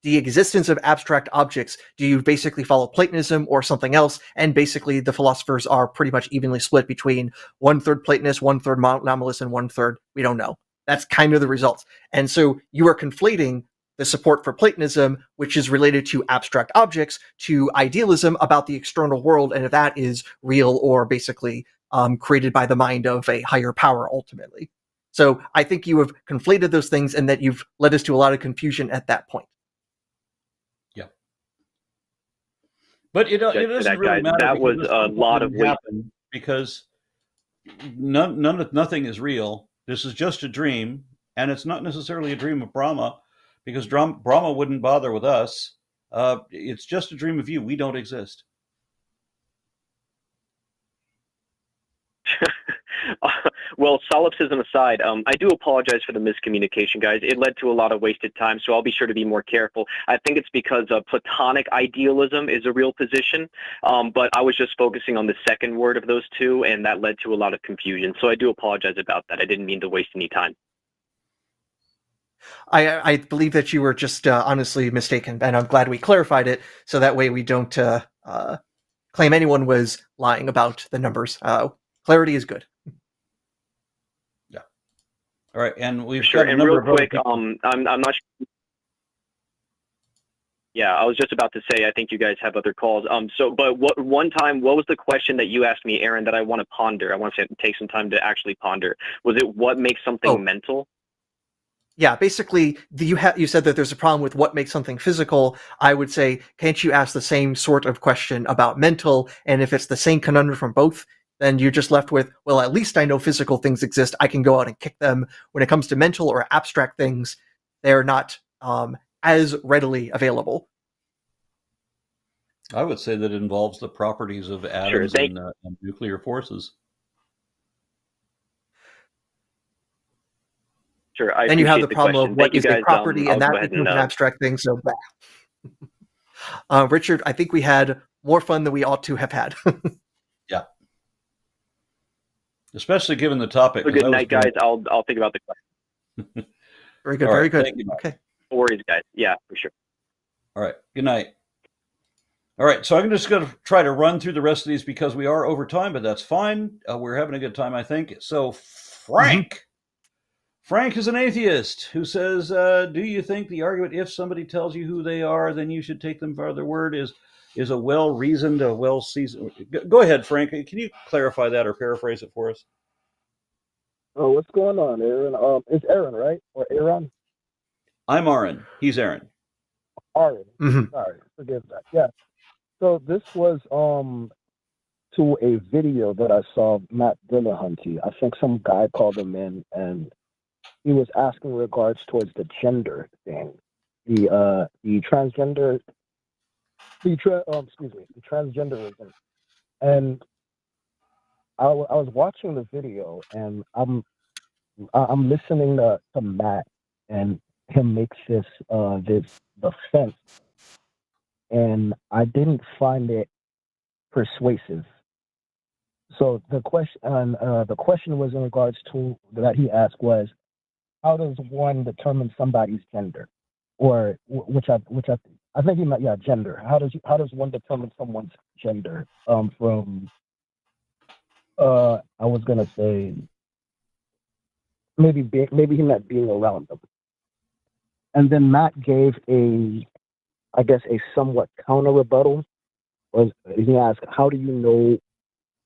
The existence of abstract objects, do you basically follow Platonism or something else? And basically the philosophers are pretty much evenly split between 1/3 Platonist, 1/3 nominalist, and 1/3 we don't know. That's kind of the results. And so you are conflating the support for Platonism, which is related to abstract objects, to idealism about the external world, and if that is real or basically created by the mind of a higher power ultimately. So I think you have conflated those things, and that you've led us to a lot of confusion at that point. Yeah. But it doesn't really matter. That was a lot of weight. Because nothing is real. This is just a dream, and it's not necessarily a dream of Brahma, because Brahma wouldn't bother with us. It's just a dream of you. We don't exist. Well, solipsism aside, I do apologize for the miscommunication, guys. It led to a lot of wasted time, so I'll be sure to be more careful. I think it's because Platonic idealism is a real position, but I was just focusing on the second word of those two, and that led to a lot of confusion. So I do apologize about that. I didn't mean to waste any time. I believe that you were just honestly mistaken, and I'm glad we clarified it, so that way we don't claim anyone was lying about the numbers. Clarity is good. Yeah. All right, and we've sure. got a and number real of quick, I'm not sure. Yeah, I was just about to say, I think you guys have other calls. But what was the question that you asked me, Aaron, that I want to ponder? I want to take some time to actually ponder. Was it what makes something mental? Yeah, basically, you said that there's a problem with what makes something physical. I would say, can't you ask the same sort of question about mental? And if it's the same conundrum from both, then you're just left with, well, at least I know physical things exist. I can go out and kick them. When it comes to mental or abstract things, they're not as readily available. I would say that it involves the properties of atoms and nuclear forces. Sure. Then you have the problem of what is a property, and that becomes an abstract thing. So, Richard, I think we had more fun than we ought to have had. Yeah. Especially given the topic. Good night, guys. I'll think about the question. Very good. Very good. Okay. No worries, guys. Yeah, for sure. All right. Good night. All right. So I'm just going to try to run through the rest of these because we are over time, but that's fine. We're having a good time, I think. So, Frank. Frank is an atheist who says, "Do you think the argument, if somebody tells you who they are, then you should take them for their word, is a well-reasoned, a well-seasoned?" Go ahead, Frank. Can you clarify that or paraphrase it for us? Oh, what's going on, Aaron? It's Aaron, right? Or Aaron? I'm Aron. He's Aaron. Aaron. Mhm. Sorry, forgive that. Yeah. So this was to a video that I saw of Matt Dillahunty. I think some guy called him in, and he was asking regards towards the gender thing, the transgender, the transgenderism, and I was watching the video, and I'm listening to Matt and him make this defense, and I didn't find it persuasive. So the question was in regards to that he asked was, how does one determine somebody's gender, or which I think he meant, yeah, gender. How does one determine someone's gender from I was gonna say maybe he meant being around them. And then Matt gave I guess a somewhat counter rebuttal. Was he asked, how do you know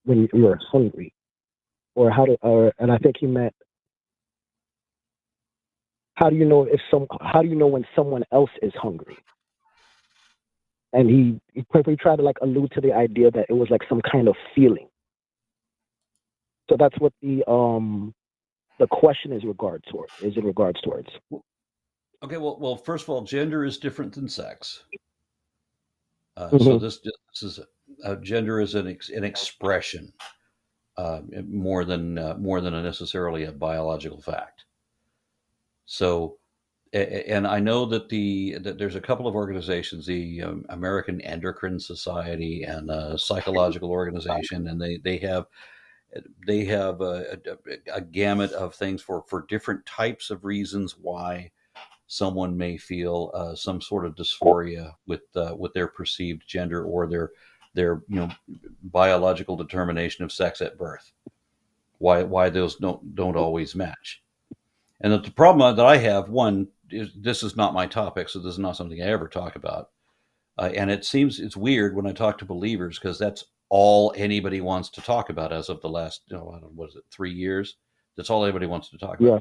when you're hungry, and I think he meant, how do you know when someone else is hungry? And he tried to like allude to the idea that it was like some kind of feeling. So that's what the question is in regards towards. Okay. Well. First of all, gender is different than sex. So Mhm. this is gender is an expression more than necessarily a biological fact. So, and I know that that there's a couple of organizations, the American Endocrine Society and a psychological organization, and they have a gamut of things for different types of reasons why someone may feel some sort of dysphoria with their perceived gender or their biological determination of sex at birth. Why those don't always match. And the problem that I have, one, is this is not my topic, so this is not something I ever talk about. And it seems it's weird when I talk to believers because that's all anybody wants to talk about as of the last, I don't know, what is it, 3 years? That's all anybody wants to talk about. Yeah.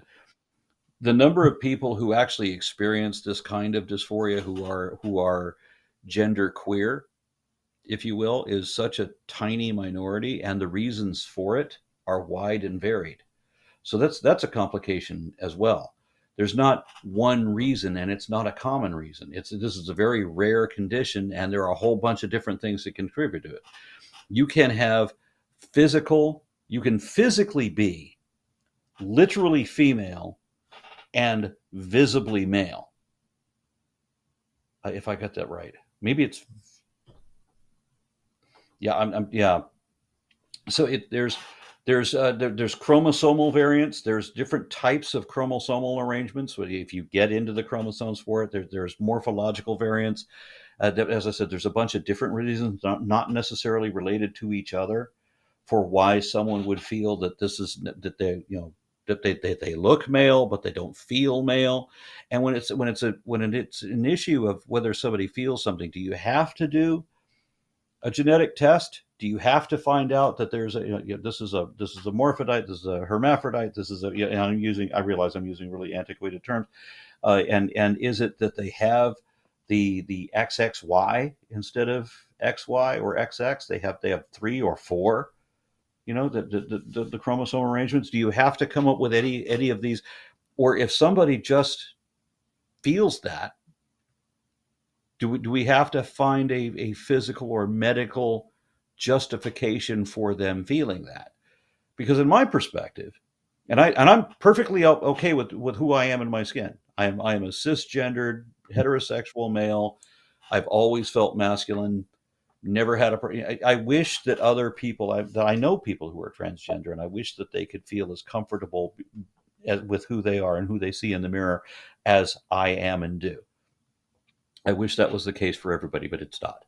The number of people who actually experience this kind of dysphoria, who are gender queer, if you will, is such a tiny minority, and the reasons for it are wide and varied. So that's a complication as well. There's not one reason, and it's not a common reason. This is a very rare condition, and there are a whole bunch of different things that contribute to it. You can physically be literally female and visibly male. If I got that right, maybe it's yeah. So there's chromosomal variants. There's different types of chromosomal arrangements. If you get into the chromosomes for it, there's morphological variants. As I said, there's a bunch of different reasons, not necessarily related to each other, for why someone would feel that that they look male but they don't feel male. And when it's an issue of whether somebody feels something, do you have to do a genetic test? Do you have to find out that there's this is a morphodite, this is a hermaphrodite, this is and I realize I'm using really antiquated terms, and is it that they have the XXY instead of XY or XX? They have 3 or 4, the chromosome arrangements. Do you have to come up with any of these, or if somebody just feels that, do we have to find a physical or medical justification for them feeling that? Because in my perspective, and I'm perfectly okay with who I am in my skin. I am a cisgendered heterosexual male. I've always felt masculine. Never had I wish that other people that I know people who are transgender, and I wish that they could feel as comfortable with who they are and who they see in the mirror as I am and do. I wish that was the case for everybody, but it's not.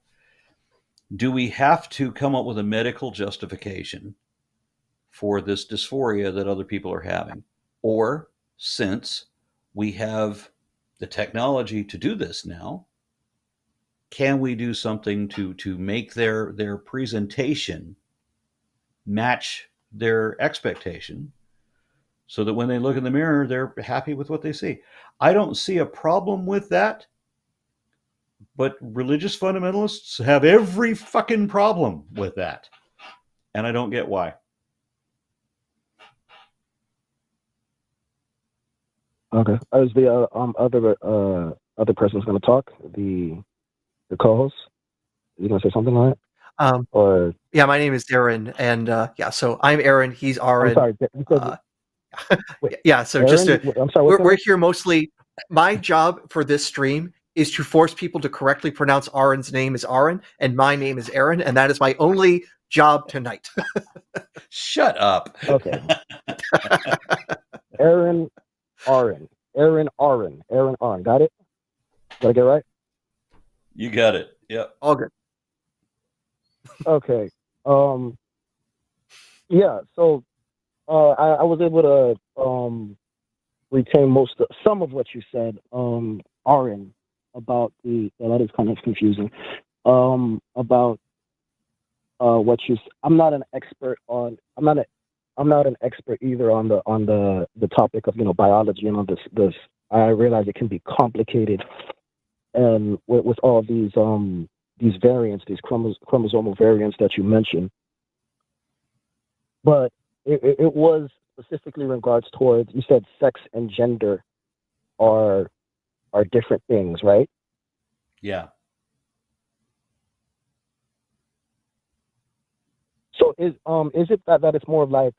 Do we have to come up with a medical justification for this dysphoria that other people are having? Or since we have the technology to do this now, can we do something to make their presentation match their expectation so that when they look in the mirror, they're happy with what they see? I don't see a problem with that, but religious fundamentalists have every fucking problem with that. And I don't get why. Okay. Is the other person's going to talk? The co-host? Is he going to say something like that? Or Yeah, my name is Aaron, and so I'm Aaron. He's Aron. I'm sorry. You said, wait, Yeah, so Aaron? just I'm sorry. What's your we're name? here mostly. My job for this stream is to force people to correctly pronounce Aron's name as Aron, and my name is Aaron, and that is my only job tonight. Shut up. Okay. Aaron Aron. Aaron Aron. Aaron Aron. Got it? Did I get it right? You got it. Yep. All good. Okay. Yeah. So, I was able to retain some of what you said, Aron, about that is kind of confusing. About what you. I'm not an expert on. I'm not an expert either on the topic of biology and all this. I realize it can be complicated, and with all these variants, these chromosomal variants that you mentioned. But it was specifically in regards towards, you said sex and gender are different things, right? Yeah. So is it that it's more like,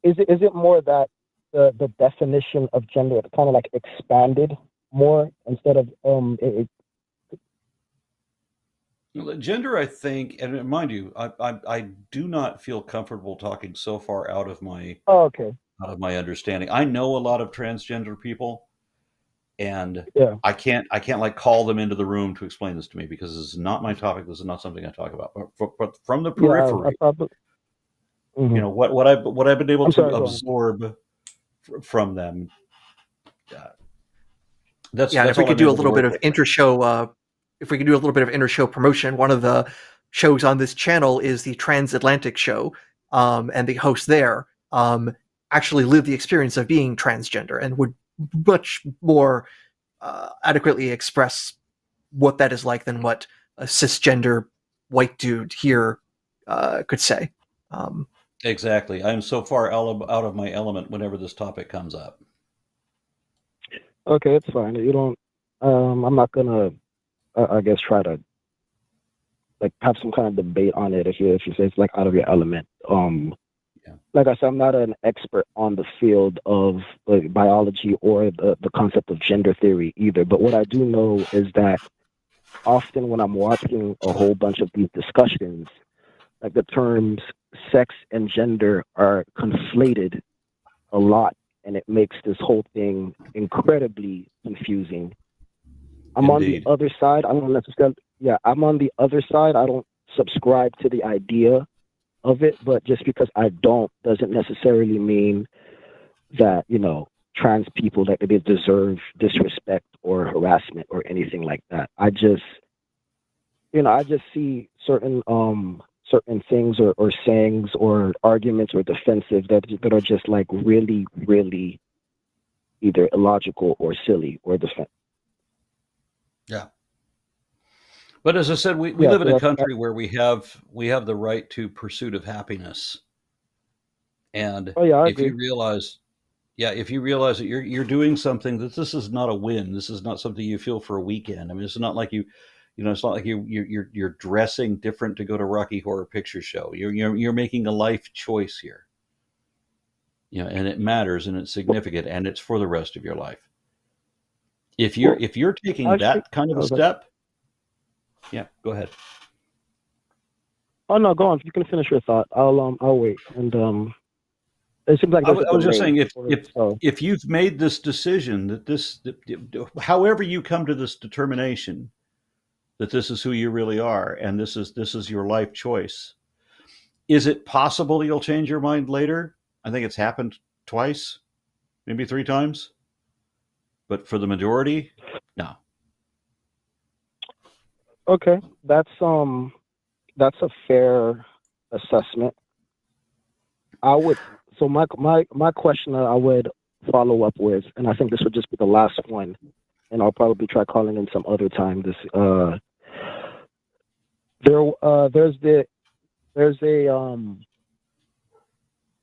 is it more that the definition of gender kind of like expanded more instead of Well, gender, I think, and mind you, I do not feel comfortable talking so far out of my okay. out of my understanding. I know a lot of transgender people, and Yeah. I can't like call them into the room to explain this to me because this is not my topic. This is not something I talk about. But from the periphery, I probably. Mhm. What I've been able I'm to sorry, go on. absorb from them. That's Yeah, and if we all could I've do been a able to little bit work of with. intershow, if we could do a little bit of intershow promotion, one of the shows on this channel is the Transatlantic Show, and the host there actually lived the experience of being transgender and would much more adequately express what that is like than what a cisgender white dude here could say. Exactly. I'm so far out of my element whenever this topic comes up. Okay, it's fine. You don't. I'm not gonna. I guess try to like have some kind of debate on it if you say it's like out of your element. Yeah. Like I said, I'm not an expert on the field of biology or the concept of gender theory either. But what I do know is that often when I'm watching a whole bunch of these discussions, like the terms sex and gender are conflated a lot, and it makes this whole thing incredibly confusing. I'm Indeed. on the other side. I don't necessarily. Yeah, I'm on the other side. I don't subscribe to the idea of it, but just because I don't doesn't necessarily mean that trans people that they deserve disrespect or harassment or anything like that. I just see certain things or sayings or arguments or defensive that are just like really, really either illogical or silly or defensive. Yeah. But as I said, we Yeah, live in so a country where we have the right to pursuit of happiness. And Oh yeah, I if agree. you realize that you're doing something, that this is not a win. This is not something you feel for a weekend. I mean, it's not like it's not like you're dressing different to go to Rocky Horror Picture Show. You're making a life choice here. And it matters and it's significant and it's for the rest of your life. If you're taking Actually, that kind of a okay. step, yeah, go ahead. Oh no, go on. You can finish your thought. I'll wait. And it seems like I there's a was just delay saying, for it, so. if you've made this decision however you come to this determination that this is who you really are and this is your life choice, Is it possible you'll change your mind later? I think it's happened twice, maybe 3 times. But for the majority, no. Okay, that's a fair assessment. I would so my question I would follow up with, and I think this would just be the last one, and I'll probably try calling in some other time.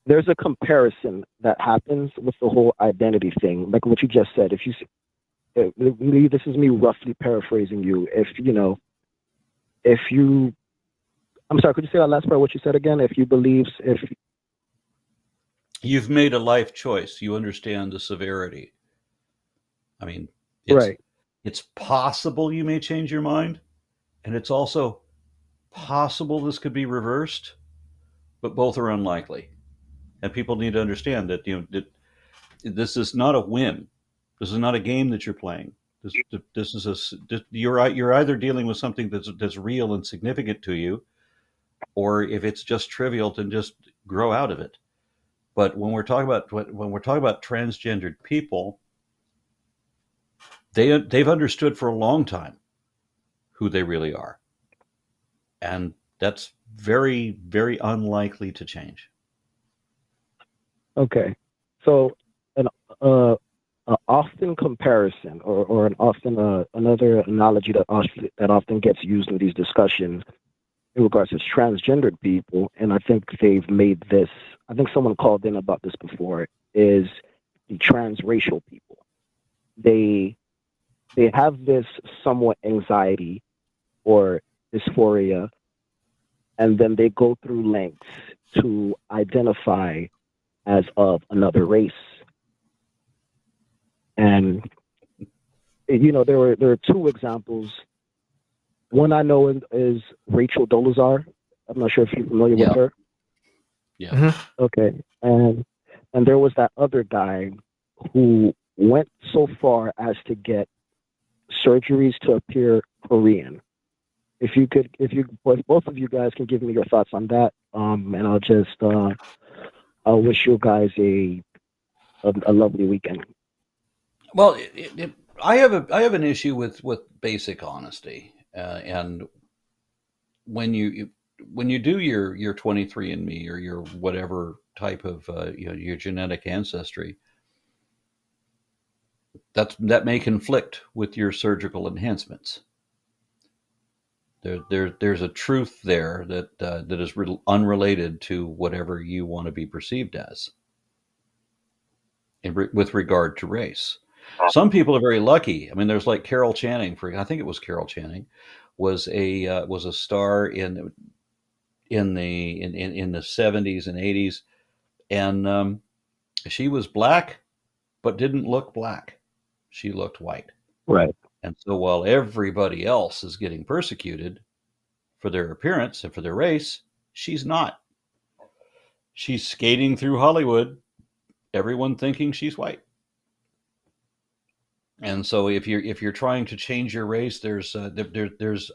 There's a comparison that happens with the whole identity thing, like what you just said. If you this is me roughly paraphrasing you. I'm sorry, could you say that last part? What you said again? If you've made a life choice, you understand the severity. I mean, right. It's possible you may change your mind, and it's also possible this could be reversed, but both are unlikely. And people need to understand that that this is not a whim. This is not a game that you're playing. This is you're either dealing with something that's real and significant to you, or if it's just trivial, then just grow out of it. But when we're talking about transgendered people, they've understood for a long time who they really are, and that's very, very unlikely to change. Okay, so an often comparison, or an often another analogy that often gets used in these discussions in regards to transgendered people, and I think they've made this. I think someone called in about this before. Is the transracial people? They have this somewhat anxiety or dysphoria, and then they go through lengths to identify as of another race. And there are 2 examples. One I know is Rachel Dolezal. I'm not sure if you're familiar with her. Yeah. Mm-hmm. Okay. And there was that other guy who went so far as to get surgeries to appear Korean. If both of you guys can give me your thoughts on that, and I'll wish you guys a lovely weekend. Well, I have an issue with basic honesty, and when you do your 23andMe or your whatever type of your genetic ancestry, that may conflict with your surgical enhancements. There's a truth there that is unrelated to whatever you want to be perceived as with regard to race. Some people are very lucky. I mean, there's like Carol Channing. I think it was Carol Channing, was a star in the 70s and 80s, and she was black, but didn't look black. She looked white. Right. And so while everybody else is getting persecuted for their appearance and for their race, she's not. She's skating through Hollywood, everyone thinking she's white. And so if you're trying to change your race, there's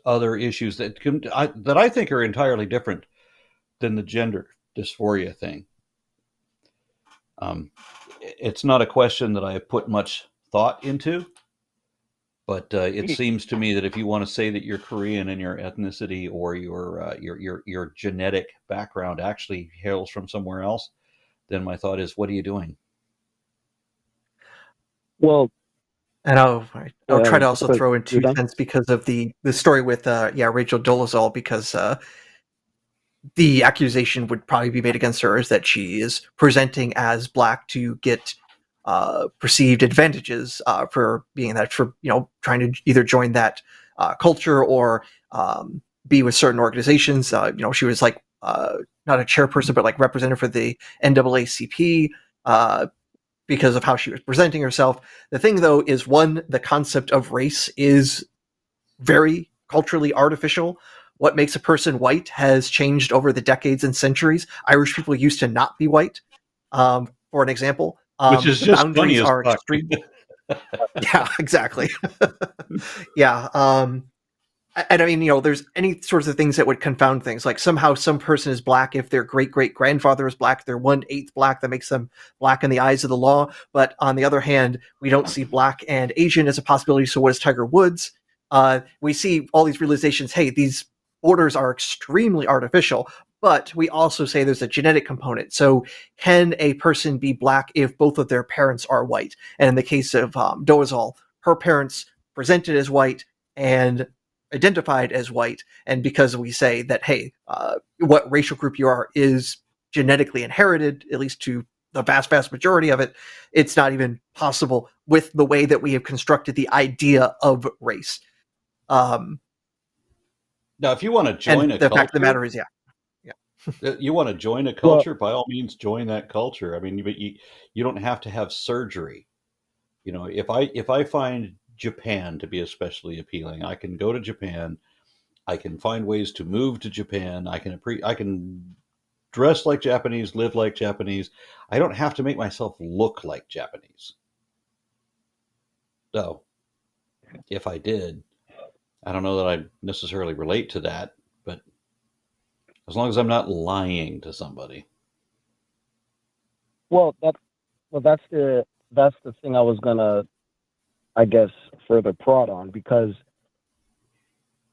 other issues that I think are entirely different than the gender dysphoria thing. It's not a question that I have put much thought into, but it seems to me that if you want to say that you're Korean and your ethnicity or your genetic background actually hails from somewhere else, then my thought is, what are you doing? Well, and I'll try to also throw in 2 cents because of the story with Rachel Dolezal, because the accusation would probably be made against her is that she is presenting as black to get perceived advantages for being that, for trying to either join that culture or be with certain organizations. She was like not a chairperson, but like representative for the NAACP because of how she was presenting herself. The thing, though, is the concept of race is very culturally artificial. What makes a person white has changed over the decades and centuries. Irish people used to not be white, for an example. Which is the just boundaries funny as are fuck. extreme. Yeah, exactly. Yeah. And I mean, there's any sorts of things that would confound things. Like somehow some person is black if their great-great-grandfather is black, they're 1/8 black, that makes them black in the eyes of the law. But on the other hand, we don't see black and Asian as a possibility, so what is Tiger Woods? We see all these realizations, hey, these borders are extremely artificial, but we also say there's a genetic component. So can a person be black if both of their parents are white? And in the case of Dolezal, her parents presented as white and identified as white, and because we say that, hey, what racial group you are is genetically inherited, at least to the vast majority of it, it's not even possible with the way that we have constructed the idea of race. Now, if you want to join a the culture, fact of the matter is, you want to join a culture, by all means, join that culture. I mean, but you don't have to have surgery. If I find Japan to be especially appealing, I can go to Japan. I can find ways to move to Japan. I can dress like Japanese, live like Japanese. I don't have to make myself look like Japanese. So, if I did, I don't know that I necessarily relate to that, but as long as I'm not lying to somebody. Well, that's the thing I was gonna, I guess, further prod on, because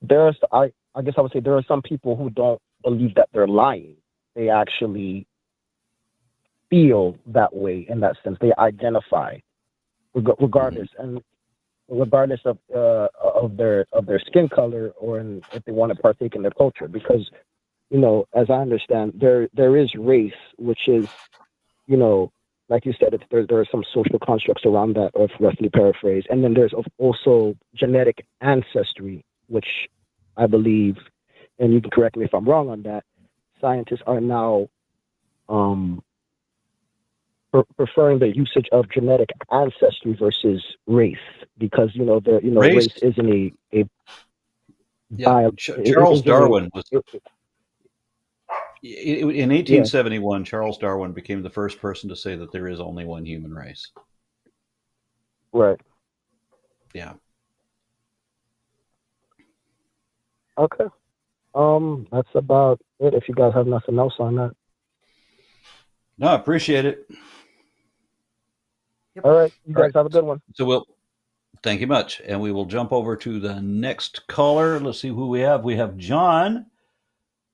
I guess I would say there are some people who don't believe that they're lying. They actually feel that way in that sense. They identify, regardless, and regardless of their skin color, or if they want to partake in their culture. Because, as I understand, there is race, which is, like you said, there are some social constructs around that, or roughly paraphrase. And then there's also genetic ancestry, which I believe, and you can correct me if I'm wrong on that, scientists are now preferring the usage of genetic ancestry versus race, because race isn't a Charles Darwin was in 1871. Charles Darwin became the first person to say that there is only one human race. Right. Yeah. Okay. That's about it. If you guys have nothing else on that. No, I appreciate it. Yep. All right. You guys have a good one. So thank you much. And we will jump over to the next caller. Let's see who we have. We have John,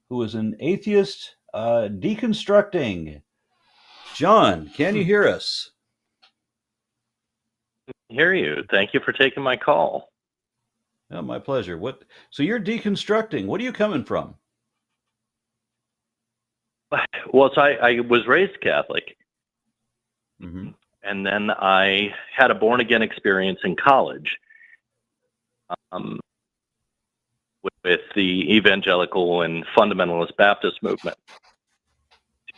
who is an atheist deconstructing. John, can you hear us? I hear you. Thank you for taking my call. Oh, my pleasure. So you're deconstructing. What are you coming from? Well, so I was raised Catholic. Mm-hmm. And then I had a born-again experience in college with the evangelical and fundamentalist Baptist movement,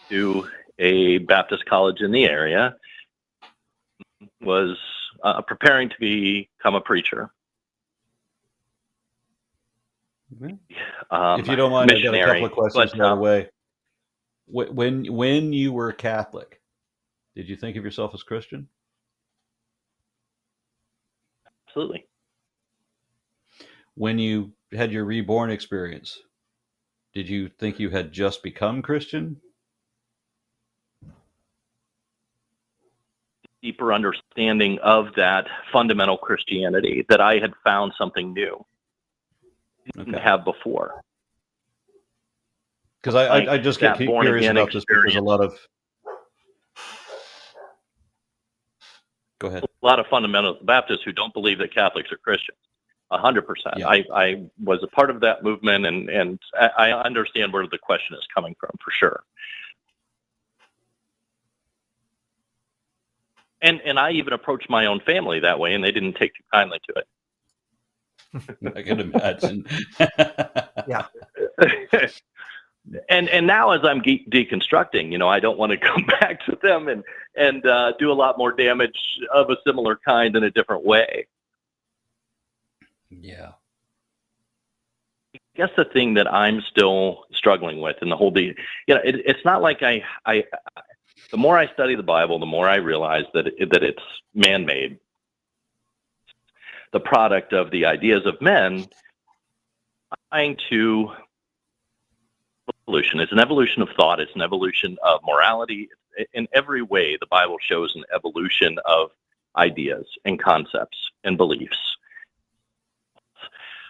to a Baptist college in the area, was preparing to become a preacher. If you don't mind, I've got a couple of questions right away. When you were Catholic, did you think of yourself as Christian? Absolutely. When you had your reborn experience, did you think you had just become Christian? Deeper understanding of that fundamental Christianity, that I had found something new. Didn't have before. Because I just get curious about this, because there's a lot of... Go ahead. A lot of fundamentalist Baptists who don't believe that Catholics are Christians. 100%. Yeah. I was a part of that movement, and I understand where the question is coming from, for sure. And I even approached my own family that way, and they didn't take too kindly to it. I can imagine. Yeah. And now, as I'm deconstructing, I don't want to come back to them and do a lot more damage of a similar kind in a different way. Yeah. I guess the thing that I'm still struggling with, and the whole it's not like I the more I study the Bible, the more I realize that it's man-made, the product of the ideas of men, trying to evolution. It's an evolution of thought. It's an evolution of morality. In every way, the Bible shows an evolution of ideas and concepts and beliefs.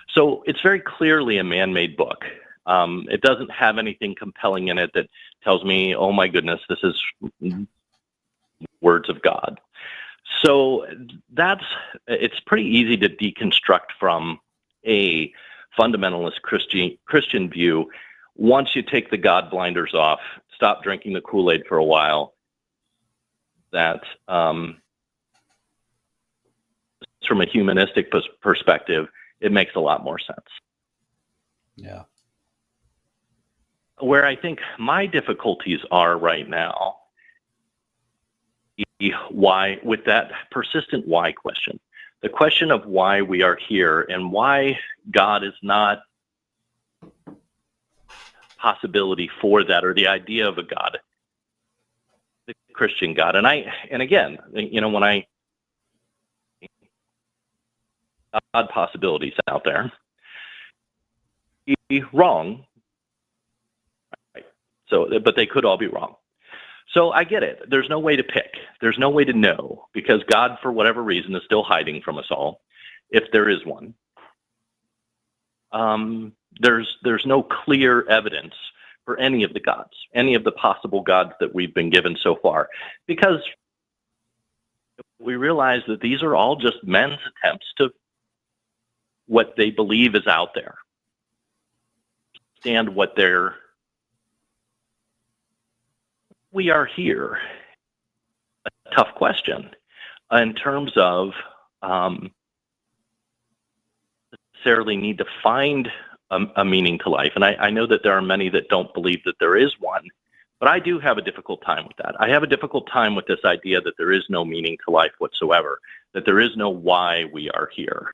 So it's very clearly a man-made book. It doesn't have anything compelling in it that tells me, oh my goodness, this is words of God. So it's pretty easy to deconstruct from a fundamentalist Christian view once you take the God blinders off, stop drinking the Kool-Aid for a while. That from a humanistic perspective, it makes a lot more sense. Yeah. Where I think my difficulties are right now, why, with that persistent why question, the question of why we are here and why God is not possibility for that, or the idea of a God, the Christian God. And again, when God possibilities out there, wrong. Right. So, but they could all be wrong. So I get it. There's no way to pick. There's no way to know, because God, for whatever reason, is still hiding from us all, if there is one. There's no clear evidence for any of the gods, any of the possible gods that we've been given so far, because we realize that these are all just men's attempts to what they believe is out there, understand what we are here. A tough question in terms of necessarily need to find a meaning to life. And I know that there are many that don't believe that there is one, but I do have a difficult time with that. I have a difficult time with this idea that there is no meaning to life whatsoever, that there is no why we are here.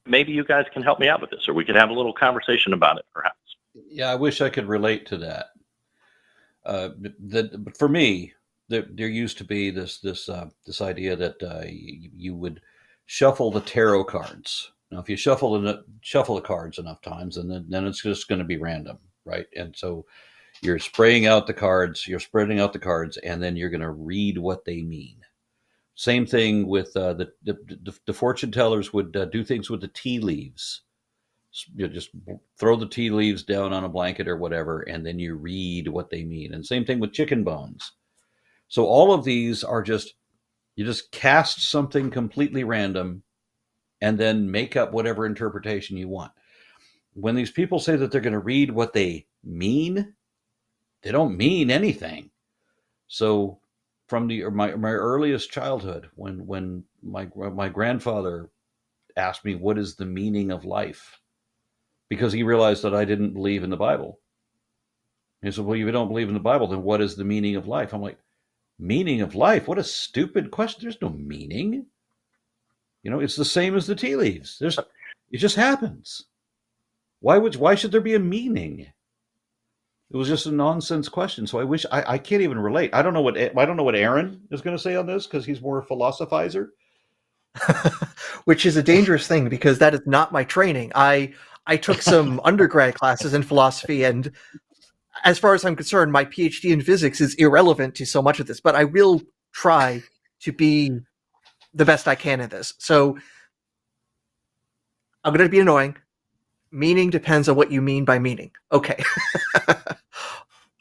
Maybe you guys can help me out with this, or we could have a little conversation about it, perhaps. Yeah, I wish I could relate to that. But for me, there used to be this idea that you would shuffle the tarot cards. Now, if you shuffle the cards enough times, and then it's just going to be random, right? And so you're spraying out the cards, you're spreading out the cards, and then you're going to read what they mean. Same thing with the fortune tellers would do things with the tea leaves. You just throw the tea leaves down on a blanket or whatever, and then you read what they mean. And same thing with chicken bones. So all of these are you just cast something completely random and then make up whatever interpretation you want. When these people say that they're going to read what they mean, they don't mean anything. So from my earliest childhood, when my grandfather asked me, what is the meaning of life? Because he realized that I didn't believe in the Bible. He said, well, if you don't believe in the Bible, then what is the meaning of life? I'm like, meaning of life? What a stupid question. There's no meaning. It's the same as the tea leaves. It just happens. Why should there be a meaning? It was just a nonsense question. So I wish I can't even relate. I don't know what Aron is going to say on this, because he's more a philosophizer. Which is a dangerous thing, because that is not my training. I took some undergrad classes in philosophy, and as far as I'm concerned, my PhD in physics is irrelevant to so much of this, but I will try to be the best I can at this. So I'm going to be annoying. Meaning depends on what you mean by meaning. Okay.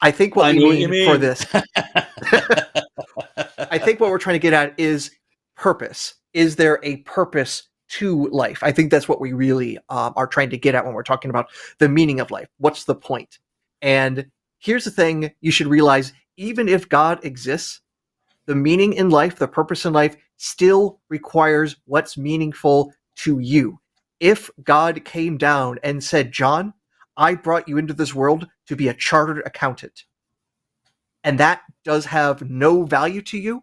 I think what we mean for this, I think what we're trying to get at is purpose. Is there a purpose to life? I think that's what we really are trying to get at when we're talking about the meaning of life. What's the point? And here's the thing you should realize: even if God exists, the meaning in life, the purpose in life, still requires what's meaningful to you. If God came down and said, John, I brought you into this world to be a chartered accountant, and that does have no value to you,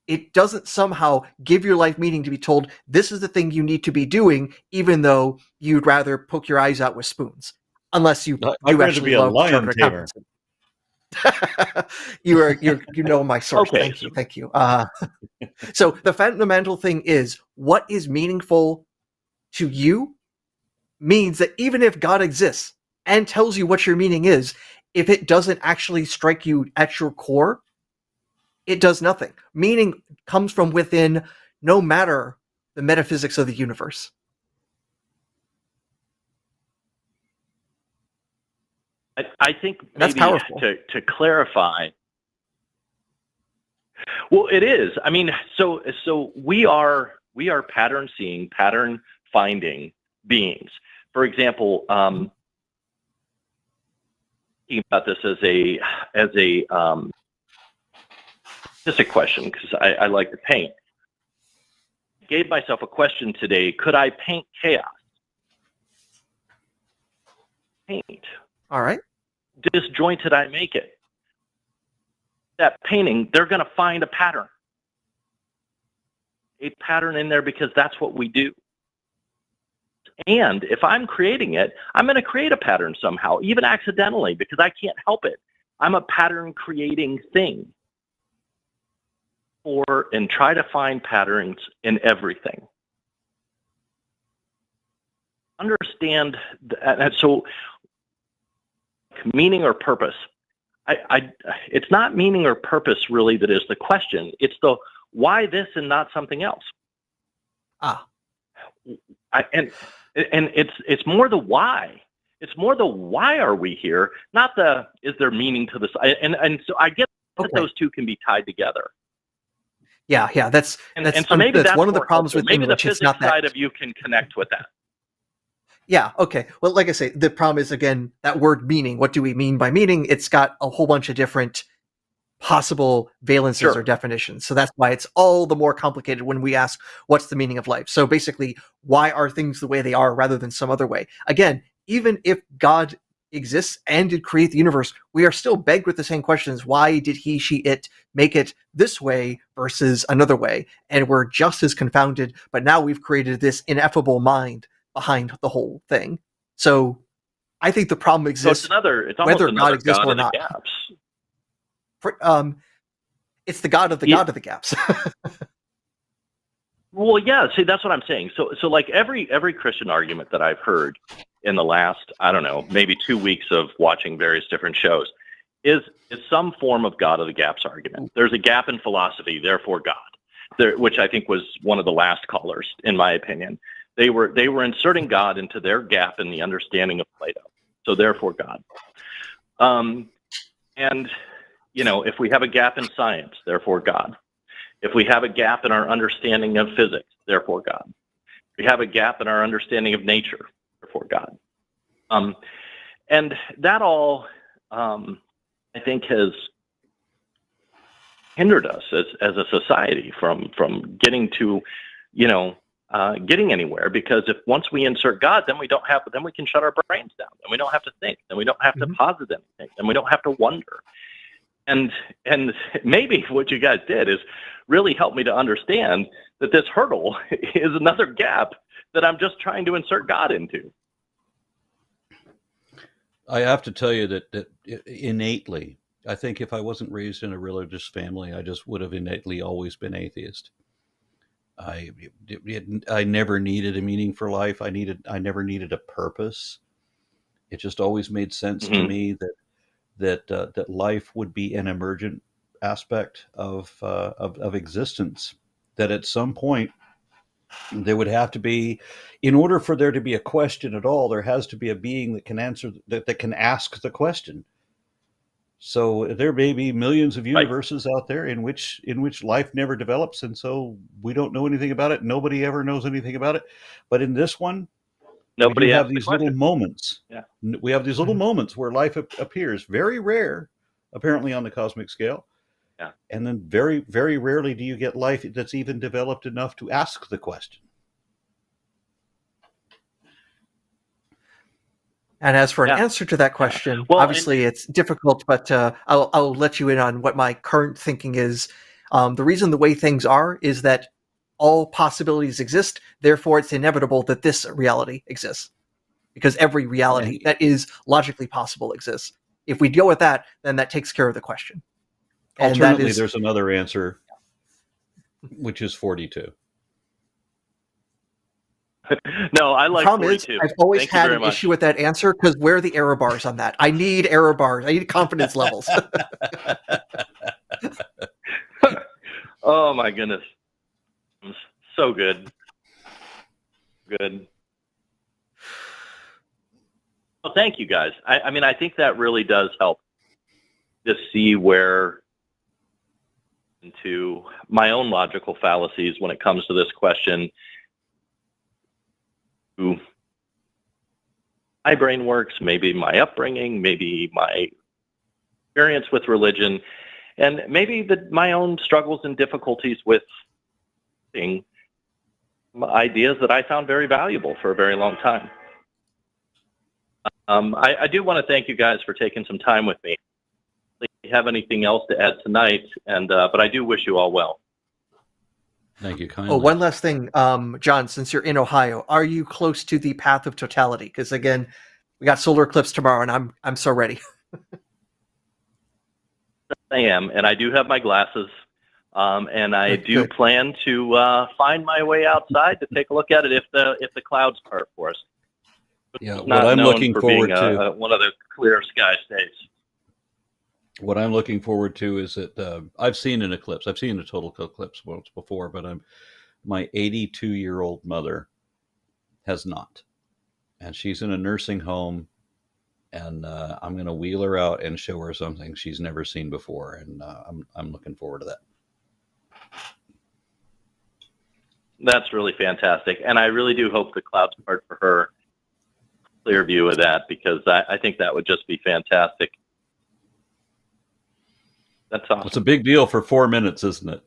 it doesn't somehow give your life meaning to be told this is the thing you need to be doing, even though you'd rather poke your eyes out with spoons. Unless you actually love chartered accountancy. You know my source. Okay. Thank you. So the fundamental thing is, what is meaningful to you means that even if God exists and tells you what your meaning is, if it doesn't actually strike you at your core, it does nothing. Meaning comes from within, no matter the metaphysics of the universe. I think And that's maybe powerful. to clarify. Well, it is. I mean, so we are pattern seeing, pattern finding beings. For example, thinking about this as a artistic question, because I like to paint. I gave myself a question today: could I paint chaos? Paint. All right. Disjointed I make it. That painting, they're going to find a pattern in there, because that's what we do. And if I'm creating it, I'm going to create a pattern somehow, even accidentally, because I can't help it. I'm a pattern creating thing. And try to find patterns in everything. Understand that. So meaning or purpose. It's not meaning or purpose really that is the question. It's the why this and not something else. And it's more the why. It's more the why are we here, not the is there meaning to this. And so I get that those two can be tied together. Yeah. That's so maybe that's one of the problems with maybe English. the It's physics not that side of you can connect with that. Yeah, okay. Well, like I say, the problem is, again, that word meaning. What do we mean by meaning? It's got a whole bunch of different possible valences or definitions. So that's why it's all the more complicated when we ask, what's the meaning of life? So basically, why are things the way they are rather than some other way? Again, even if God exists and did create the universe, we are still begged with the same questions. Why did he, she, it make it this way versus another way? And we're just as confounded, but now we've created this ineffable mind behind the whole thing. So I think the problem exists whether God exists or not. It's the God of the God of the gaps. Well, yeah. See, that's what I'm saying. So like every Christian argument that I've heard in the last, I don't know, maybe 2 weeks of watching various different shows is some form of God of the gaps argument. There's a gap in philosophy, therefore God, which I think was one of the last callers, in my opinion. They were inserting God into their gap in the understanding of Plato, so therefore God. And if we have a gap in science, therefore God. If we have a gap in our understanding of physics, therefore God. If we have a gap in our understanding of nature, therefore God. And that all, I think, has hindered us as a society from getting to, getting anywhere, because if once we insert God, then we can shut our brains down, then we don't have to think, then we don't have to posit anything, then we don't have to wonder. And maybe what you guys did is really help me to understand that this hurdle is another gap that I'm just trying to insert God into. I have to tell you that innately, I think if I wasn't raised in a religious family, I just would have innately always been atheist. I never needed a meaning for life. I never needed a purpose. It just always made sense to me that life would be an emergent aspect of existence. That at some point there would have to be, in order for there to be a question at all, there has to be a being that can answer, that can ask the question. So there may be millions of universes out there in which life never develops, and so we don't know anything about it. Nobody ever knows anything about it. But in this one, we have these little moments. Yeah. We have these little moments where life appears. Very rare, apparently, on the cosmic scale. Yeah. And then very, very rarely do you get life that's even developed enough to ask the question. And as for an answer to that question, obviously it's difficult, but I'll let you in on what my current thinking is. The reason the way things are is that all possibilities exist, therefore it's inevitable that this reality exists. Because every reality that is logically possible exists. If we deal with that, then that takes care of the question. Alternately, there's another answer, which is 42. No, I like Problem is, 42. I've always Thank you had very an much. issue with that answer because where are the error bars on that? I need error bars. I need confidence levels. Oh my goodness. So good. Good. Well, thank you guys. I mean, I think that really does help to see where into my own logical fallacies when it comes to this question. My brain works, maybe my upbringing, maybe my experience with religion, and maybe my own struggles and difficulties with ideas that I found very valuable for a very long time. I do want to thank you guys for taking some time with me. If you have anything else to add tonight, but I do wish you all well. Thank you kindly. Oh, one last thing, John, since you're in Ohio, are you close to the path of totality? Because again, we got solar eclipse tomorrow, and I'm so ready. I am, and I do have my glasses, and I do plan to find my way outside to take a look at it if the clouds part for us. Yeah, It's what not I'm known looking for forward being to. one of the clear sky states. What I'm looking forward to is that I've seen an eclipse. I've seen a total eclipse once before, but my 82-year-old mother has not, and she's in a nursing home, and I'm going to wheel her out and show her something she's never seen before, and I'm looking forward to that. That's really fantastic, and I really do hope the clouds part for her. Clear view of that, because I think that would just be fantastic. That's awesome. It's a big deal for 4 minutes, isn't it?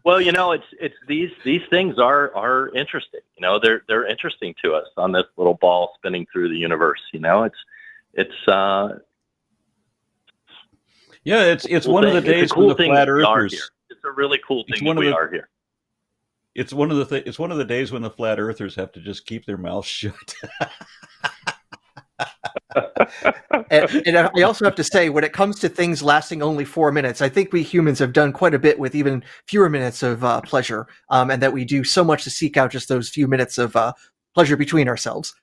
Well, it's these things are interesting. They're interesting to us on this little ball spinning through the universe. It's yeah, it's cool one of the thing. It's days a cool when the thing flat that we are earthers. here. It's a really cool thing one that of we the- are here. It's one of the days when the flat earthers have to just keep their mouths shut. And I also have to say, when it comes to things lasting only 4 minutes, I think we humans have done quite a bit with even fewer minutes of pleasure, and that we do so much to seek out just those few minutes of pleasure between ourselves,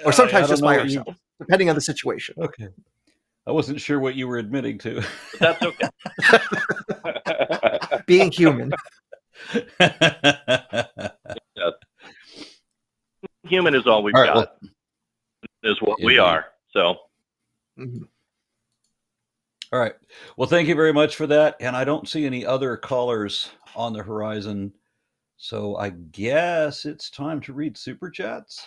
or sometimes just by ourselves, depending on the situation. Okay, I wasn't sure what you were admitting to. But that's okay. Being human. Human is all we've All right, got. Is what we Indeed. are. So. Mhm. All right. Well, thank you very much for that. And I don't see any other callers on the horizon. So I guess it's time to read Super Chats.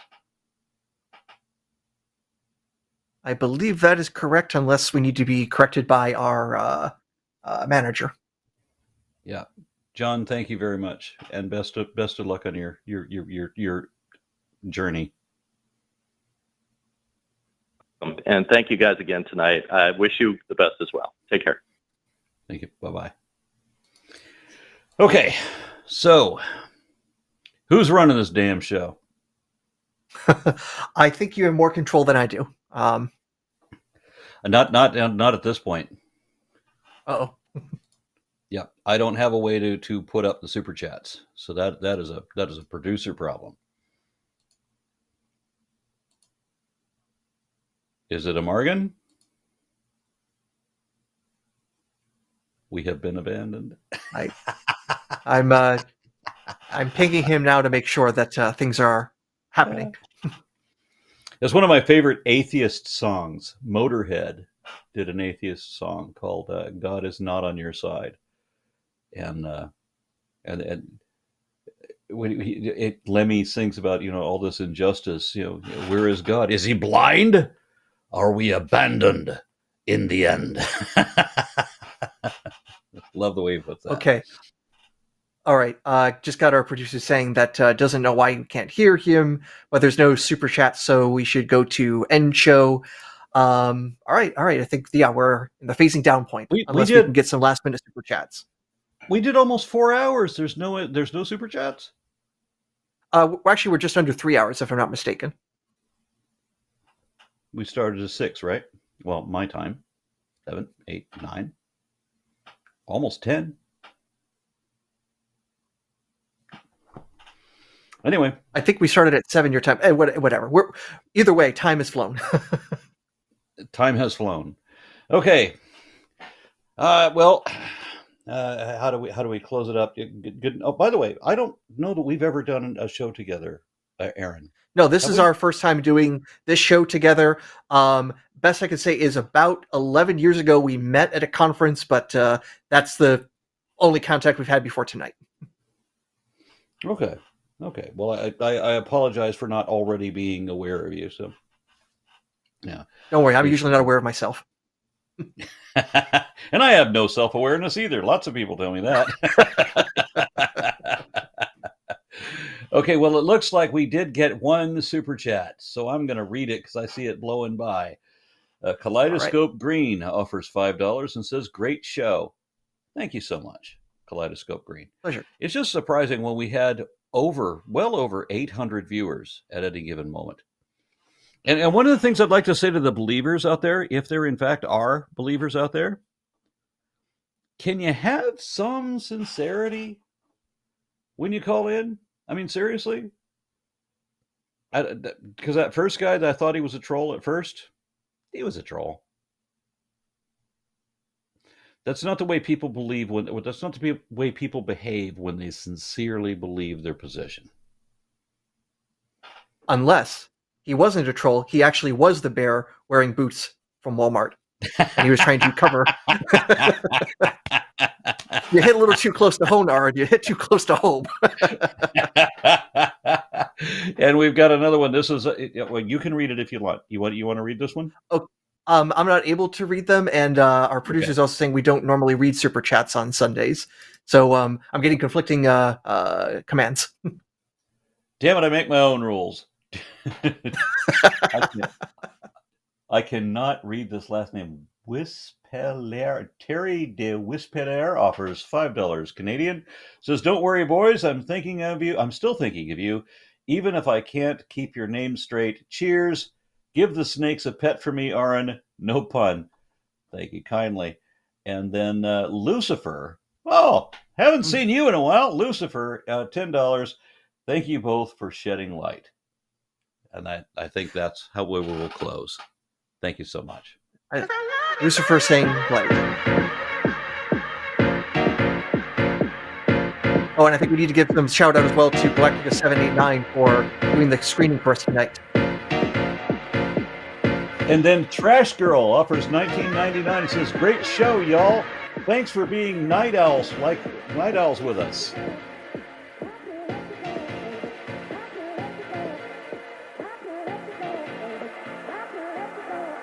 I believe that is correct, unless we need to be corrected by our manager. Yeah. John, thank you very much. And best of luck on your journey. And thank you guys again tonight. I wish you the best as well. Take care. Thank you. Bye-bye. Okay. So who's running this damn show? I think you have more control than I do. Not at this point. Uh-oh. Yeah, I don't have a way to put up the super chats, so that is a producer problem. Is it a Morgan? We have been abandoned. I'm pinging him now to make sure that things are happening. It's one of my favorite atheist songs. Motorhead did an atheist song called "God Is Not on Your Side," and when Lemmy sings about all this injustice. Where is God? Is he blind? Are we abandoned in the end? Love the way he puts that. Okay. All right. Just got our producer saying that doesn't know why you can't hear him, but there's no super chat, so we should go to end show. All right. I think we're in the phasing down point. Unless we can get some last minute super chats. We did almost 4 hours. There's no super chats. We're just under 3 hours, if I'm not mistaken. We started at 6, right? Well, my time. 7, 8, 9. Almost 10. Anyway, I think we started at 7 your time. Whatever. Either way, time has flown. time has flown. Okay. Well, how do we close it up? Good. Oh, by the way, I don't know that we've ever done a show together, Aaron. No, this is our first time doing this show together. Best I can say is about 11 years ago we met at a conference, but that's the only contact we've had before tonight. Okay. Well, I apologize for not already being aware of you. So, yeah. Don't worry, I'm usually not aware of myself. And I have no self-awareness either. Lots of people tell me that. Okay, well, it looks like we did get one super chat, so I'm going to read it because I see it blowing by. Kaleidoscope Green offers $5 and says, "Great show." Thank you so much, Kaleidoscope Green. Pleasure. It's just surprising when we had well over 800 viewers at any given moment. And one of the things I'd like to say to the believers out there, if there in fact are believers out there, can you have some sincerity when you call in? I mean, seriously? Because that first guy that I thought he was a troll at first, he was a troll. That's not the way people believe that's not the way people behave when they sincerely believe their position. Unless he wasn't a troll, he actually was the bear wearing boots from Walmart. And he was trying to cover. You hit a little too close to home, Aron. You hit too close to home. And we've got another one. This is well, you can read it if you want. You want to read this one? Oh, I'm not able to read them, and our producer's also saying we don't normally read super chats on Sundays. So I'm getting conflicting commands. Damn it! I make my own rules. I cannot read this last name. Wispeler, Terry de Wispeler offers $5 Canadian. Says, "Don't worry, boys. I'm thinking of you. I'm still thinking of you, even if I can't keep your name straight. Cheers. Give the snakes a pet for me, Aron. No pun. Thank you kindly." And then Lucifer. Oh, haven't seen you in a while. Lucifer, $10. Thank you both for shedding light. And I think that's how we will close. Thank you so much. Lucifer saying light. Oh, and I think we need to give them a shout out as well to Galactica789 for doing the screening for us tonight. And then Trash Girl offers $19.99 and says, "Great show, y'all. Thanks for being night owls with us."